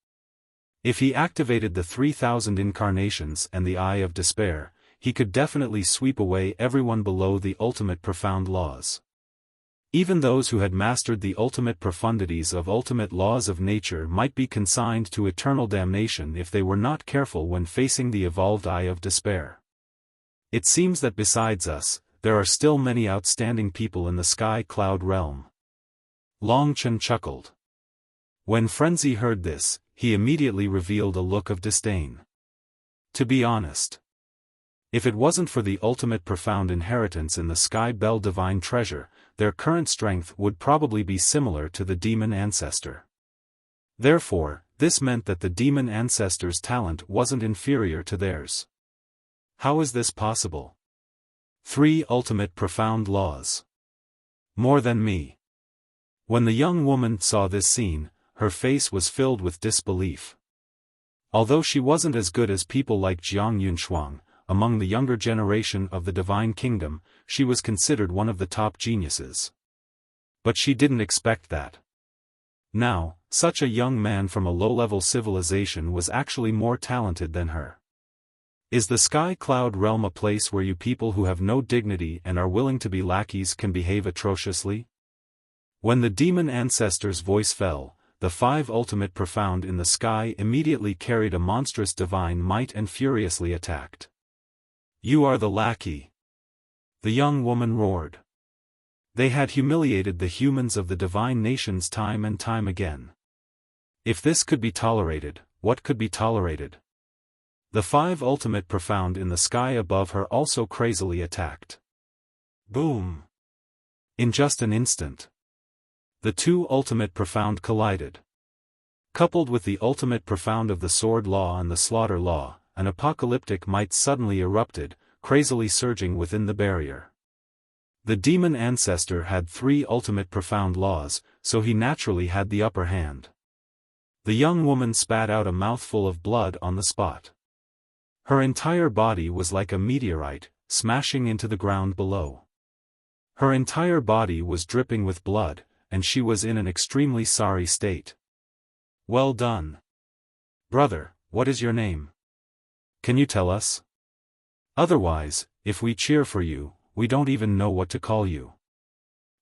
A: If he activated the 3,000 incarnations and the Eye of Despair, he could definitely sweep away everyone below the ultimate profound laws. Even those who had mastered the ultimate profundities of ultimate laws of nature might be consigned to eternal damnation if they were not careful when facing the evolved Eye of Despair. It seems that besides us, there are still many outstanding people in the sky cloud realm. Long Chen chuckled. When Frenzy heard this, he immediately revealed a look of disdain. To be honest, if it wasn't for the ultimate profound inheritance in the Sky Bell divine treasure, their current strength would probably be similar to the demon ancestor. Therefore, this meant that the demon ancestor's talent wasn't inferior to theirs. How is this possible? 3 ultimate profound laws. More than me. When the young woman saw this scene, her face was filled with disbelief. Although she wasn't as good as people like Jiang Yunshuang, among the younger generation of the Divine Kingdom, she was considered one of the top geniuses. But she didn't expect that. Now, such a young man from a low-level civilization was actually more talented than her. Is the Sky Cloud realm a place where you people who have no dignity and are willing to be lackeys can behave atrociously? When the demon ancestor's voice fell, the 5 ultimate profound in the sky immediately carried a monstrous divine might and furiously attacked. You are the lackey. The young woman roared. They had humiliated the humans of the divine nations time and time again. If this could be tolerated, what could be tolerated? The 5 ultimate profound in the sky above her also crazily attacked. Boom! In just an instant, the 2 ultimate profound collided. Coupled with the ultimate profound of the sword law and the slaughter law, an apocalyptic might suddenly erupted, crazily surging within the barrier. The demon ancestor had 3 ultimate profound laws, so he naturally had the upper hand. The young woman spat out a mouthful of blood on the spot. Her entire body was like a meteorite, smashing into the ground below. Her entire body was dripping with blood, and she was in an extremely sorry state. Well done. Brother, what is your name? Can you tell us? Otherwise, if we cheer for you, we don't even know what to call you.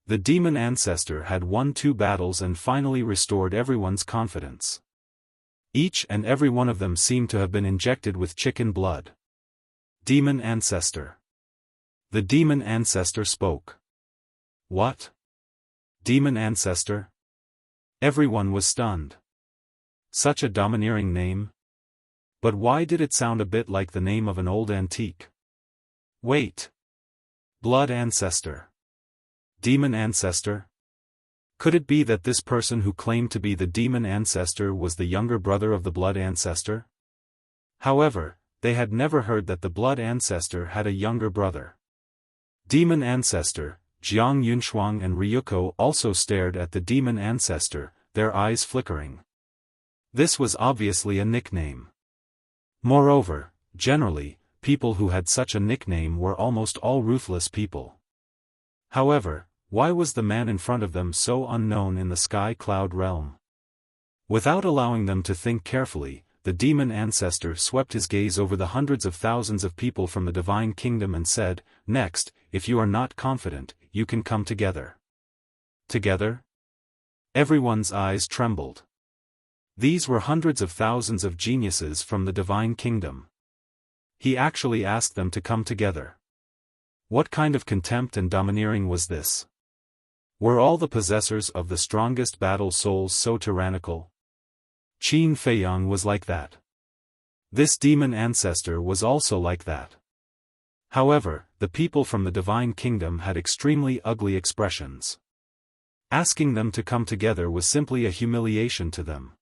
A: The demon ancestor had won 2 battles and finally restored everyone's confidence. Each and every one of them seemed to have been injected with chicken blood. Demon ancestor. The demon ancestor spoke. What? Demon ancestor? Everyone was stunned. Such a domineering name? But why did it sound a bit like the name of an old antique? Wait. Blood ancestor. Demon ancestor? Could it be that this person who claimed to be the demon ancestor was the younger brother of the blood ancestor? However, they had never heard that the blood ancestor had a younger brother. Demon ancestor, Jiang Yunshuang and Ryuko also stared at the demon ancestor, their eyes flickering. This was obviously a nickname. Moreover, generally, people who had such a nickname were almost all ruthless people. However, why was the man in front of them so unknown in the sky cloud realm? Without allowing them to think carefully, the demon ancestor swept his gaze over the hundreds of thousands of people from the divine kingdom and said, "Next, if you are not confident, you can come together." Together? Everyone's eyes trembled. These were hundreds of thousands of geniuses from the divine kingdom. He actually asked them to come together. What kind of contempt and domineering was this? Were all the possessors of the strongest battle souls so tyrannical? Qin Feiyang was like that. This demon ancestor was also like that. However, the people from the Divine Kingdom had extremely ugly expressions. Asking them to come together was simply a humiliation to them.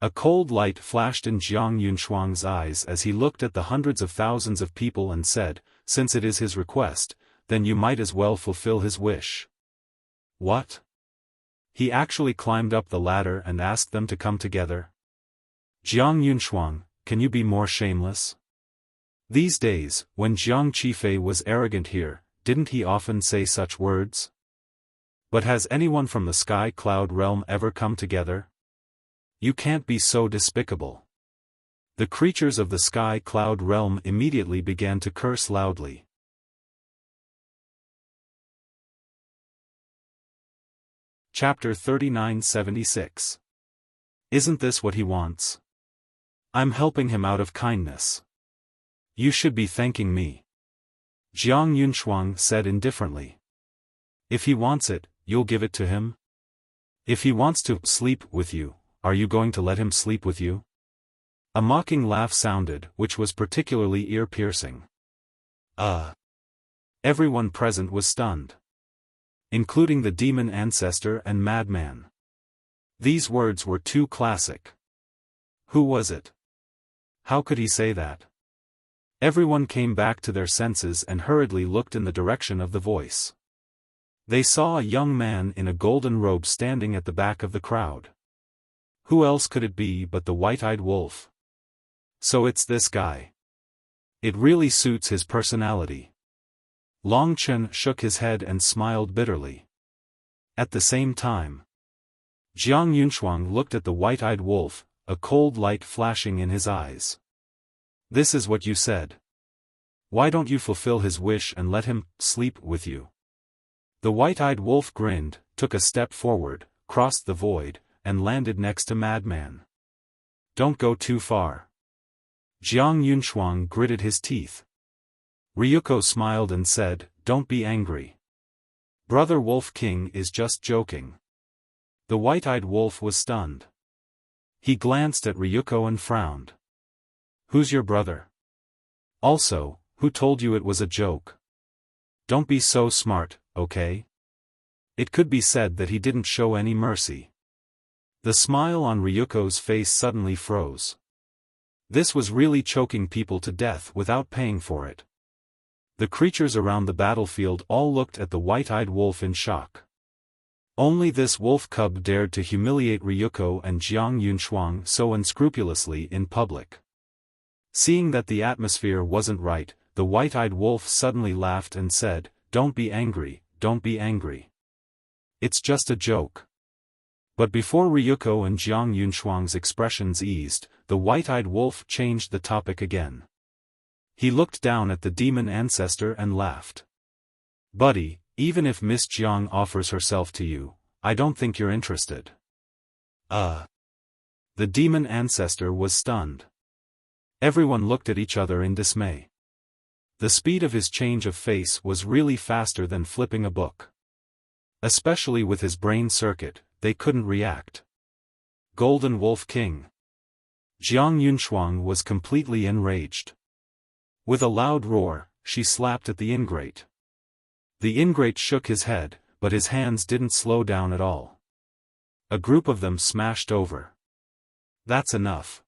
A: A cold light flashed in Jiang Yunshuang's eyes as he looked at the hundreds of thousands of people and said, "Since it is his request, then you might as well fulfill his wish." What? He actually climbed up the ladder and asked them to come together? Jiang Yunshuang, can you be more shameless? These days, when Jiang Qifei was arrogant here, didn't he often say such words? But has anyone from the Sky Cloud realm ever come together? You can't be so despicable. The creatures of the Sky Cloud realm immediately began to curse loudly. Chapter 3976. Isn't this what he wants? I'm helping him out of kindness. You should be thanking me. Jiang Yunshuang said indifferently. If he wants it, you'll give it to him? If he wants to sleep with you, are you going to let him sleep with you? A mocking laugh sounded, which was particularly ear-piercing. Everyone present was stunned. Including the demon ancestor and madman. These words were too classic. Who was it? How could he say that? Everyone came back to their senses and hurriedly looked in the direction of the voice. They saw a young man in a golden robe standing at the back of the crowd. Who else could it be but the white-eyed wolf? So it's this guy. It really suits his personality. Long Chen shook his head and smiled bitterly. At the same time, Jiang Yunshuang looked at the white-eyed wolf, a cold light flashing in his eyes. This is what you said. Why don't you fulfill his wish and let him sleep with you? The white-eyed wolf grinned, took a step forward, crossed the void, and landed next to Madman. Don't go too far. Jiang Yunshuang gritted his teeth. Ryuko smiled and said, "Don't be angry. Brother Wolf King is just joking." The white-eyed wolf was stunned. He glanced at Ryuko and frowned. Who's your brother? Also, who told you it was a joke? Don't be so smart, okay? It could be said that he didn't show any mercy. The smile on Ryuko's face suddenly froze. This was really choking people to death without paying for it. The creatures around the battlefield all looked at the white-eyed wolf in shock. Only this wolf cub dared to humiliate Ryuko and Jiang Yunshuang so unscrupulously in public. Seeing that the atmosphere wasn't right, the white-eyed wolf suddenly laughed and said, "Don't be angry, don't be angry. It's just a joke." But before Ryuko and Jiang Yunshuang's expressions eased, the white-eyed wolf changed the topic again. He looked down at the demon ancestor and laughed. "Buddy, even if Miss Jiang offers herself to you, I don't think you're interested." The demon ancestor was stunned. Everyone looked at each other in dismay. The speed of his change of face was really faster than flipping a book. Especially with his brain circuit, they couldn't react. Golden Wolf King. Jiang Yunshuang was completely enraged. With a loud roar, she slapped at the ingrate. The ingrate shook his head, but his hands didn't slow down at all. A group of them smashed over. "That's enough."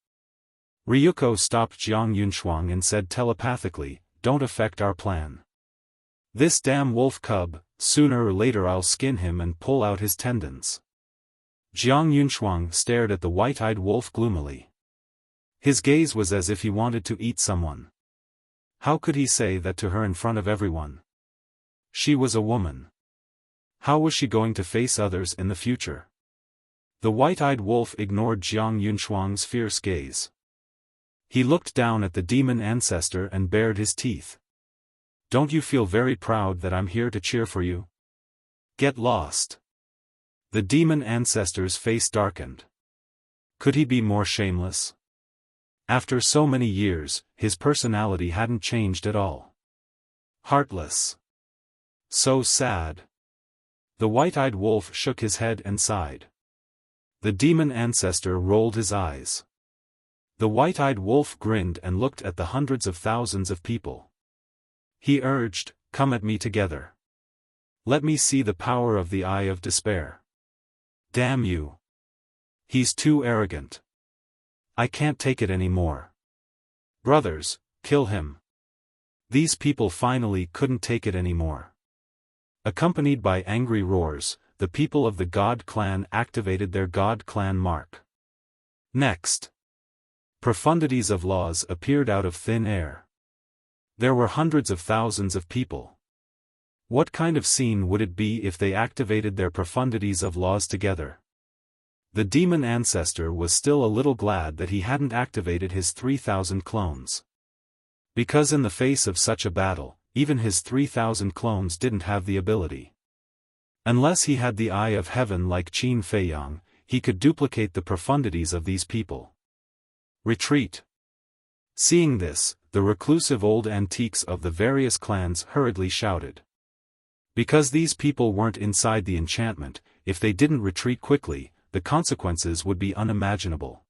A: Ryuko stopped Jiang Yunshuang and said telepathically, "Don't affect our plan. This damn wolf cub, sooner or later I'll skin him and pull out his tendons." Jiang Yunshuang stared at the white-eyed wolf gloomily. His gaze was as if he wanted to eat someone. How could he say that to her in front of everyone? She was a woman. How was she going to face others in the future? The white-eyed wolf ignored Jiang Yunshuang's fierce gaze. He looked down at the demon ancestor and bared his teeth. "Don't you feel very proud that I'm here to cheer for you? Get lost." The demon ancestor's face darkened. Could he be more shameless? After so many years, his personality hadn't changed at all. Heartless. So sad. The white-eyed wolf shook his head and sighed. The demon ancestor rolled his eyes. The white-eyed wolf grinned and looked at the hundreds of thousands of people. He urged, "Come at me together. Let me see the power of the Eye of Despair. Damn you. He's too arrogant. I can't take it anymore. Brothers, kill him." These people finally couldn't take it anymore. Accompanied by angry roars, the people of the God clan activated their God clan mark. Next, profundities of laws appeared out of thin air. There were hundreds of thousands of people. What kind of scene would it be if they activated their profundities of laws together? The demon ancestor was still a little glad that he hadn't activated his 3,000 clones. Because in the face of such a battle, even his 3,000 clones didn't have the ability. Unless he had the Eye of Heaven like Qin Feiyang, he could duplicate the profundities of these people. Retreat. Seeing this, the reclusive old antiques of the various clans hurriedly shouted. Because these people weren't inside the enchantment, if they didn't retreat quickly, the consequences would be unimaginable.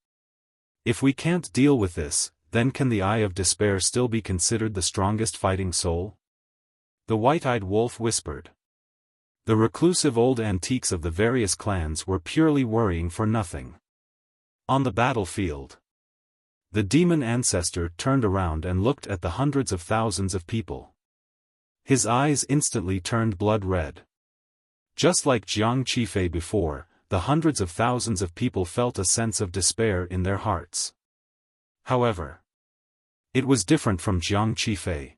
A: If we can't deal with this, then can the Eye of Despair still be considered the strongest fighting soul? The white-eyed wolf whispered. The reclusive old antiques of the various clans were purely worrying for nothing. On the battlefield, the demon ancestor turned around and looked at the hundreds of thousands of people. His eyes instantly turned blood red. Just like Jiang Qifei before, the hundreds of thousands of people felt a sense of despair in their hearts. However, it was different from Jiang Qifei.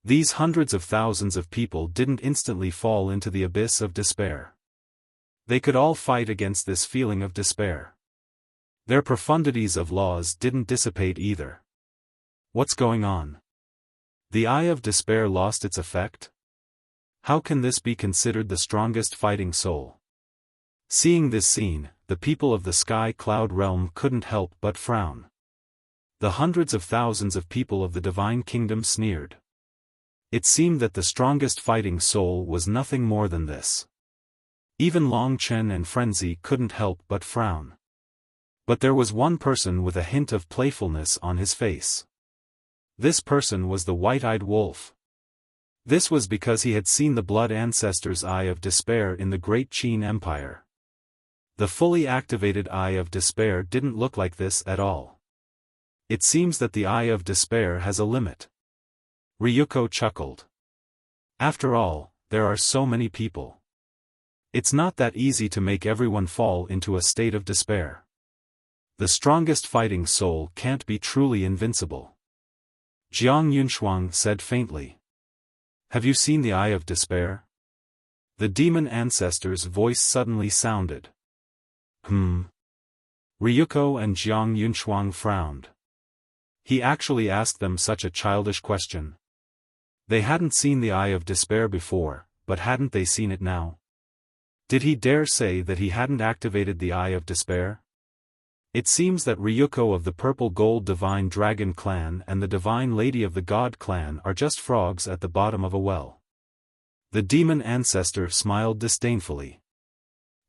A: These hundreds of thousands of people didn't instantly fall into the abyss of despair. They could all fight against this feeling of despair. Their profundities of laws didn't dissipate either. What's going on? The Eye of Despair lost its effect? How can this be considered the strongest fighting soul? Seeing this scene, the people of the Sky Cloud realm couldn't help but frown. The hundreds of thousands of people of the Divine Kingdom sneered. It seemed that the strongest fighting soul was nothing more than this. Even Long Chen and Frenzy couldn't help but frown. But there was one person with a hint of playfulness on his face. This person was the white-eyed wolf. This was because he had seen the Blood Ancestor's Eye of Despair in the Great Qin Empire. The fully activated Eye of Despair didn't look like this at all. It seems that the Eye of Despair has a limit. Ryuko chuckled. After all, there are so many people. It's not that easy to make everyone fall into a state of despair. The strongest fighting soul can't be truly invincible. Jiang Yunshuang said faintly. Have you seen the Eye of Despair? The demon ancestor's voice suddenly sounded. Ryuko and Jiang Yunshuang frowned. He actually asked them such a childish question. They hadn't seen the Eye of Despair before, but hadn't they seen it now? Did he dare say that he hadn't activated the Eye of Despair? It seems that Ryuko of the Purple Gold Divine Dragon Clan and the Divine Lady of the God Clan are just frogs at the bottom of a well. The demon ancestor smiled disdainfully.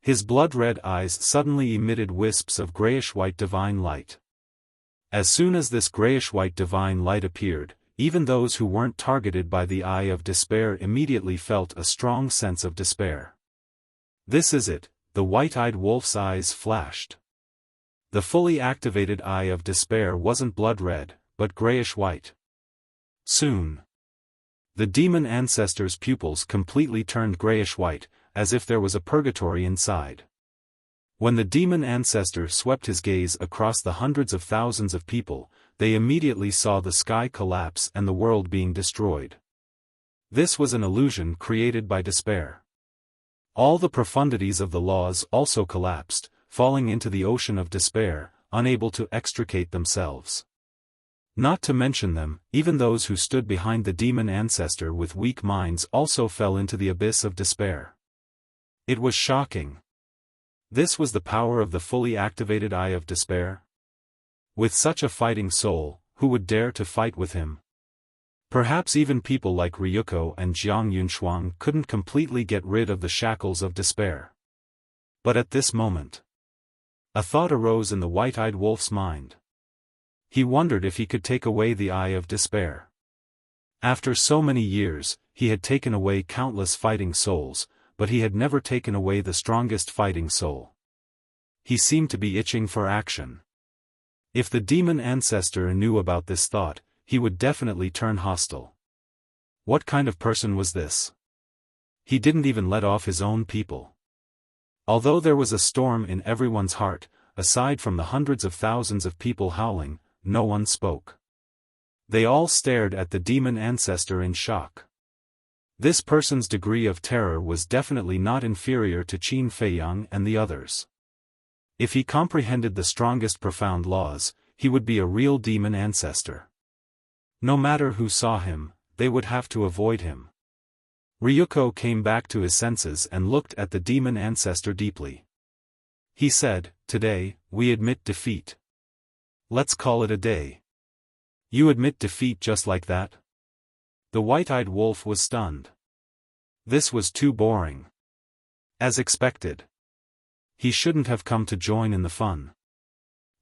A: His blood-red eyes suddenly emitted wisps of grayish-white divine light. As soon as this grayish-white divine light appeared, even those who weren't targeted by the Eye of Despair immediately felt a strong sense of despair. This is it, the white-eyed wolf's eyes flashed. The fully activated Eye of Despair wasn't blood-red, but grayish-white. Soon, the demon ancestor's pupils completely turned grayish-white, as if there was a purgatory inside. When the demon ancestor swept his gaze across the hundreds of thousands of people, they immediately saw the sky collapse and the world being destroyed. This was an illusion created by despair. All the profundities of the laws also collapsed, falling into the ocean of despair, unable to extricate themselves. Not to mention them, even those who stood behind the demon ancestor with weak minds also fell into the abyss of despair. It was shocking. This was the power of the fully activated Eye of Despair? With such a fighting soul, who would dare to fight with him? Perhaps even people like Ryuko and Jiang Yunshuang couldn't completely get rid of the shackles of despair. But at this moment, a thought arose in the white-eyed wolf's mind. He wondered if he could take away the eye of despair. After so many years, he had taken away countless fighting souls, but he had never taken away the strongest fighting soul. He seemed to be itching for action. If the demon ancestor knew about this thought, he would definitely turn hostile. What kind of person was this? He didn't even let off his own people. Although there was a storm in everyone's heart, aside from the hundreds of thousands of people howling, no one spoke. They all stared at the demon ancestor in shock. This person's degree of terror was definitely not inferior to Qin Feiyang and the others. If he comprehended the strongest profound laws, he would be a real demon ancestor. No matter who saw him, they would have to avoid him. Ryuko came back to his senses and looked at the demon ancestor deeply. He said, "Today, we admit defeat. Let's call it a day." "You admit defeat just like that?" The white-eyed wolf was stunned. This was too boring. As expected. He shouldn't have come to join in the fun.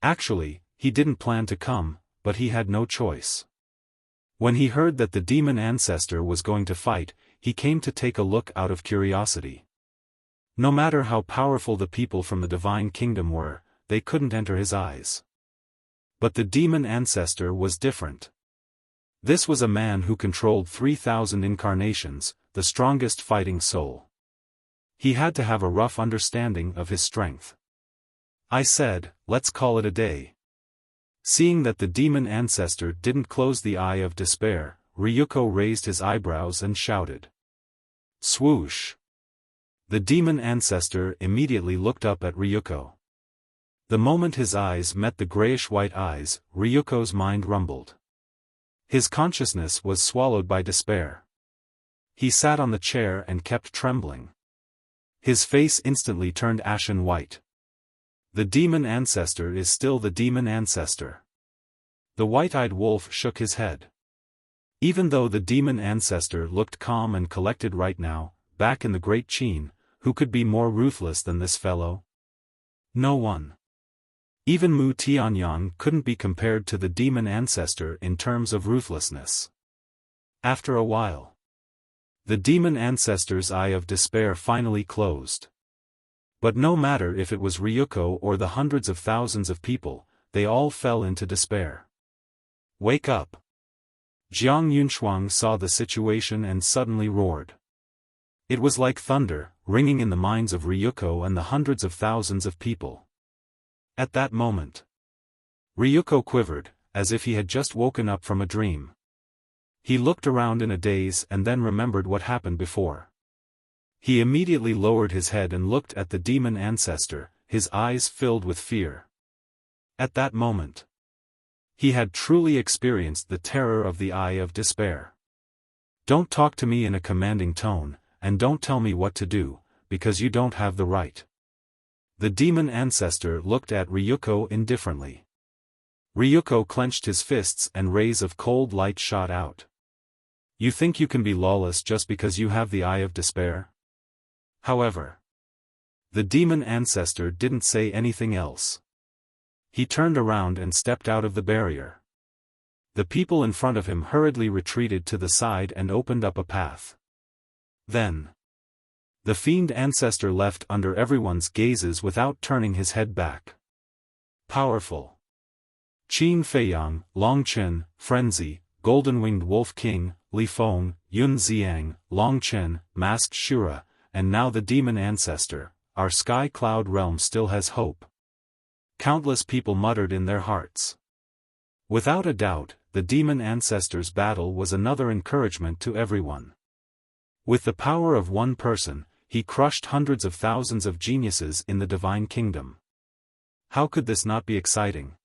A: Actually, he didn't plan to come, but he had no choice. When he heard that the demon ancestor was going to fight, he came to take a look out of curiosity. No matter how powerful the people from the divine kingdom were, they couldn't enter his eyes. But the demon ancestor was different. This was a man who controlled 3,000 incarnations, the strongest fighting soul. He had to have a rough understanding of his strength. I said, "Let's call it a day." Seeing that the demon ancestor didn't close the eye of despair, Ryuko raised his eyebrows and shouted. Swoosh! The demon ancestor immediately looked up at Ryuko. The moment his eyes met the grayish-white eyes, Ryuko's mind rumbled. His consciousness was swallowed by despair. He sat on the chair and kept trembling. His face instantly turned ashen white. The demon ancestor is still the demon ancestor. The white-eyed wolf shook his head. Even though the demon ancestor looked calm and collected right now, back in the Great Qin, who could be more ruthless than this fellow? No one. Even Mu Tianyan couldn't be compared to the demon ancestor in terms of ruthlessness. After a while, the demon ancestor's eye of despair finally closed. But no matter if it was Ryuko or the hundreds of thousands of people, they all fell into despair. Wake up! Jiang Yunshuang saw the situation and suddenly roared. It was like thunder, ringing in the minds of Ryuko and the hundreds of thousands of people. At that moment, Ryuko quivered, as if he had just woken up from a dream. He looked around in a daze and then remembered what happened before. He immediately lowered his head and looked at the demon ancestor, his eyes filled with fear. At that moment, he had truly experienced the terror of the eye of despair. Don't talk to me in a commanding tone, and don't tell me what to do, because you don't have the right. The demon ancestor looked at Ryuko indifferently. Ryuko clenched his fists and rays of cold light shot out. You think you can be lawless just because you have the eye of despair? However, the demon ancestor didn't say anything else. He turned around and stepped out of the barrier. The people in front of him hurriedly retreated to the side and opened up a path. Then, the fiend ancestor left under everyone's gazes without turning his head back. Powerful. Qin Feiyang, Long Chen, Frenzy, Golden-Winged Wolf King, Li Feng, Yun Xiang, Long Chen, Masked Shura, and now the demon ancestor, our sky cloud realm still has hope. Countless people muttered in their hearts. Without a doubt, the demon ancestor's battle was another encouragement to everyone. With the power of one person, he crushed hundreds of thousands of geniuses in the divine kingdom. How could this not be exciting?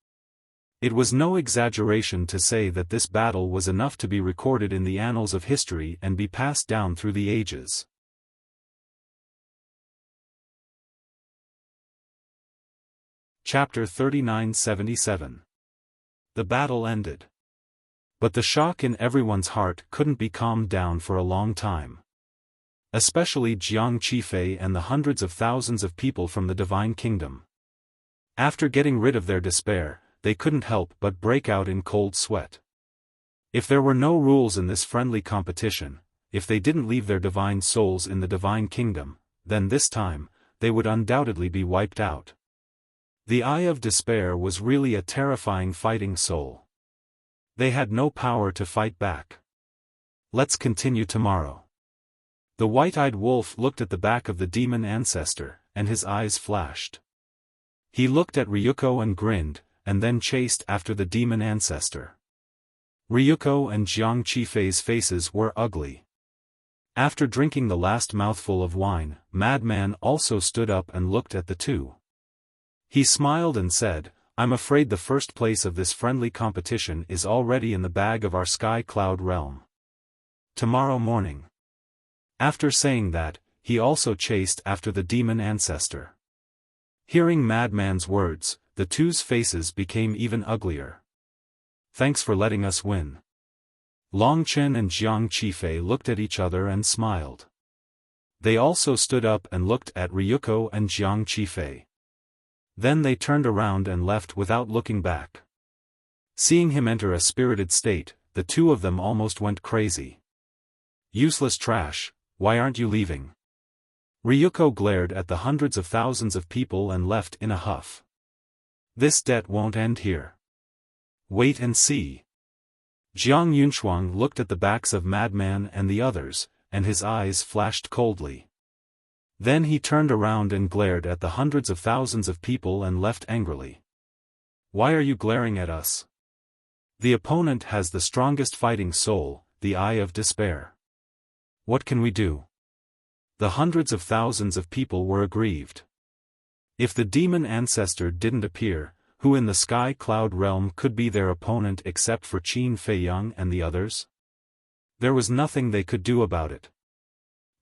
A: It was no exaggeration to say that this battle was enough to be recorded in the annals of history and be passed down through the ages. Chapter 3977. The battle ended. But the shock in everyone's heart couldn't be calmed down for a long time. Especially Jiang Qifei and the hundreds of thousands of people from the Divine Kingdom. After getting rid of their despair, they couldn't help but break out in cold sweat. If there were no rules in this friendly competition, if they didn't leave their divine souls in the Divine Kingdom, then this time, they would undoubtedly be wiped out. The Eye of Despair was really a terrifying fighting soul. They had no power to fight back. Let's continue tomorrow. The white-eyed wolf looked at the back of the demon ancestor, and his eyes flashed. He looked at Ryuko and grinned, and then chased after the demon ancestor. Ryuko and Jiang Qifei's faces were ugly. After drinking the last mouthful of wine, Madman also stood up and looked at the two. He smiled and said, "I'm afraid the first place of this friendly competition is already in the bag of our Sky Cloud realm. Tomorrow morning." After saying that, he also chased after the demon ancestor. Hearing Madman's words, the two's faces became even uglier. "Thanks for letting us win." Longchen and Jiang Qifei looked at each other and smiled. They also stood up and looked at Ryuko and Jiang Qifei. Then they turned around and left without looking back. Seeing him enter a spirited state, the two of them almost went crazy. "Useless trash, why aren't you leaving?" Ryuko glared at the hundreds of thousands of people and left in a huff. "This debt won't end here. Wait and see." Jiang Yunshuang looked at the backs of Madman and the others, and his eyes flashed coldly. Then he turned around and glared at the hundreds of thousands of people and left angrily. "Why are you glaring at us? The opponent has the strongest fighting soul, the Eye of Despair. What can we do?" The hundreds of thousands of people were aggrieved. If the demon ancestor didn't appear, who in the Sky Cloud realm could be their opponent except for Qin Feiyang and the others? There was nothing they could do about it.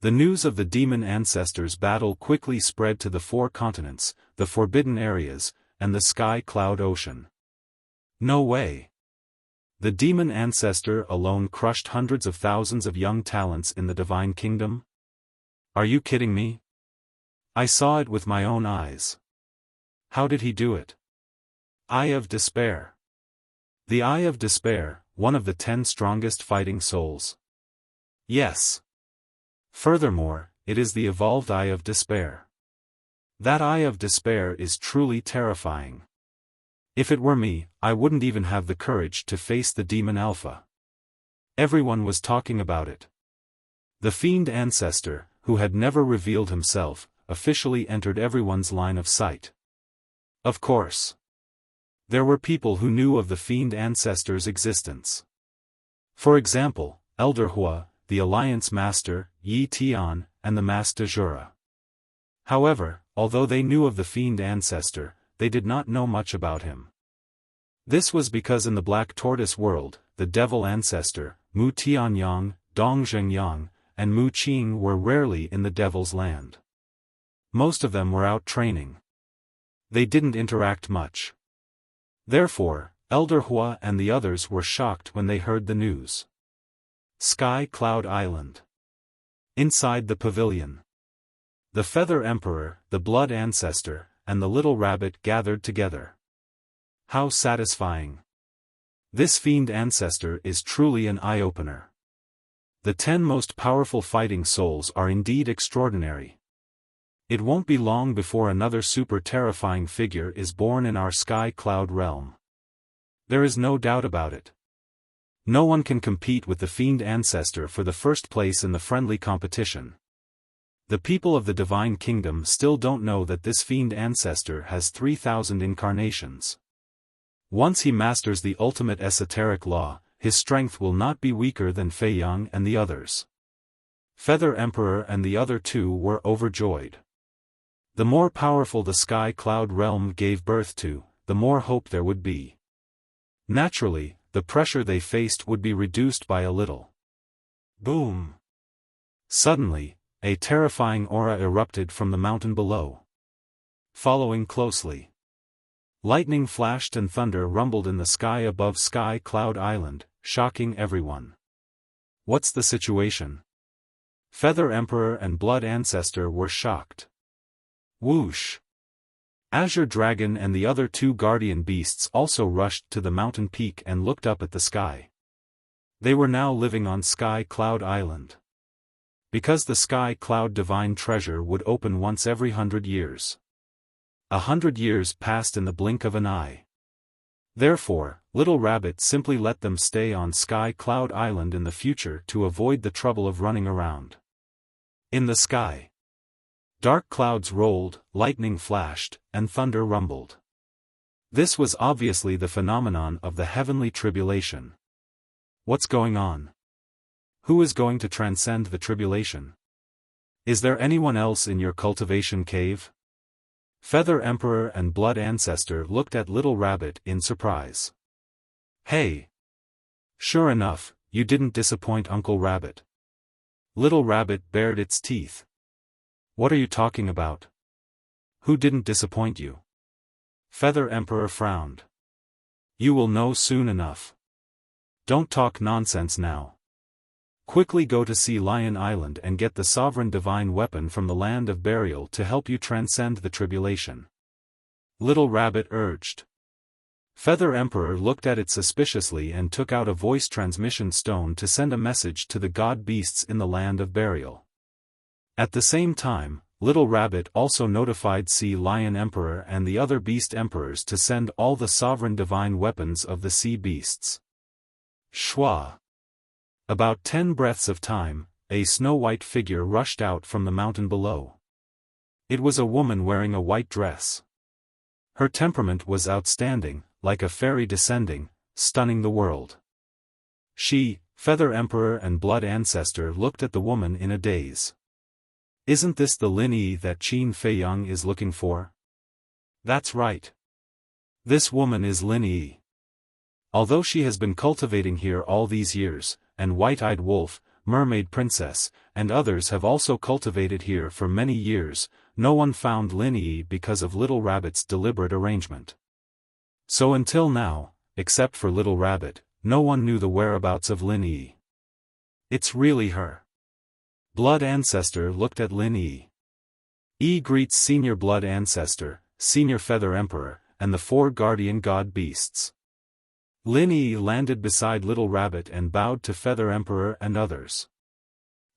A: The news of the demon ancestors' battle quickly spread to the 4 continents, the Forbidden Areas, and the Sky Cloud Ocean. No way. The demon ancestor alone crushed hundreds of thousands of young talents in the Divine Kingdom? Are you kidding me? I saw it with my own eyes. How did he do it? Eye of Despair. The Eye of Despair, one of the 10 strongest fighting souls. Yes. Furthermore, it is the evolved Eye of Despair. That Eye of Despair is truly terrifying. If it were me, I wouldn't even have the courage to face the Demon Alpha. Everyone was talking about it. The Fiend Ancestor, who had never revealed himself, officially entered everyone's line of sight. Of course. There were people who knew of the Fiend Ancestor's existence. For example, Elder Hua, the Alliance Master, Yi Tian, and the Master Jura. However, although they knew of the Fiend Ancestor, they did not know much about him. This was because in the Black Tortoise world, the Devil Ancestor, Mu Tianyang, Dong Zhengyang, and Mu Qing were rarely in the Devil's Land. Most of them were out training. They didn't interact much. Therefore, Elder Hua and the others were shocked when they heard the news. Sky Cloud Island. Inside the pavilion. The Feather Emperor, the Blood Ancestor, and the Little Rabbit gathered together. How satisfying. This Fiend Ancestor is truly an eye-opener. The 10 most powerful fighting souls are indeed extraordinary. It won't be long before another super terrifying figure is born in our Sky Cloud realm. There is no doubt about it. No one can compete with the Fiend Ancestor for the first place in the friendly competition. The people of the Divine Kingdom still don't know that this Fiend Ancestor has 3,000 incarnations. Once he masters the ultimate esoteric law, his strength will not be weaker than Fei Yang and the others. Feather Emperor and the other 2 were overjoyed. The more powerful the Sky Cloud realm gave birth to, the more hope there would be. Naturally, the pressure they faced would be reduced by a little. Boom! Suddenly, a terrifying aura erupted from the mountain below. Following closely. Lightning flashed and thunder rumbled in the sky above Sky Cloud Island, shocking everyone. What's the situation? Feather Emperor and Blood Ancestor were shocked. Whoosh! Azure Dragon and the other two guardian beasts also rushed to the mountain peak and looked up at the sky. They were now living on Sky Cloud Island. Because the Sky Cloud divine treasure would open once every 100 years. 100 years passed in the blink of an eye. Therefore, Little Rabbit simply let them stay on Sky Cloud Island in the future to avoid the trouble of running around. In the sky, dark clouds rolled, lightning flashed, and thunder rumbled. This was obviously the phenomenon of the heavenly tribulation. What's going on? Who is going to transcend the tribulation? Is there anyone else in your cultivation cave? Feather Emperor and Blood Ancestor looked at Little Rabbit in surprise. Hey! Sure enough, you didn't disappoint Uncle Rabbit. Little Rabbit bared its teeth. What are you talking about? Who didn't disappoint you? Feather Emperor frowned. You will know soon enough. Don't talk nonsense now. Quickly go to Sea Lion Island and get the sovereign divine weapon from the land of burial to help you transcend the tribulation. Little Rabbit urged. Feather Emperor looked at it suspiciously and took out a voice transmission stone to send a message to the god beasts in the land of burial. At the same time, Little Rabbit also notified Sea Lion Emperor and the other beast emperors to send all the sovereign divine weapons of the sea beasts. Shwa! About 10 breaths of time, a snow-white figure rushed out from the mountain below. It was a woman wearing a white dress. Her temperament was outstanding, like a fairy descending, stunning the world. She, Feather Emperor and Blood Ancestor looked at the woman in a daze. Isn't this the Lin Yi that Qin Fei Young is looking for? That's right. This woman is Lin Yi. Although she has been cultivating here all these years, and White-Eyed Wolf, Mermaid Princess, and others have also cultivated here for many years, no one found Lin Yi because of Little Rabbit's deliberate arrangement. So until now, except for Little Rabbit, no one knew the whereabouts of Lin Yi. It's really her. Blood Ancestor looked at Lin Yi. Yi greets Senior Blood Ancestor, Senior Feather Emperor, and the 4 guardian god beasts. Lin Yi landed beside Little Rabbit and bowed to Feather Emperor and others.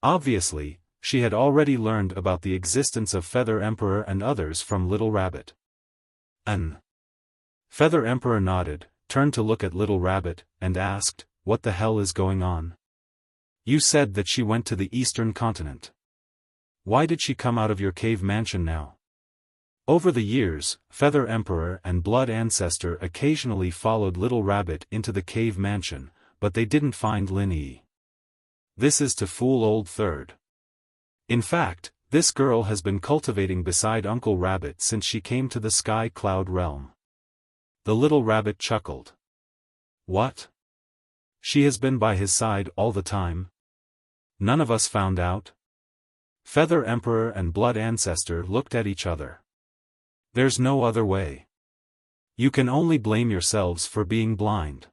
A: Obviously, she had already learned about the existence of Feather Emperor and others from Little Rabbit. Feather Emperor nodded, turned to look at Little Rabbit, and asked, "What the hell is going on? You said that she went to the eastern continent. Why did she come out of your cave mansion now?" Over the years, Feather Emperor and Blood Ancestor occasionally followed Little Rabbit into the cave mansion, but they didn't find Lin Yi. This is to fool old Third. In fact, this girl has been cultivating beside Uncle Rabbit since she came to the Sky Cloud realm. The Little Rabbit chuckled. What? She has been by his side all the time? None of us found out? Feather Emperor and Blood Ancestor looked at each other. There's no other way. You can only blame yourselves for being blind.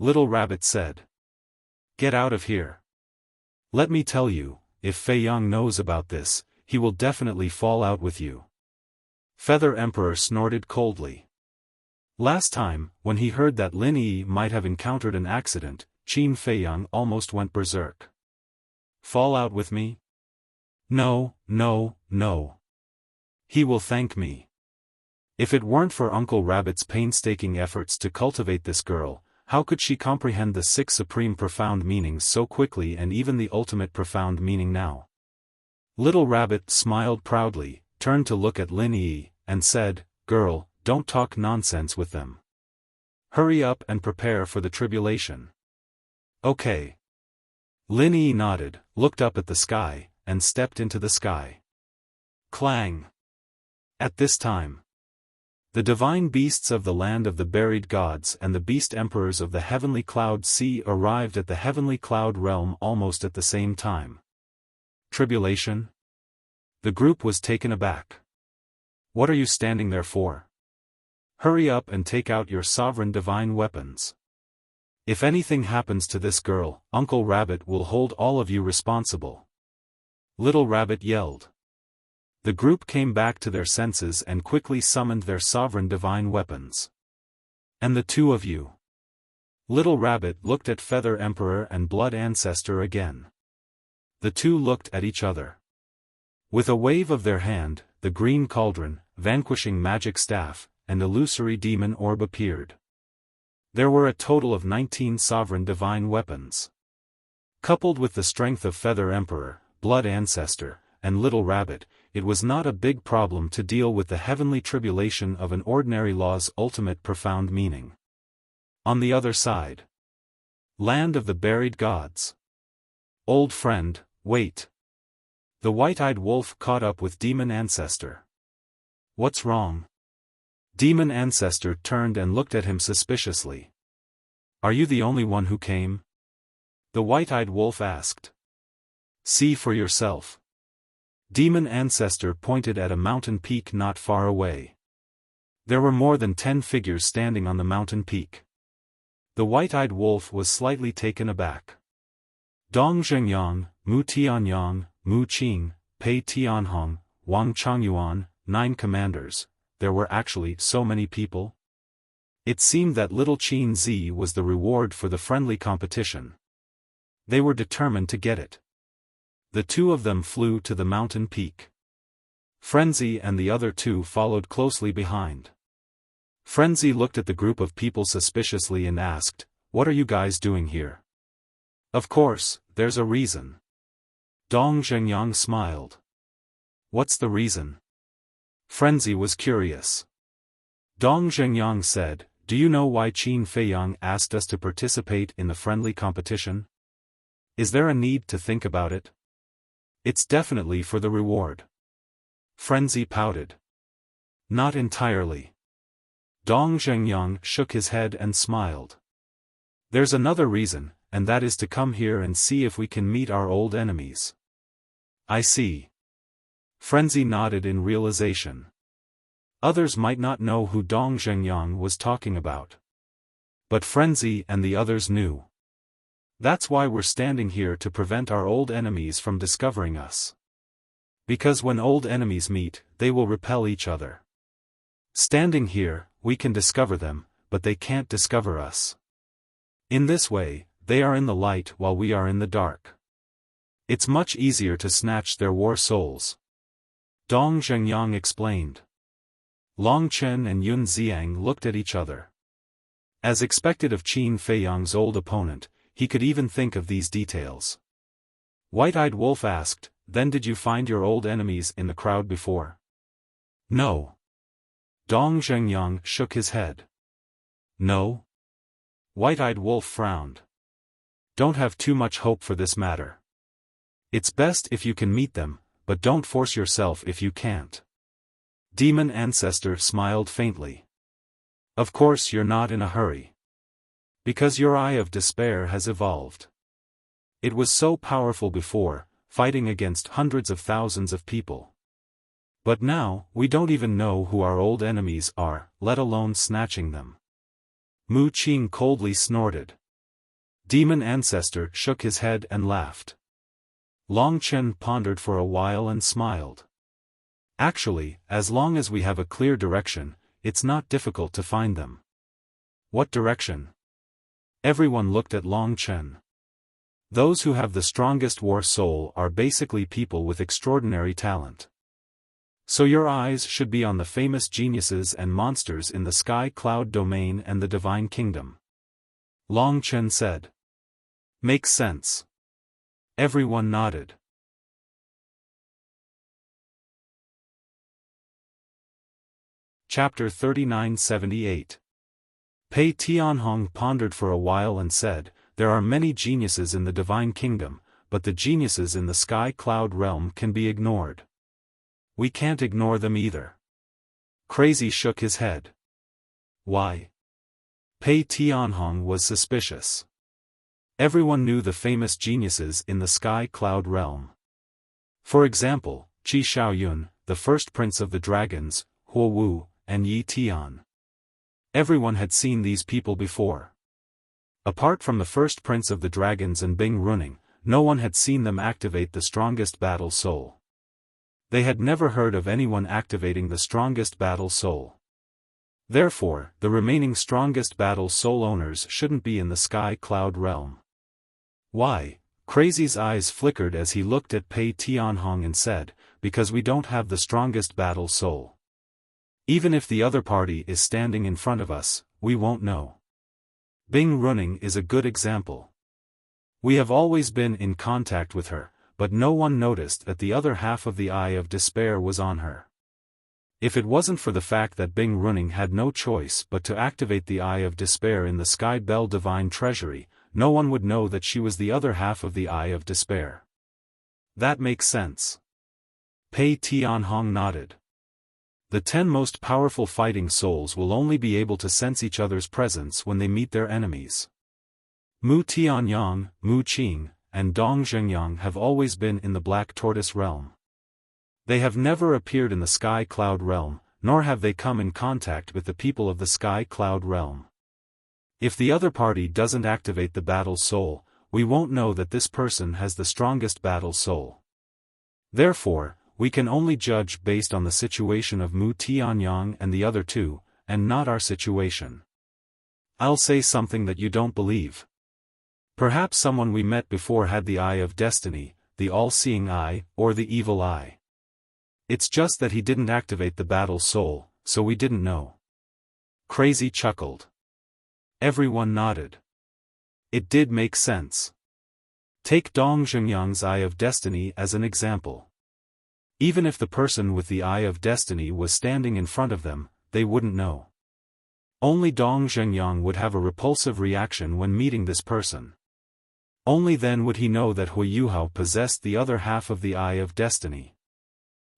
A: Little Rabbit said. Get out of here. Let me tell you, if Fei Young knows about this, he will definitely fall out with you. Feather Emperor snorted coldly. Last time, when he heard that Lin Yi might have encountered an accident, Qin Fei Young almost went berserk. Fall out with me? No, no, no. He will thank me. If it weren't for Uncle Rabbit's painstaking efforts to cultivate this girl, how could she comprehend the 6 supreme profound meanings so quickly and even the ultimate profound meaning now? Little Rabbit smiled proudly, turned to look at Lin Yi, and said, "Girl, don't talk nonsense with them. Hurry up and prepare for the tribulation." Okay. Lin Yi nodded, looked up at the sky, and stepped into the sky. Clang! At this time, the divine beasts of the land of the buried gods and the beast emperors of the heavenly cloud sea arrived at the heavenly cloud realm almost at the same time. Tribulation? The group was taken aback. What are you standing there for? Hurry up and take out your sovereign divine weapons. If anything happens to this girl, Uncle Rabbit will hold all of you responsible. Little Rabbit yelled. The group came back to their senses and quickly summoned their sovereign divine weapons. And the two of you? Little Rabbit looked at Feather Emperor and Blood Ancestor again. The two looked at each other. With a wave of their hand, the green cauldron, vanquishing magic staff, and illusory demon orb appeared. There were a total of 19 sovereign divine weapons. Coupled with the strength of Feather Emperor, Blood Ancestor, and Little Rabbit, it was not a big problem to deal with the heavenly tribulation of an ordinary law's ultimate profound meaning. On the other side. Land of the Buried Gods. Old friend, wait. The white-eyed wolf caught up with Demon Ancestor. What's wrong? Demon Ancestor turned and looked at him suspiciously. Are you the only one who came? The white-eyed wolf asked. See for yourself. Demon Ancestor pointed at a mountain peak not far away. There were more than 10 figures standing on the mountain peak. The white-eyed wolf was slightly taken aback. Dong Zhengyang, Mu Tianyang, Mu Qing, Pei Tianhong, Wang Changyuan, 9 commanders. There were actually so many people? It seemed that Little Qin Zi was the reward for the friendly competition. They were determined to get it. The two of them flew to the mountain peak. Frenzy and the other two followed closely behind. Frenzy looked at the group of people suspiciously and asked, "What are you guys doing here?" Of course, there's a reason. Dong Zhengyang smiled. What's the reason? Frenzy was curious. Dong Zhengyang said, Do you know why Qin Feiyang asked us to participate in the friendly competition? Is there a need to think about it? It's definitely for the reward. Frenzy pouted. Not entirely. Dong Zhengyang shook his head and smiled. There's another reason, and that is to come here and see if we can meet our old enemies. I see. Frenzy nodded in realization. Others might not know who Dong Zhengyang was talking about. But Frenzy and the others knew. That's why we're standing here, to prevent our old enemies from discovering us. Because when old enemies meet, they will repel each other. Standing here, we can discover them, but they can't discover us. In this way, they are in the light while we are in the dark. It's much easier to snatch their war souls. Dong Zhengyang explained. Long Chen and Yun Xiang looked at each other. As expected of Qin Feiyang's old opponent, he could even think of these details. White-eyed Wolf asked, Then did you find your old enemies in the crowd before? No. Dong Zhengyang shook his head. No? White-eyed Wolf frowned. Don't have too much hope for this matter. It's best if you can meet them, but don't force yourself if you can't. Demon Ancestor smiled faintly. Of course you're not in a hurry. Because your Eye of Despair has evolved. It was so powerful before, fighting against hundreds of thousands of people. But now, we don't even know who our old enemies are, let alone snatching them. Mu Qing coldly snorted. Demon Ancestor shook his head and laughed. Long Chen pondered for a while and smiled. Actually, as long as we have a clear direction, it's not difficult to find them. What direction? Everyone looked at Long Chen. Those who have the strongest war soul are basically people with extraordinary talent. So your eyes should be on the famous geniuses and monsters in the Sky Cloud domain and the Divine Kingdom. Long Chen said. Makes sense. Everyone nodded. Chapter 3978. Pei Tianhong pondered for a while and said, There are many geniuses in the Divine Kingdom, but the geniuses in the Sky Cloud realm can be ignored. We can't ignore them either. Crazy shook his head. Why? Pei Tianhong was suspicious. Everyone knew the famous geniuses in the Sky Cloud realm. For example, Qi Shaoyun, the first prince of the dragons, Huo Wu, and Yi Tian. Everyone had seen these people before. Apart from the first prince of the dragons and Bing Running, no one had seen them activate the strongest battle soul. They had never heard of anyone activating the strongest battle soul. Therefore, the remaining strongest battle soul owners shouldn't be in the sky cloud realm. Why? Crazy's eyes flickered as he looked at Pei Tianhong and said, because we don't have the strongest battle soul. Even if the other party is standing in front of us, we won't know. Bing Running is a good example. We have always been in contact with her, but no one noticed that the other half of the Eye of Despair was on her. If it wasn't for the fact that Bing Running had no choice but to activate the Eye of Despair in the Sky Bell Divine Treasury, no one would know that she was the other half of the Eye of Despair. That makes sense. Pei Tianhong nodded. The 10 most powerful fighting souls will only be able to sense each other's presence when they meet their enemies. Mu Tianyang, Mu Qing, and Dong Zhengyang have always been in the Black Tortoise realm. They have never appeared in the Sky Cloud realm, nor have they come in contact with the people of the Sky Cloud realm. If the other party doesn't activate the battle soul, we won't know that this person has the strongest battle soul. Therefore, we can only judge based on the situation of Mu Tianyang and the other two, and not our situation. I'll say something that you don't believe. Perhaps someone we met before had the Eye of Destiny, the All-Seeing Eye, or the Evil Eye. It's just that he didn't activate the battle soul, so we didn't know. Crazy chuckled. Everyone nodded. It did make sense. Take Dong Zhengyang's Eye of Destiny as an example. Even if the person with the Eye of Destiny was standing in front of them, they wouldn't know. Only Dong Zhengyang would have a repulsive reaction when meeting this person. Only then would he know that Hui Yuhao possessed the other half of the Eye of Destiny.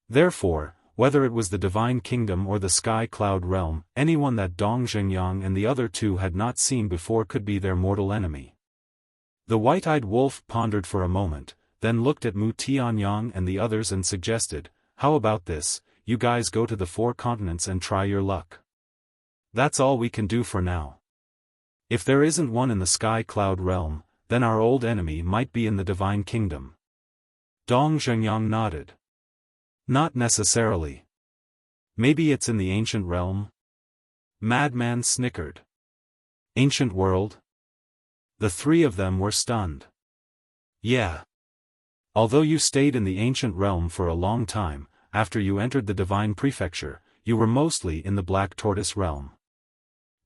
A: Therefore, whether it was the Divine Kingdom or the Sky Cloud Realm, anyone that Dong Zhengyang and the other two had not seen before could be their mortal enemy. The white-eyed wolf pondered for a moment, then looked at Mu Tianyang and the others and suggested, how about this, you guys go to the 4 continents and try your luck. That's all we can do for now. If there isn't one in the Sky Cloud Realm, then our old enemy might be in the Divine Kingdom. Dong Zhengyang nodded. Not necessarily. Maybe it's in the Ancient Realm? Madman snickered. Ancient World? The 3 of them were stunned. Yeah. Although you stayed in the Ancient Realm for a long time, after you entered the Divine Prefecture, you were mostly in the Black Tortoise Realm.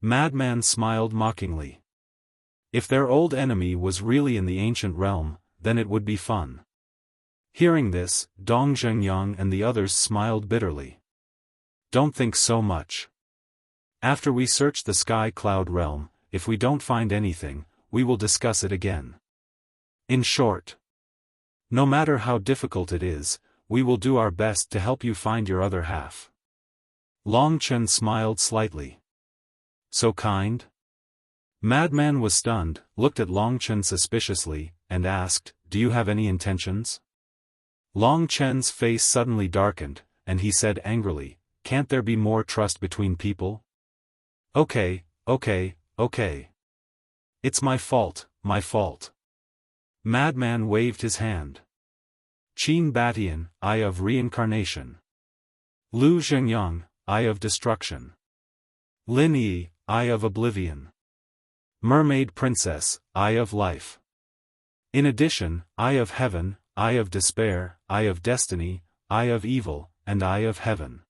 A: Madman smiled mockingly. If their old enemy was really in the Ancient Realm, then it would be fun. Hearing this, Dong Zhengyang and the others smiled bitterly. Don't think so much. After we search the Sky Cloud Realm, if we don't find anything, we will discuss it again. In short, no matter how difficult it is, we will do our best to help you find your other half. Long Chen smiled slightly. So kind? Madman was stunned, looked at Long Chen suspiciously, and asked, do you have any intentions? Long Chen's face suddenly darkened, and he said angrily, can't there be more trust between people? Okay. It's my fault, my fault. Madman waved his hand. Qin Batian, Eye of Reincarnation. Lu Zhengyang, Eye of Destruction. Lin Yi, Eye of Oblivion. Mermaid Princess, Eye of Life. In addition, Eye of Heaven, Eye of Despair, Eye of Destiny, Eye of Evil, and Eye of Heaven.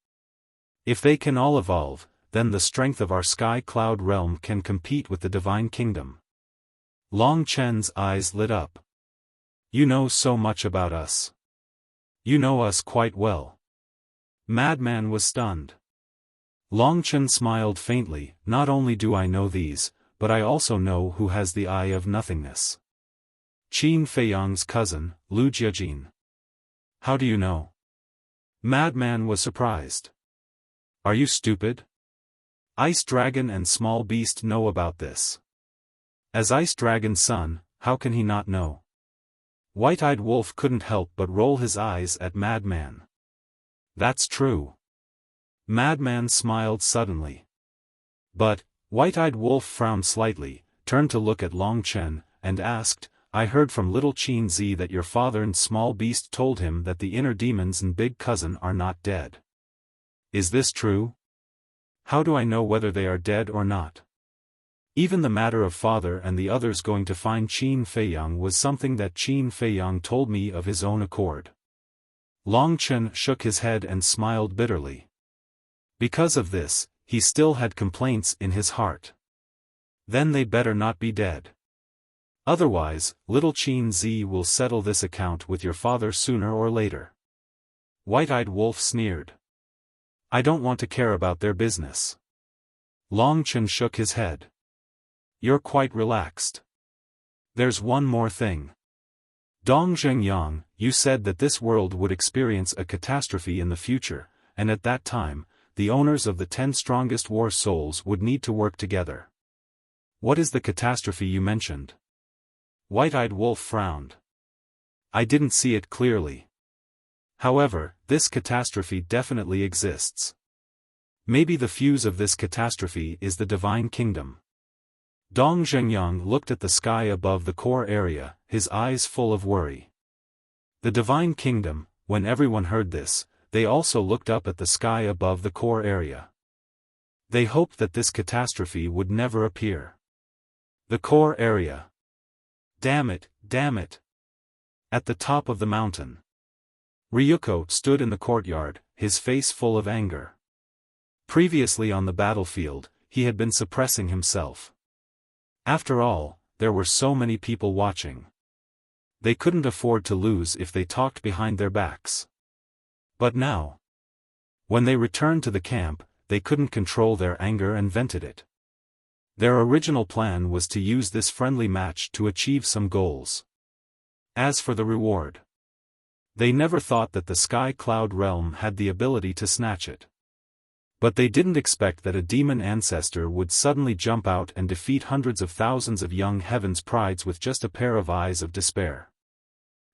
A: If they can all evolve, then the strength of our Sky Cloud Realm can compete with the Divine Kingdom. Long Chen's eyes lit up. You know so much about us. You know us quite well. Madman was stunned. Long Chen smiled faintly, not only do I know these, but I also know who has the Eye of Nothingness. Qin Feiyang's cousin, Lu Jiajin. How do you know? Madman was surprised. Are you stupid? Ice Dragon and Small Beast know about this. As Ice Dragon's son, how can he not know? White-eyed Wolf couldn't help but roll his eyes at Madman. That's true. Madman smiled suddenly. But, White-Eyed Wolf frowned slightly, turned to look at Long Chen, and asked, I heard from little Qin Zi that your father and Small Beast told him that the inner demons and big cousin are not dead. Is this true? How do I know whether they are dead or not? Even the matter of father and the others going to find Qin Feiyang was something that Qin Feiyang told me of his own accord. Long Chen shook his head and smiled bitterly. Because of this, he still had complaints in his heart. Then they better not be dead. Otherwise, little Qin Zi will settle this account with your father sooner or later. White-Eyed Wolf sneered. I don't want to care about their business. Long Chen shook his head. You're quite relaxed. There's one more thing. Dong Zhengyang, you said that this world would experience a catastrophe in the future, and at that time, the owners of the 10 strongest war souls would need to work together. What is the catastrophe you mentioned? White-Eyed Wolf frowned. I didn't see it clearly. However, this catastrophe definitely exists. Maybe the fuse of this catastrophe is the Divine Kingdom. Dong Zhengyang looked at the sky above the core area, his eyes full of worry. The Divine Kingdom, when everyone heard this, they also looked up at the sky above the core area. They hoped that this catastrophe would never appear. The core area. Damn it, damn it. At the top of the mountain. Ryuko stood in the courtyard, his face full of anger. Previously on the battlefield, he had been suppressing himself. After all, there were so many people watching. They couldn't afford to lose if they talked behind their backs. But now, when they returned to the camp, they couldn't control their anger and vented it. Their original plan was to use this friendly match to achieve some goals. As for the reward, they never thought that the Sky Cloud Realm had the ability to snatch it. But they didn't expect that a demon ancestor would suddenly jump out and defeat hundreds of thousands of young heaven's prides with just a pair of eyes of despair.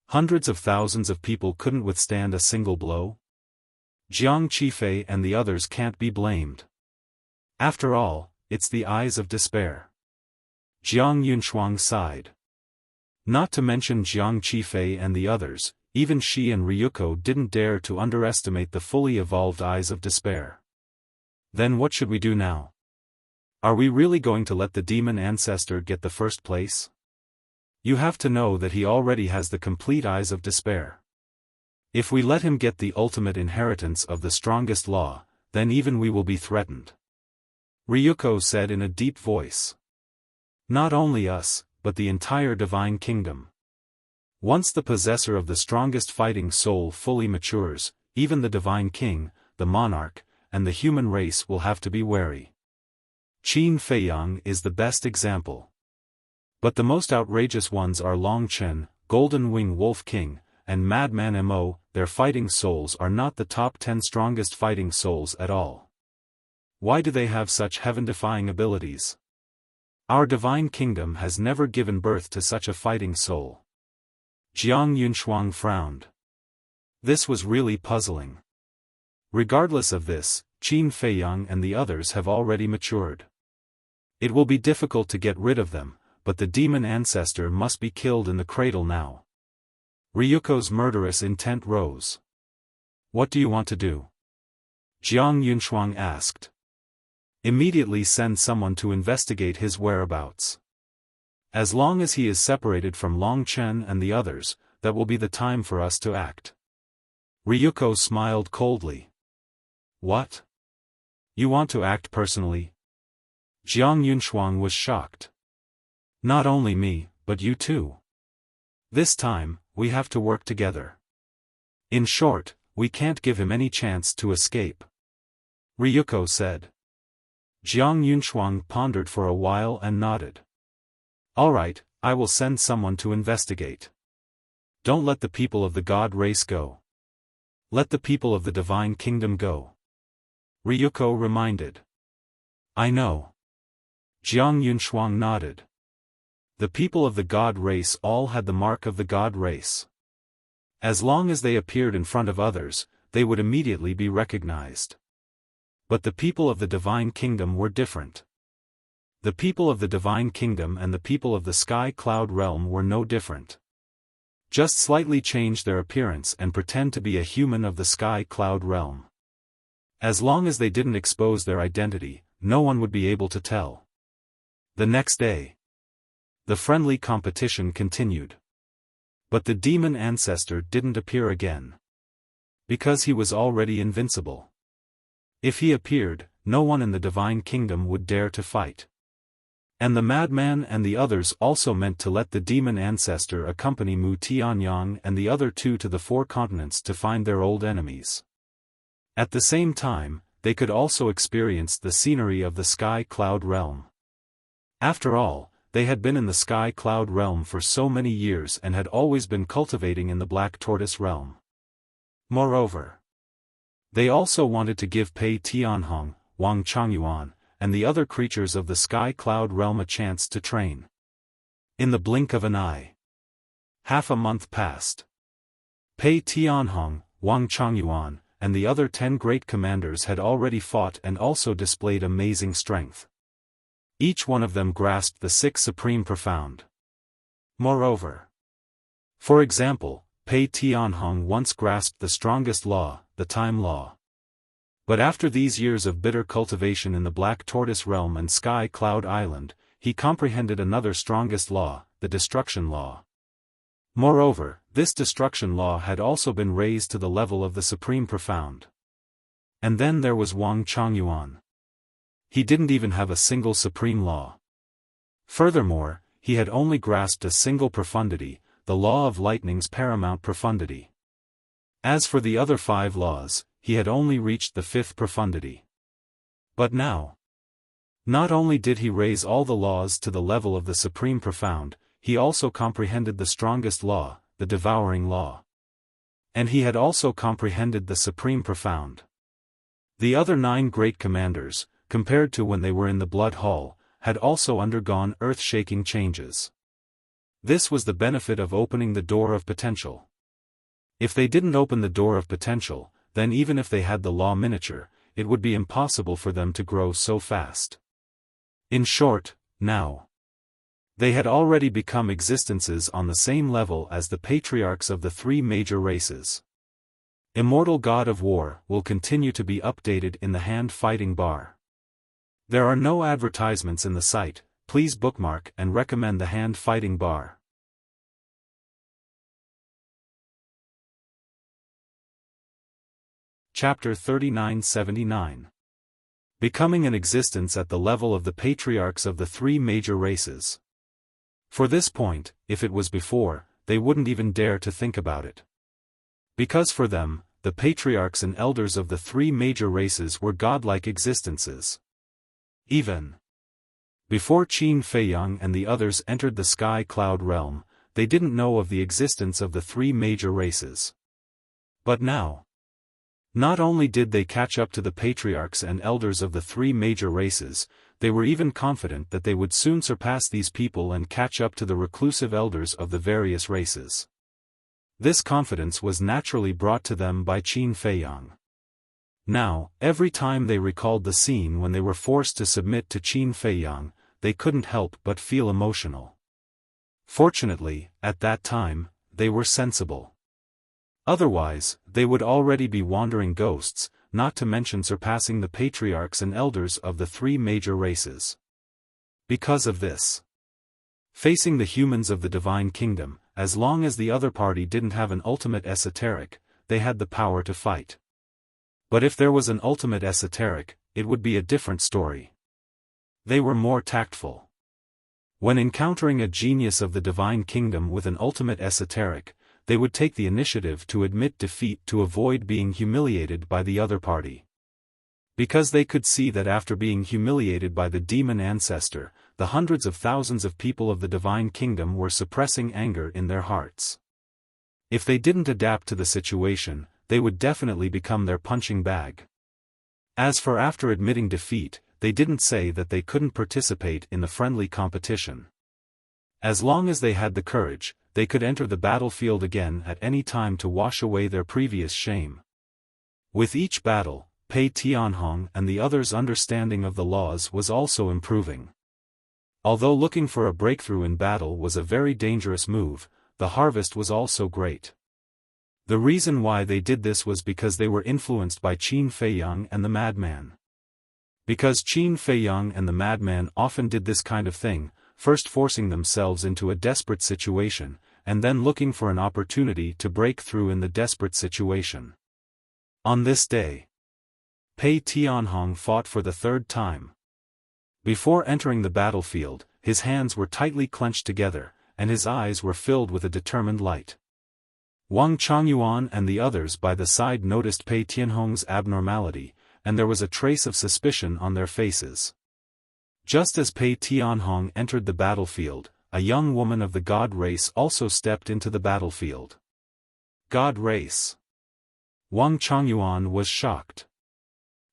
A: Hundreds of thousands of people couldn't withstand a single blow. Jiang Qifei and the others can't be blamed. After all, it's the eyes of despair. Jiang Yunshuang sighed. Not to mention Jiang Qifei and the others, even Shi and Ryuko didn't dare to underestimate the fully evolved eyes of despair. Then what should we do now? Are we really going to let the demon ancestor get the first place? You have to know that he already has the complete eyes of despair. If we let him get the ultimate inheritance of the strongest law, then even we will be threatened. Ryuko said in a deep voice. Not only us, but the entire Divine Kingdom. Once the possessor of the strongest fighting soul fully matures, even the Divine King, the monarch, and the human race will have to be wary. Qin Feiyang is the best example. But the most outrageous ones are Long Chen, Golden Wing Wolf King, and Madman Mo. Their fighting souls are not the top 10 strongest fighting souls at all. Why do they have such heaven-defying abilities? Our Divine Kingdom has never given birth to such a fighting soul. Jiang Yunshuang frowned. This was really puzzling. Regardless of this, Qin Feiyang and the others have already matured. It will be difficult to get rid of them, but the demon ancestor must be killed in the cradle now. Ryuko's murderous intent rose. What do you want to do? Jiang Yunshuang asked. Immediately send someone to investigate his whereabouts. As long as he is separated from Long Chen and the others, that will be the time for us to act. Ryuko smiled coldly. What? You want to act personally? Jiang Yunshuang was shocked. Not only me, but you too. This time, we have to work together. In short, we can't give him any chance to escape. Ryuko said. Jiang Yunshuang pondered for a while and nodded. All right, I will send someone to investigate. Don't let the people of the God race go. Let the people of the Divine Kingdom go. Ryuko reminded. I know. Jiang Yunshuang nodded. The people of the God race all had the mark of the God race. As long as they appeared in front of others, they would immediately be recognized. But the people of the Divine Kingdom were different. The people of the Divine Kingdom and the people of the Sky Cloud Realm were no different. Just slightly change their appearance and pretend to be a human of the Sky Cloud Realm. As long as they didn't expose their identity, no one would be able to tell. The next day, the friendly competition continued. But the demon ancestor didn't appear again. Because he was already invincible. If he appeared, no one in the Divine Kingdom would dare to fight. And the madman and the others also meant to let the demon ancestor accompany Mu Tianyang and the other two to the 4 continents to find their old enemies. At the same time, they could also experience the scenery of the Sky Cloud Realm. After all, they had been in the Sky Cloud Realm for so many years and had always been cultivating in the Black Tortoise Realm. Moreover, they also wanted to give Pei Tianhong, Wang Changyuan, and the other creatures of the Sky Cloud Realm a chance to train. In the blink of an eye. Half a month passed. Pei Tianhong, Wang Changyuan, and the other 10 great commanders had already fought and also displayed amazing strength. Each one of them grasped the 6 Supreme Profound. Moreover, for example, Pei Tianhong once grasped the strongest law, the Time Law. But after these years of bitter cultivation in the Black Tortoise Realm and Sky Cloud Island, he comprehended another strongest law, the Destruction Law. Moreover, this Destruction Law had also been raised to the level of the Supreme Profound. And then there was Wang Changyuan. He didn't even have a single Supreme Law. Furthermore, he had only grasped a single profundity, the Law of Lightning's paramount profundity. As for the other 5 laws, he had only reached the 5th profundity. But now, not only did he raise all the laws to the level of the Supreme Profound, he also comprehended the strongest law, the Devouring Law. And he had also comprehended the Supreme Profound. The other 9 great commanders, compared to when they were in the Blood Hall, had also undergone earth-shaking changes. This was the benefit of opening the door of potential. If they didn't open the door of potential, then even if they had the law miniature, it would be impossible for them to grow so fast. In short, now, they had already become existences on the same level as the patriarchs of the 3 major races. Immortal God of War will continue to be updated in the hand-fighting bar. There are no advertisements in the site, please bookmark and recommend the hand-fighting bar. Chapter 3979. Becoming an existence at the level of the patriarchs of the 3 major races. For this point, if it was before, they wouldn't even dare to think about it. Because for them, the patriarchs and elders of the 3 major races were godlike existences. Even before Qin Feiyang and the others entered the Sky Cloud Realm, they didn't know of the existence of the 3 major races. But now, not only did they catch up to the patriarchs and elders of the 3 major races, they were even confident that they would soon surpass these people and catch up to the reclusive elders of the various races. This confidence was naturally brought to them by Qin Feiyang. Now, every time they recalled the scene when they were forced to submit to Qin Feiyang, they couldn't help but feel emotional. Fortunately, at that time, they were sensible. Otherwise, they would already be wandering ghosts, not to mention surpassing the patriarchs and elders of the 3 major races. Because of this, facing the humans of the Divine Kingdom, as long as the other party didn't have an ultimate esoteric, they had the power to fight. But if there was an ultimate esoteric, it would be a different story. They were more tactful. When encountering a genius of the Divine Kingdom with an ultimate esoteric, they would take the initiative to admit defeat to avoid being humiliated by the other party. Because they could see that after being humiliated by the demon ancestor, the hundreds of thousands of people of the Divine Kingdom were suppressing anger in their hearts. If they didn't adapt to the situation, they would definitely become their punching bag. As for after admitting defeat, they didn't say that they couldn't participate in the friendly competition. As long as they had the courage, they could enter the battlefield again at any time to wash away their previous shame. With each battle, Pei Tianhong and the others' understanding of the laws was also improving. Although looking for a breakthrough in battle was a very dangerous move, the harvest was also great. The reason why they did this was because they were influenced by Qin Feiyang and the madman. Because Qin Feiyang and the madman often did this kind of thing, first forcing themselves into a desperate situation, and then looking for an opportunity to break through in the desperate situation. On this day, Pei Tianhong fought for the third time. Before entering the battlefield, his hands were tightly clenched together, and his eyes were filled with a determined light. Wang Changyuan and the others by the side noticed Pei Tianhong's abnormality, and there was a trace of suspicion on their faces. Just as Pei Tianhong entered the battlefield, a young woman of the god race also stepped into the battlefield. God race. Wang Changyuan was shocked.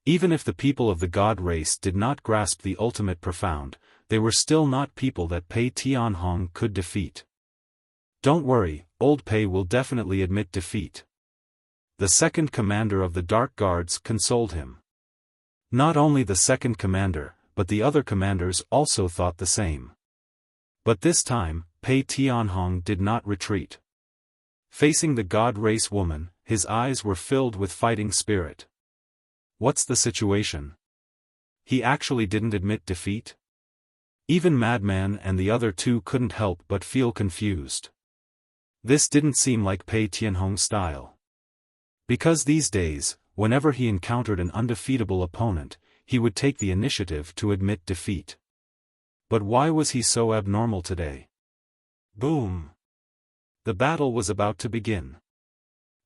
A: Even if the people of the god race did not grasp the ultimate profound, they were still not people that Pei Tianhong could defeat. Don't worry, old Pei will definitely admit defeat. The second commander of the Dark Guards consoled him. Not only the second commander, but the other commanders also thought the same. But this time, Pei Tianhong did not retreat. Facing the god race woman, his eyes were filled with fighting spirit. What's the situation? He actually didn't admit defeat? Even Madman and the other two couldn't help but feel confused. This didn't seem like Pei Tianhong's style. Because these days, whenever he encountered an undefeatable opponent, he would take the initiative to admit defeat. But why was he so abnormal today? Boom! The battle was about to begin.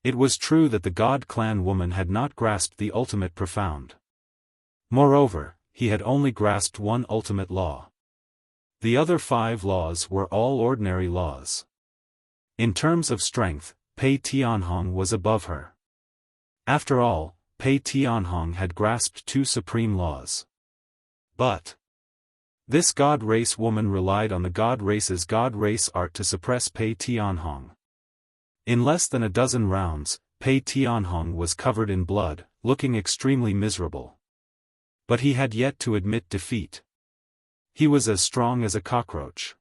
A: It was true that the God Clan woman had not grasped the ultimate profound. Moreover, he had only grasped one ultimate law. The other 5 laws were all ordinary laws. In terms of strength, Pei Tianhong was above her. After all, Pei Tianhong had grasped 2 supreme laws. But this god race woman relied on the god race's god race art to suppress Pei Tianhong. In less than a dozen rounds, Pei Tianhong was covered in blood, looking extremely miserable. But he had yet to admit defeat. He was as strong as a cockroach.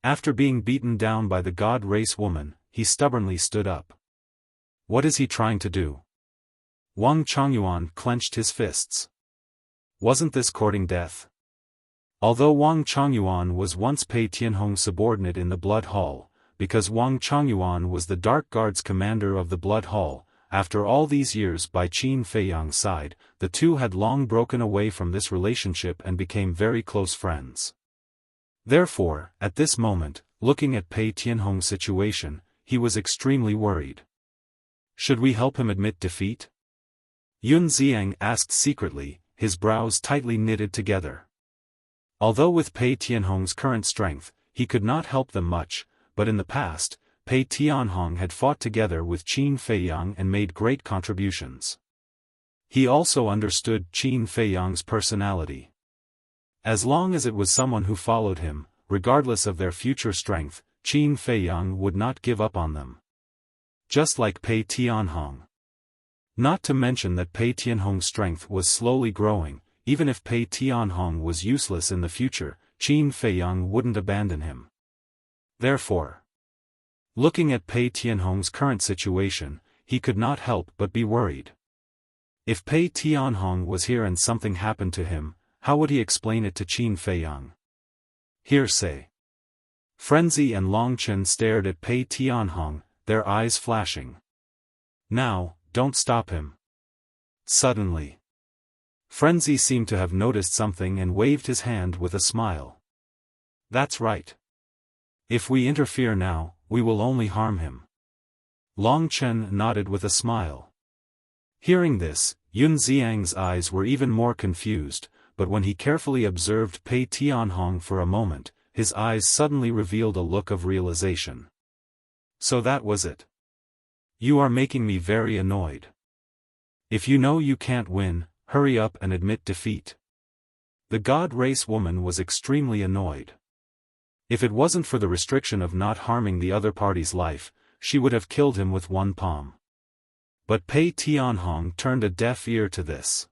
A: After being beaten down by the god race woman, he stubbornly stood up. What is he trying to do? Wang Changyuan clenched his fists. Wasn't this courting death? Although Wang Changyuan was once Pei Tianhong's subordinate in the Blood Hall, because Wang Changyuan was the Dark Guard's commander of the Blood Hall, after all these years by Qin Feiyang's side, the two had long broken away from this relationship and became very close friends. Therefore, at this moment, looking at Pei Tianhong's situation, he was extremely worried. Should we help him admit defeat? Yun Xiang asked secretly, his brows tightly knitted together. Although with Pei Tianhong's current strength, he could not help them much, but in the past, Pei Tianhong had fought together with Qin Feiyang and made great contributions. He also understood Qin Feiyang's personality. As long as it was someone who followed him, regardless of their future strength, Qin Feiyang would not give up on them. Just like Pei Tianhong. Not to mention that Pei Tianhong's strength was slowly growing. Even if Pei Tianhong was useless in the future, Qin Feiyang wouldn't abandon him. Therefore, looking at Pei Tianhong's current situation, he could not help but be worried. If Pei Tianhong was here and something happened to him, how would he explain it to Qin Feiyang? Hearsay. Frenzy and Longchen stared at Pei Tianhong, their eyes flashing. Now, don't stop him. Suddenly, Frenzy seemed to have noticed something and waved his hand with a smile. That's right. If we interfere now, we will only harm him. Longchen nodded with a smile. Hearing this, Yun Xiang's eyes were even more confused, but when he carefully observed Pei Tianhong for a moment, his eyes suddenly revealed a look of realization. So that was it. You are making me very annoyed. If you know you can't win, hurry up and admit defeat. The god race woman was extremely annoyed. If it wasn't for the restriction of not harming the other party's life, she would have killed him with one palm. But Pei Tianhong turned a deaf ear to this.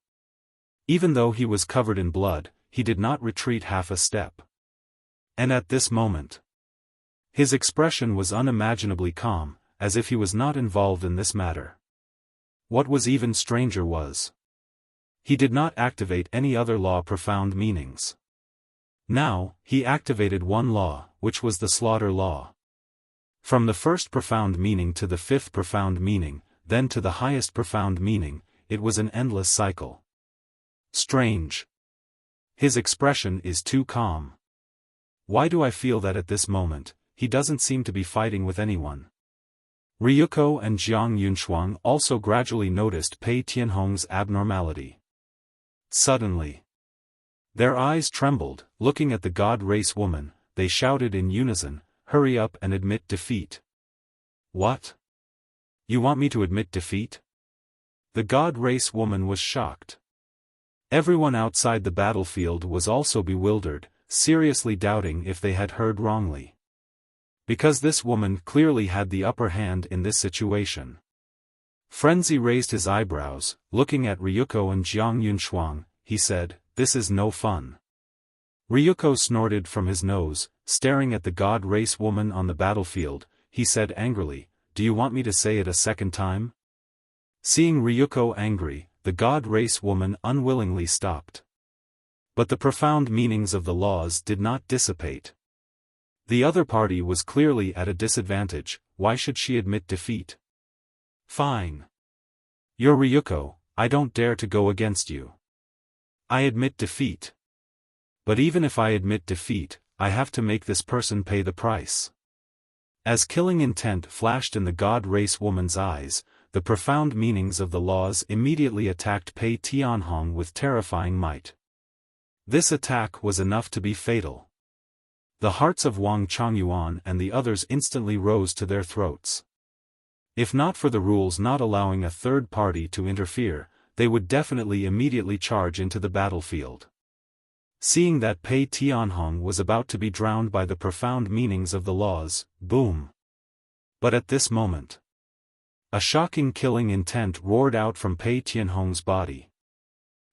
A: Even though he was covered in blood, he did not retreat half a step. And at this moment, his expression was unimaginably calm, as if he was not involved in this matter. What was even stranger was, he did not activate any other law profound meanings. Now, he activated one law, which was the slaughter law. From the first profound meaning to the fifth profound meaning, then to the highest profound meaning, it was an endless cycle. Strange. His expression is too calm. Why do I feel that at this moment, he doesn't seem to be fighting with anyone? Ryuko and Jiang Yunshuang also gradually noticed Pei Tianhong's abnormality. Suddenly, their eyes trembled. Looking at the god race woman, they shouted in unison, "Hurry up and admit defeat." What? You want me to admit defeat? The god race woman was shocked. Everyone outside the battlefield was also bewildered, seriously doubting if they had heard wrongly. Because this woman clearly had the upper hand in this situation. Frenzy raised his eyebrows. Looking at Ryuko and Jiang Yunshuang, he said, "This is no fun." Ryuko snorted from his nose, staring at the god race woman on the battlefield. He said angrily, "Do you want me to say it a second time?" Seeing Ryuko angry, the god race woman unwillingly stopped. But the profound meanings of the laws did not dissipate. The other party was clearly at a disadvantage. Why should she admit defeat? Fine. You're Ryuko, I don't dare to go against you. I admit defeat. But even if I admit defeat, I have to make this person pay the price. As killing intent flashed in the god race woman's eyes, the profound meanings of the laws immediately attacked Pei Tianhong with terrifying might. This attack was enough to be fatal. The hearts of Wang Chongyuan and the others instantly rose to their throats. If not for the rules not allowing a third party to interfere, they would definitely immediately charge into the battlefield. Seeing that Pei Tianhong was about to be drowned by the profound meanings of the laws, boom! But at this moment, a shocking killing intent roared out from Pei Tianhong's body.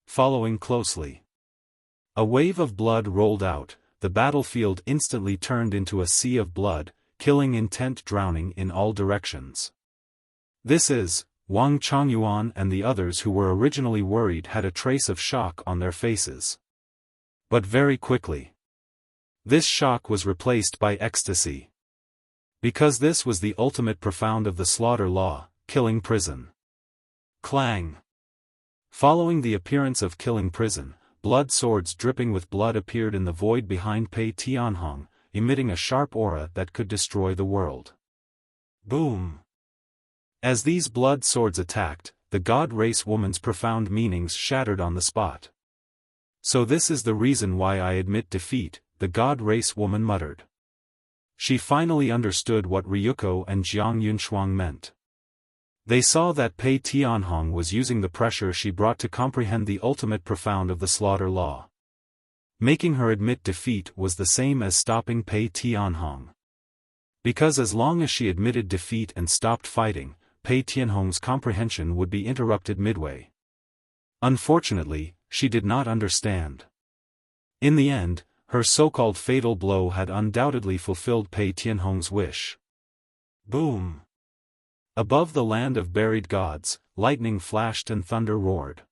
A: Following closely, a wave of blood rolled out. The battlefield instantly turned into a sea of blood, killing intent drowning in all directions. This is, Wang Chongyuan and the others who were originally worried had a trace of shock on their faces. But very quickly, this shock was replaced by ecstasy. Because this was the ultimate profound of the slaughter law, killing prison. Clang! Following the appearance of killing prison, blood swords dripping with blood appeared in the void behind Pei Tianhong, emitting a sharp aura that could destroy the world. Boom! As these blood swords attacked, the god race woman's profound meanings shattered on the spot. So this is the reason why I admit defeat, the god race woman muttered. She finally understood what Ryuko and Jiang Yunshuang meant. They saw that Pei Tianhong was using the pressure she brought to comprehend the ultimate profound of the slaughter law. Making her admit defeat was the same as stopping Pei Tianhong. Because as long as she admitted defeat and stopped fighting, Pei Tianhong's comprehension would be interrupted midway. Unfortunately, she did not understand. In the end, her so-called fatal blow had undoubtedly fulfilled Pei Tianhong's wish. Boom! Above the land of buried gods, lightning flashed and thunder roared.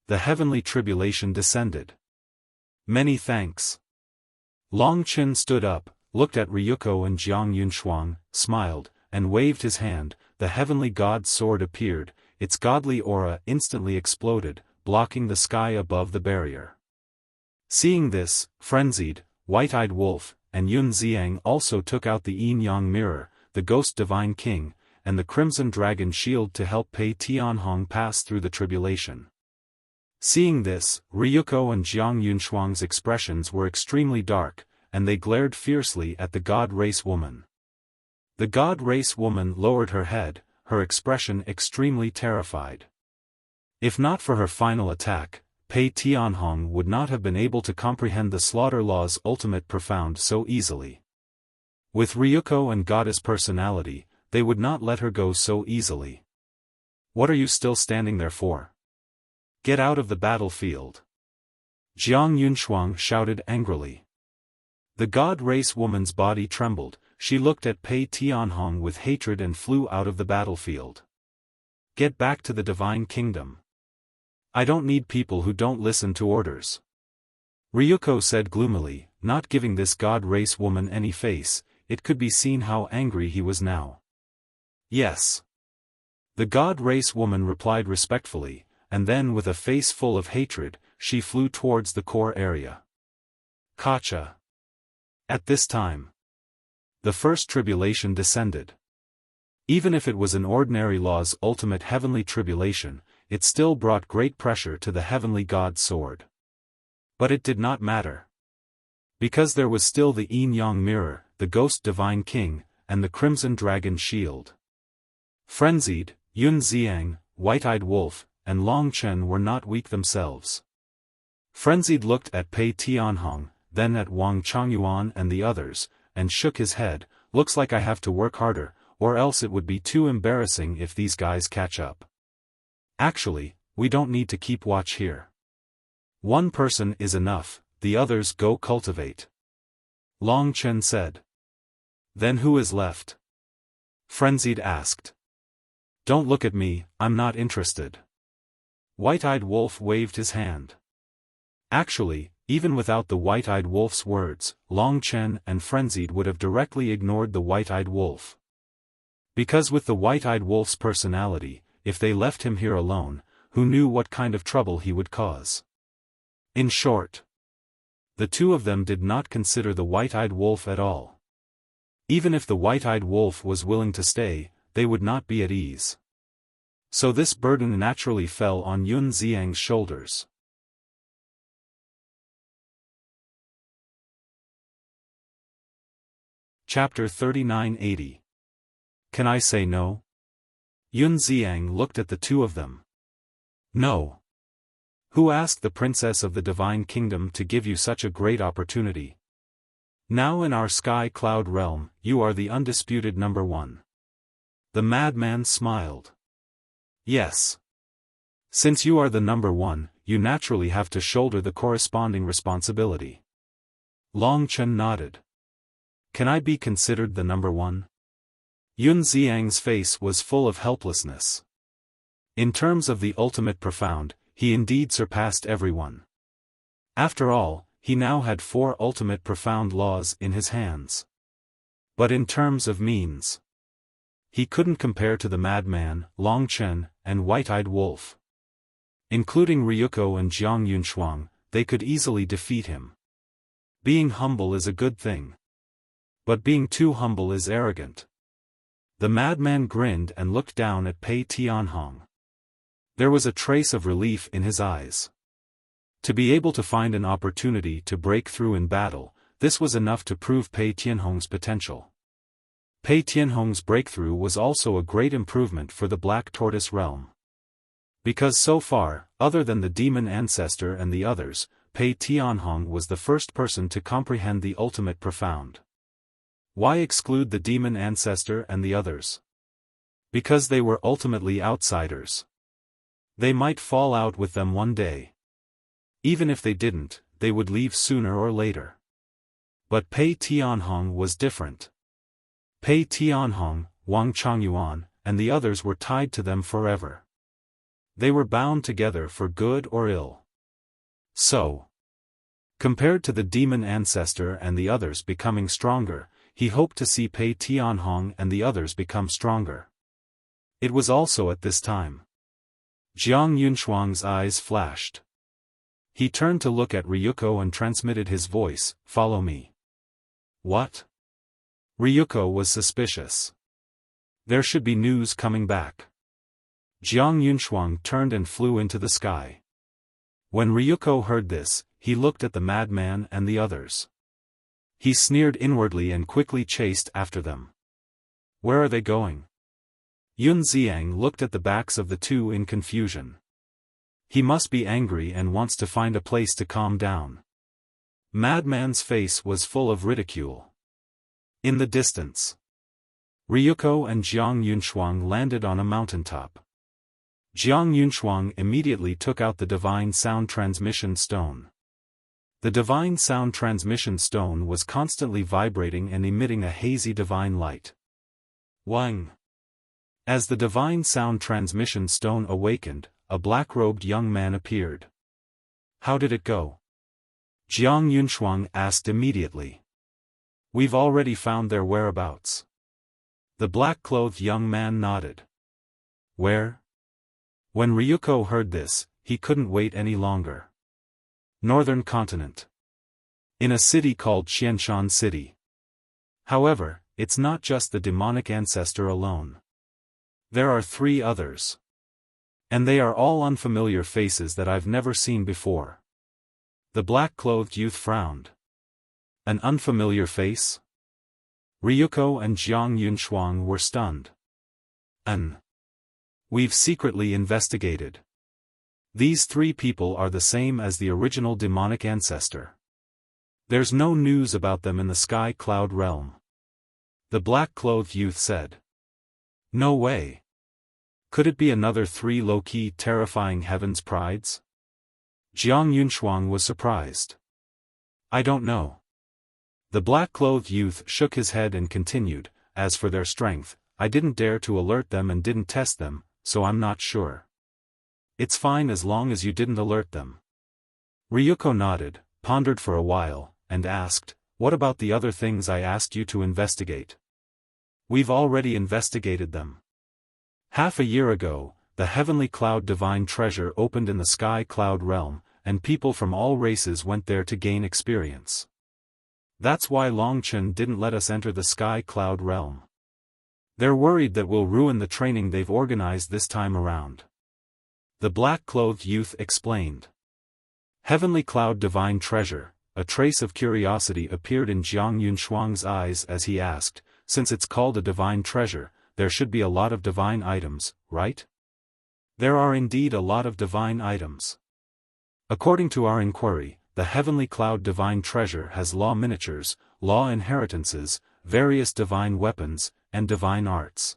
A: The heavenly tribulation descended. Many thanks. Long Chen stood up, looked at Ryuko and Jiang Yunshuang, smiled, and waved his hand. The heavenly god's sword appeared, its godly aura instantly exploded, blocking the sky above the barrier. Seeing this, frenzied, white-eyed wolf, and Yun Xiang also took out the yin-yang mirror, the ghost divine king, and the crimson dragon shield to help Pei Tianhong pass through the tribulation. Seeing this, Ryuko and Jiang Yunshuang's expressions were extremely dark, and they glared fiercely at the god race woman. The god race woman lowered her head, her expression extremely terrified. If not for her final attack, Pei Tianhong would not have been able to comprehend the slaughter law's ultimate profound so easily. With Ryuko and goddess personality, they would not let her go so easily. What are you still standing there for? Get out of the battlefield! Jiang Yunshuang shouted angrily. The god race woman's body trembled. She looked at Pei Tianhong with hatred and flew out of the battlefield. Get back to the divine kingdom. I don't need people who don't listen to orders. Ryuko said gloomily, not giving this god race woman any face. It could be seen how angry he was now. Yes. The god race woman replied respectfully, and then with a face full of hatred, she flew towards the core area. Kacha. At this time, the first tribulation descended. Even if it was an ordinary law's ultimate heavenly tribulation, it still brought great pressure to the heavenly god's sword. But it did not matter. Because there was still the yin-yang mirror, the ghost divine king, and the crimson dragon shield. Frenzied, Yun Xiang, White-Eyed Wolf, and Long Chen were not weak themselves. Frenzied looked at Pei Tianhong, then at Wang Changyuan and the others, and shook his head. Looks like I have to work harder, or else it would be too embarrassing if these guys catch up. Actually, we don't need to keep watch here. One person is enough, the others go cultivate. Long Chen said. Then who is left? Frenzied asked. Don't look at me, I'm not interested. White-Eyed Wolf waved his hand. Actually, even without the White-Eyed Wolf's words, Long Chen and Frenzied would have directly ignored the White-Eyed Wolf. Because with the White-Eyed Wolf's personality, if they left him here alone, who knew what kind of trouble he would cause? In short, the two of them did not consider the White-Eyed Wolf at all. Even if the White-Eyed Wolf was willing to stay, they would not be at ease. So this burden naturally fell on Yun Xiang's shoulders. Chapter 3980. Can I say no? Yun Xiang looked at the two of them. No. Who asked the princess of the divine kingdom to give you such a great opportunity? Now in our sky cloud realm, you are the undisputed number one. The madman smiled. Yes. Since you are the number one, you naturally have to shoulder the corresponding responsibility. Long Chen nodded. Can I be considered the number one? Yun Xiang's face was full of helplessness. In terms of the ultimate profound, he indeed surpassed everyone. After all, he now had 4 ultimate profound laws in his hands. But in terms of means, he couldn't compare to the madman, Long Chen, and White-Eyed Wolf. Including Ryuko and Jiang Yunshuang, they could easily defeat him. Being humble is a good thing. But being too humble is arrogant. The madman grinned and looked down at Pei Tianhong. There was a trace of relief in his eyes. To be able to find an opportunity to break through in battle, this was enough to prove Pei Tianhong's potential. Pei Tianhong's breakthrough was also a great improvement for the Black Tortoise realm. Because so far, other than the demon ancestor and the others, Pei Tianhong was the first person to comprehend the ultimate profound. Why exclude the demon ancestor and the others? Because they were ultimately outsiders. They might fall out with them one day. Even if they didn't, they would leave sooner or later. But Pei Tianhong was different. Pei Tianhong, Wang Changyuan, and the others were tied to them forever. They were bound together for good or ill. So, compared to the demon ancestor and the others becoming stronger, he hoped to see Pei Tianhong and the others become stronger. It was also at this time. Jiang Yunshuang's eyes flashed. He turned to look at Ryuko and transmitted his voice, "Follow me." What? Ryuko was suspicious. There should be news coming back. Jiang Yunshuang turned and flew into the sky. When Ryuko heard this, he looked at the madman and the others. He sneered inwardly and quickly chased after them. Where are they going? Yun Xiang looked at the backs of the two in confusion. He must be angry and wants to find a place to calm down. Madman's face was full of ridicule. In the distance, Ryuko and Jiang Yunshuang landed on a mountaintop. Jiang Yunshuang immediately took out the divine sound transmission stone. The divine sound transmission stone was constantly vibrating and emitting a hazy divine light. Wang. As the divine sound transmission stone awakened, a black-robed young man appeared. How did it go? Jiang Yunshuang asked immediately. We've already found their whereabouts. The black-clothed young man nodded. Where? When Ryuko heard this, he couldn't wait any longer. Northern continent. In a city called Xianshan City. However, it's not just the demonic ancestor alone. There are 3 others. And they are all unfamiliar faces that I've never seen before. The black-clothed youth frowned. An unfamiliar face? Ryuko and Jiang Yunshuang were stunned. We've secretly investigated. These 3 people are the same as the original demonic ancestor. There's no news about them in the sky cloud realm. The black-clothed youth said. No way. Could it be another 3 low-key terrifying heaven's prides? Jiang Yunshuang was surprised. I don't know. The black-clothed youth shook his head and continued, as for their strength, I didn't dare to alert them and didn't test them, so I'm not sure. It's fine as long as you didn't alert them. Ryuko nodded, pondered for a while, and asked, what about the other things I asked you to investigate? We've already investigated them. Half a year ago, the heavenly cloud divine treasure opened in the sky cloud realm, and people from all races went there to gain experience. That's why Longchen didn't let us enter the sky cloud realm. They're worried that we'll ruin the training they've organized this time around. The black-clothed youth explained. Heavenly cloud divine treasure, a trace of curiosity appeared in Jiang Yunshuang's eyes as he asked, since it's called a divine treasure, there should be a lot of divine items, right? There are indeed a lot of divine items. According to our inquiry, the heavenly cloud divine treasure has law miniatures, law inheritances, various divine weapons, and divine arts.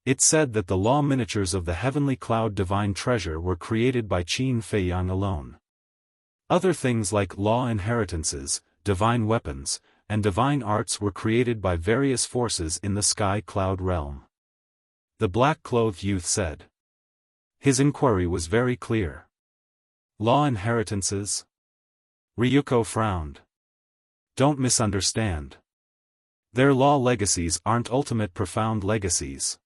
A: It's said that the law miniatures of the heavenly cloud divine treasure were created by Qin Feiyang alone. Other things like law inheritances, divine weapons, and divine arts were created by various forces in the sky cloud realm. The black-clothed youth said. His inquiry was very clear. Law inheritances? Ryuko frowned. Don't misunderstand. Their law legacies aren't ultimate profound legacies.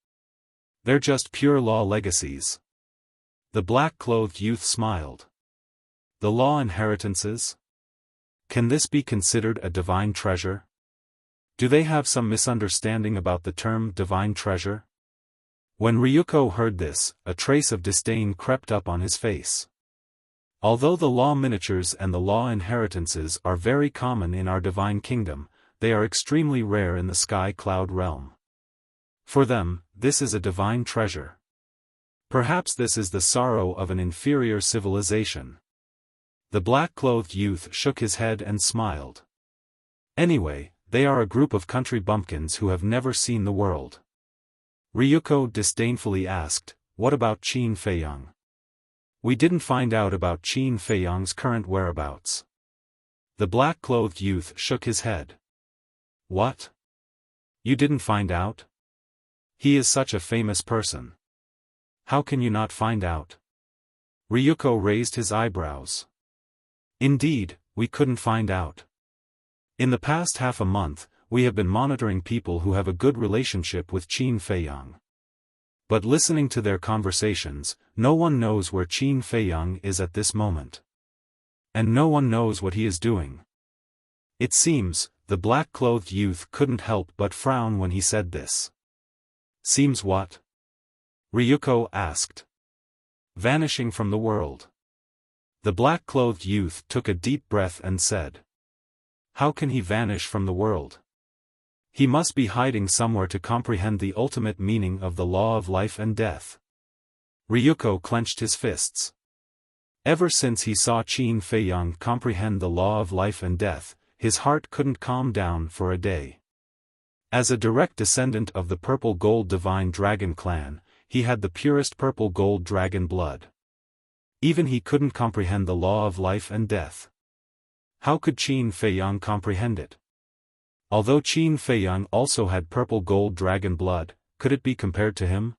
A: They're just pure law legacies. The black-clothed youth smiled. The law inheritances? Can this be considered a divine treasure? Do they have some misunderstanding about the term divine treasure? When Ryuko heard this, a trace of disdain crept up on his face. Although the law miniatures and the law inheritances are very common in our divine kingdom, they are extremely rare in the sky cloud realm. For them, this is a divine treasure. Perhaps this is the sorrow of an inferior civilization. The black-clothed youth shook his head and smiled. Anyway, they are a group of country bumpkins who have never seen the world. Ryuko disdainfully asked, what about Qin Feiyang? We didn't find out about Qin Feiyang's current whereabouts. The black-clothed youth shook his head. What? You didn't find out? He is such a famous person. How can you not find out? Ryuko raised his eyebrows. Indeed, we couldn't find out. In the past half a month, we have been monitoring people who have a good relationship with Qin Feiyang. But listening to their conversations, no one knows where Qin Feiyang is at this moment. And no one knows what he is doing. It seems, the black-clothed youth couldn't help but frown when he said this. Seems what? Ryuko asked. Vanishing from the world. The black-clothed youth took a deep breath and said. How can he vanish from the world? He must be hiding somewhere to comprehend the ultimate meaning of the law of life and death. Ryuko clenched his fists. Ever since he saw Qin Feiyang comprehend the law of life and death, his heart couldn't calm down for a day. As a direct descendant of the Purple Gold Divine Dragon clan, he had the purest purple gold dragon blood. Even he couldn't comprehend the law of life and death. How could Qin Feiyang comprehend it? Although Qin Feiyang also had purple gold dragon blood, could it be compared to him?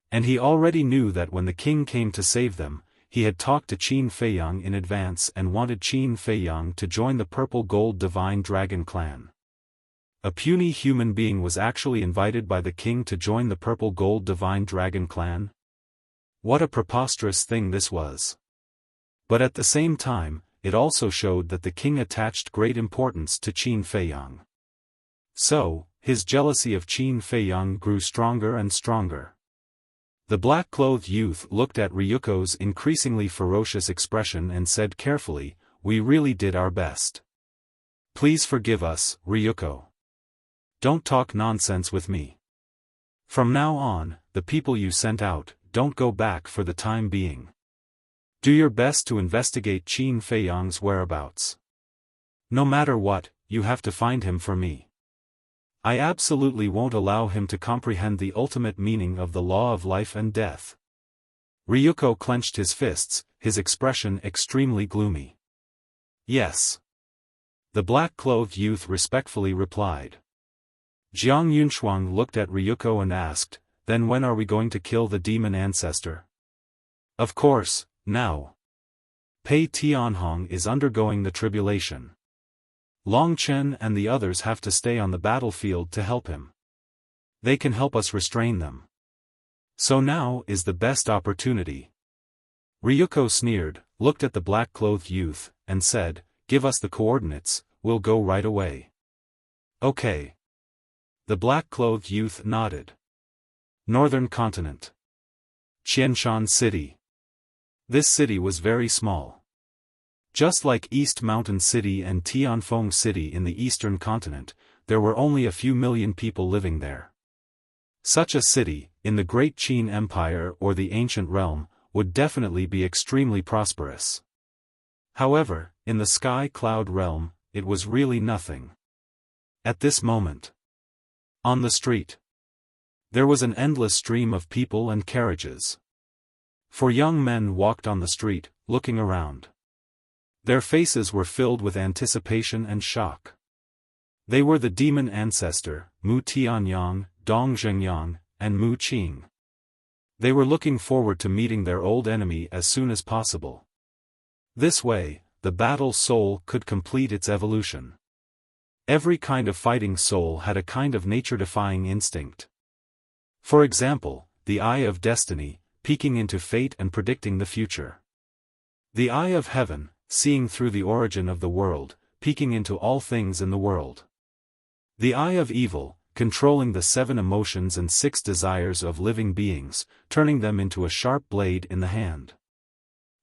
A: And he already knew that when the king came to save them, he had talked to Qin Feiyang in advance and wanted Qin Feiyang to join the purple gold divine dragon clan. A puny human being was actually invited by the king to join the purple gold divine dragon clan? What a preposterous thing this was. But at the same time, it also showed that the king attached great importance to Qin Feiyang. So, his jealousy of Qin Feiyang grew stronger and stronger. The black-clothed youth looked at Ryuko's increasingly ferocious expression and said carefully, "We really did our best. Please forgive us, Ryuko. Don't talk nonsense with me. From now on, the people you sent out, don't go back for the time being. Do your best to investigate Qin Feiyang's whereabouts. No matter what, you have to find him for me. I absolutely won't allow him to comprehend the ultimate meaning of the law of life and death." Ryuko clenched his fists, his expression extremely gloomy. "Yes." The black-clothed youth respectfully replied. Jiang Yunshuang looked at Ryuko and asked, "Then when are we going to kill the demon ancestor?" "Of course, now. Pei Tianhong is undergoing the tribulation. Long Chen and the others have to stay on the battlefield to help him. They can help us restrain them. So now is the best opportunity." Ryuko sneered, looked at the black-clothed youth, and said, "Give us the coordinates, we'll go right away." "Okay." The black-clothed youth nodded. Northern Continent. Qianshan City. This city was very small. Just like East Mountain City and Tianfeng City in the Eastern Continent, there were only a few million people living there. Such a city, in the Great Qin Empire or the Ancient Realm, would definitely be extremely prosperous. However, in the Sky Cloud Realm, it was really nothing. At this moment, on the street, there was an endless stream of people and carriages. Four young men walked on the street, looking around. Their faces were filled with anticipation and shock. They were the demon ancestor, Mu Tianyang, Dong Zhengyang, and Mu Qing. They were looking forward to meeting their old enemy as soon as possible. This way, the battle soul could complete its evolution. Every kind of fighting soul had a kind of nature-defying instinct. For example, the Eye of Destiny, peeking into fate and predicting the future. The Eye of Heaven, seeing through the origin of the world, peeking into all things in the world. The Eye of Evil, controlling the 7 emotions and 6 desires of living beings, turning them into a sharp blade in the hand.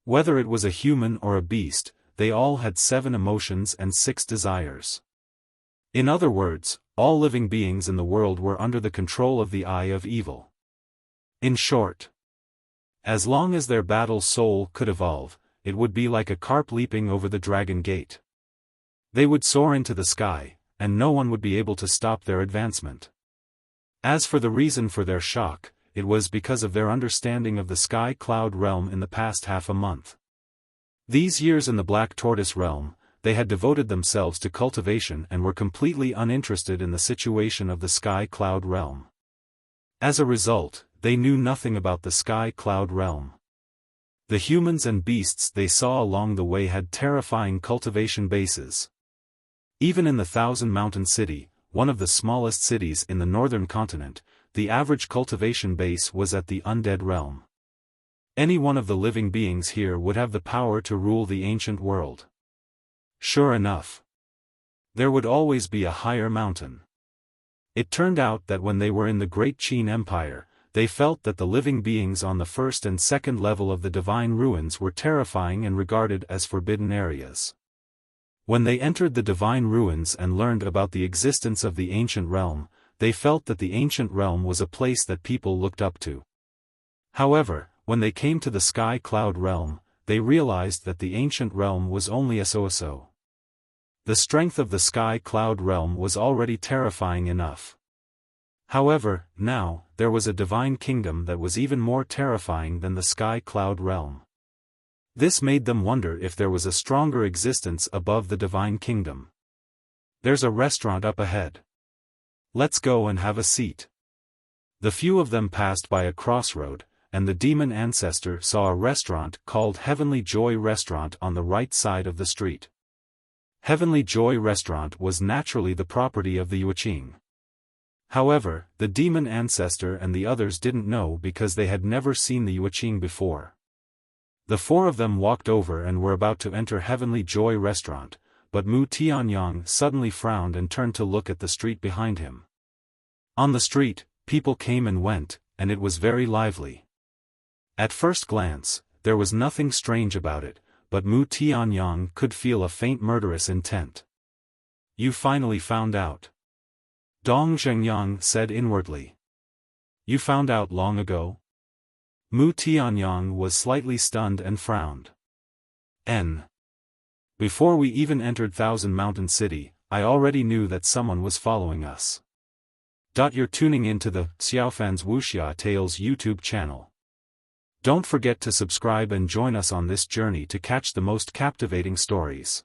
A: Whether it was a human or a beast, they all had 7 emotions and 6 desires. In other words, all living beings in the world were under the control of the Eye of Evil. In short, as long as their battle soul could evolve, it would be like a carp leaping over the dragon gate. They would soar into the sky, and no one would be able to stop their advancement. As for the reason for their shock, it was because of their understanding of the Sky Cloud Realm in the past half a month. These years in the Black Tortoise Realm, they had devoted themselves to cultivation and were completely uninterested in the situation of the Sky Cloud Realm. As a result, they knew nothing about the Sky Cloud Realm. The humans and beasts they saw along the way had terrifying cultivation bases. Even in the Thousand Mountain City, one of the smallest cities in the northern continent, the average cultivation base was at the undead realm. Any one of the living beings here would have the power to rule the ancient world. Sure enough, there would always be a higher mountain. It turned out that when they were in the Great Qin Empire, they felt that the living beings on the first and second level of the divine ruins were terrifying and regarded as forbidden areas. When they entered the divine ruins and learned about the existence of the ancient realm, they felt that the ancient realm was a place that people looked up to. However, when they came to the Sky Cloud Realm, they realized that the ancient realm was only a so-so. The strength of the Sky Cloud Realm was already terrifying enough. However, now, there was a divine kingdom that was even more terrifying than the Sky Cloud Realm. This made them wonder if there was a stronger existence above the divine kingdom. There's a restaurant up ahead. Let's go and have a seat. The few of them passed by a crossroad, and the demon ancestor saw a restaurant called Heavenly Joy Restaurant on the right side of the street. Heavenly Joy Restaurant was naturally the property of the Yuqing. However, the demon ancestor and the others didn't know because they had never seen the Yuqing before. The four of them walked over and were about to enter Heavenly Joy Restaurant, but Mu Tianyang suddenly frowned and turned to look at the street behind him. On the street, people came and went, and it was very lively. At first glance, there was nothing strange about it, but Mu Tianyang could feel a faint murderous intent. You finally found out. Dong Zhengyang said inwardly. You found out long ago? Mu Tianyang was slightly stunned and frowned. Before we even entered Thousand Mountain City, I already knew that someone was following us. You're tuning into the Xiaofan's Wuxia Tales YouTube channel. Don't forget to subscribe and join us on this journey to catch the most captivating stories.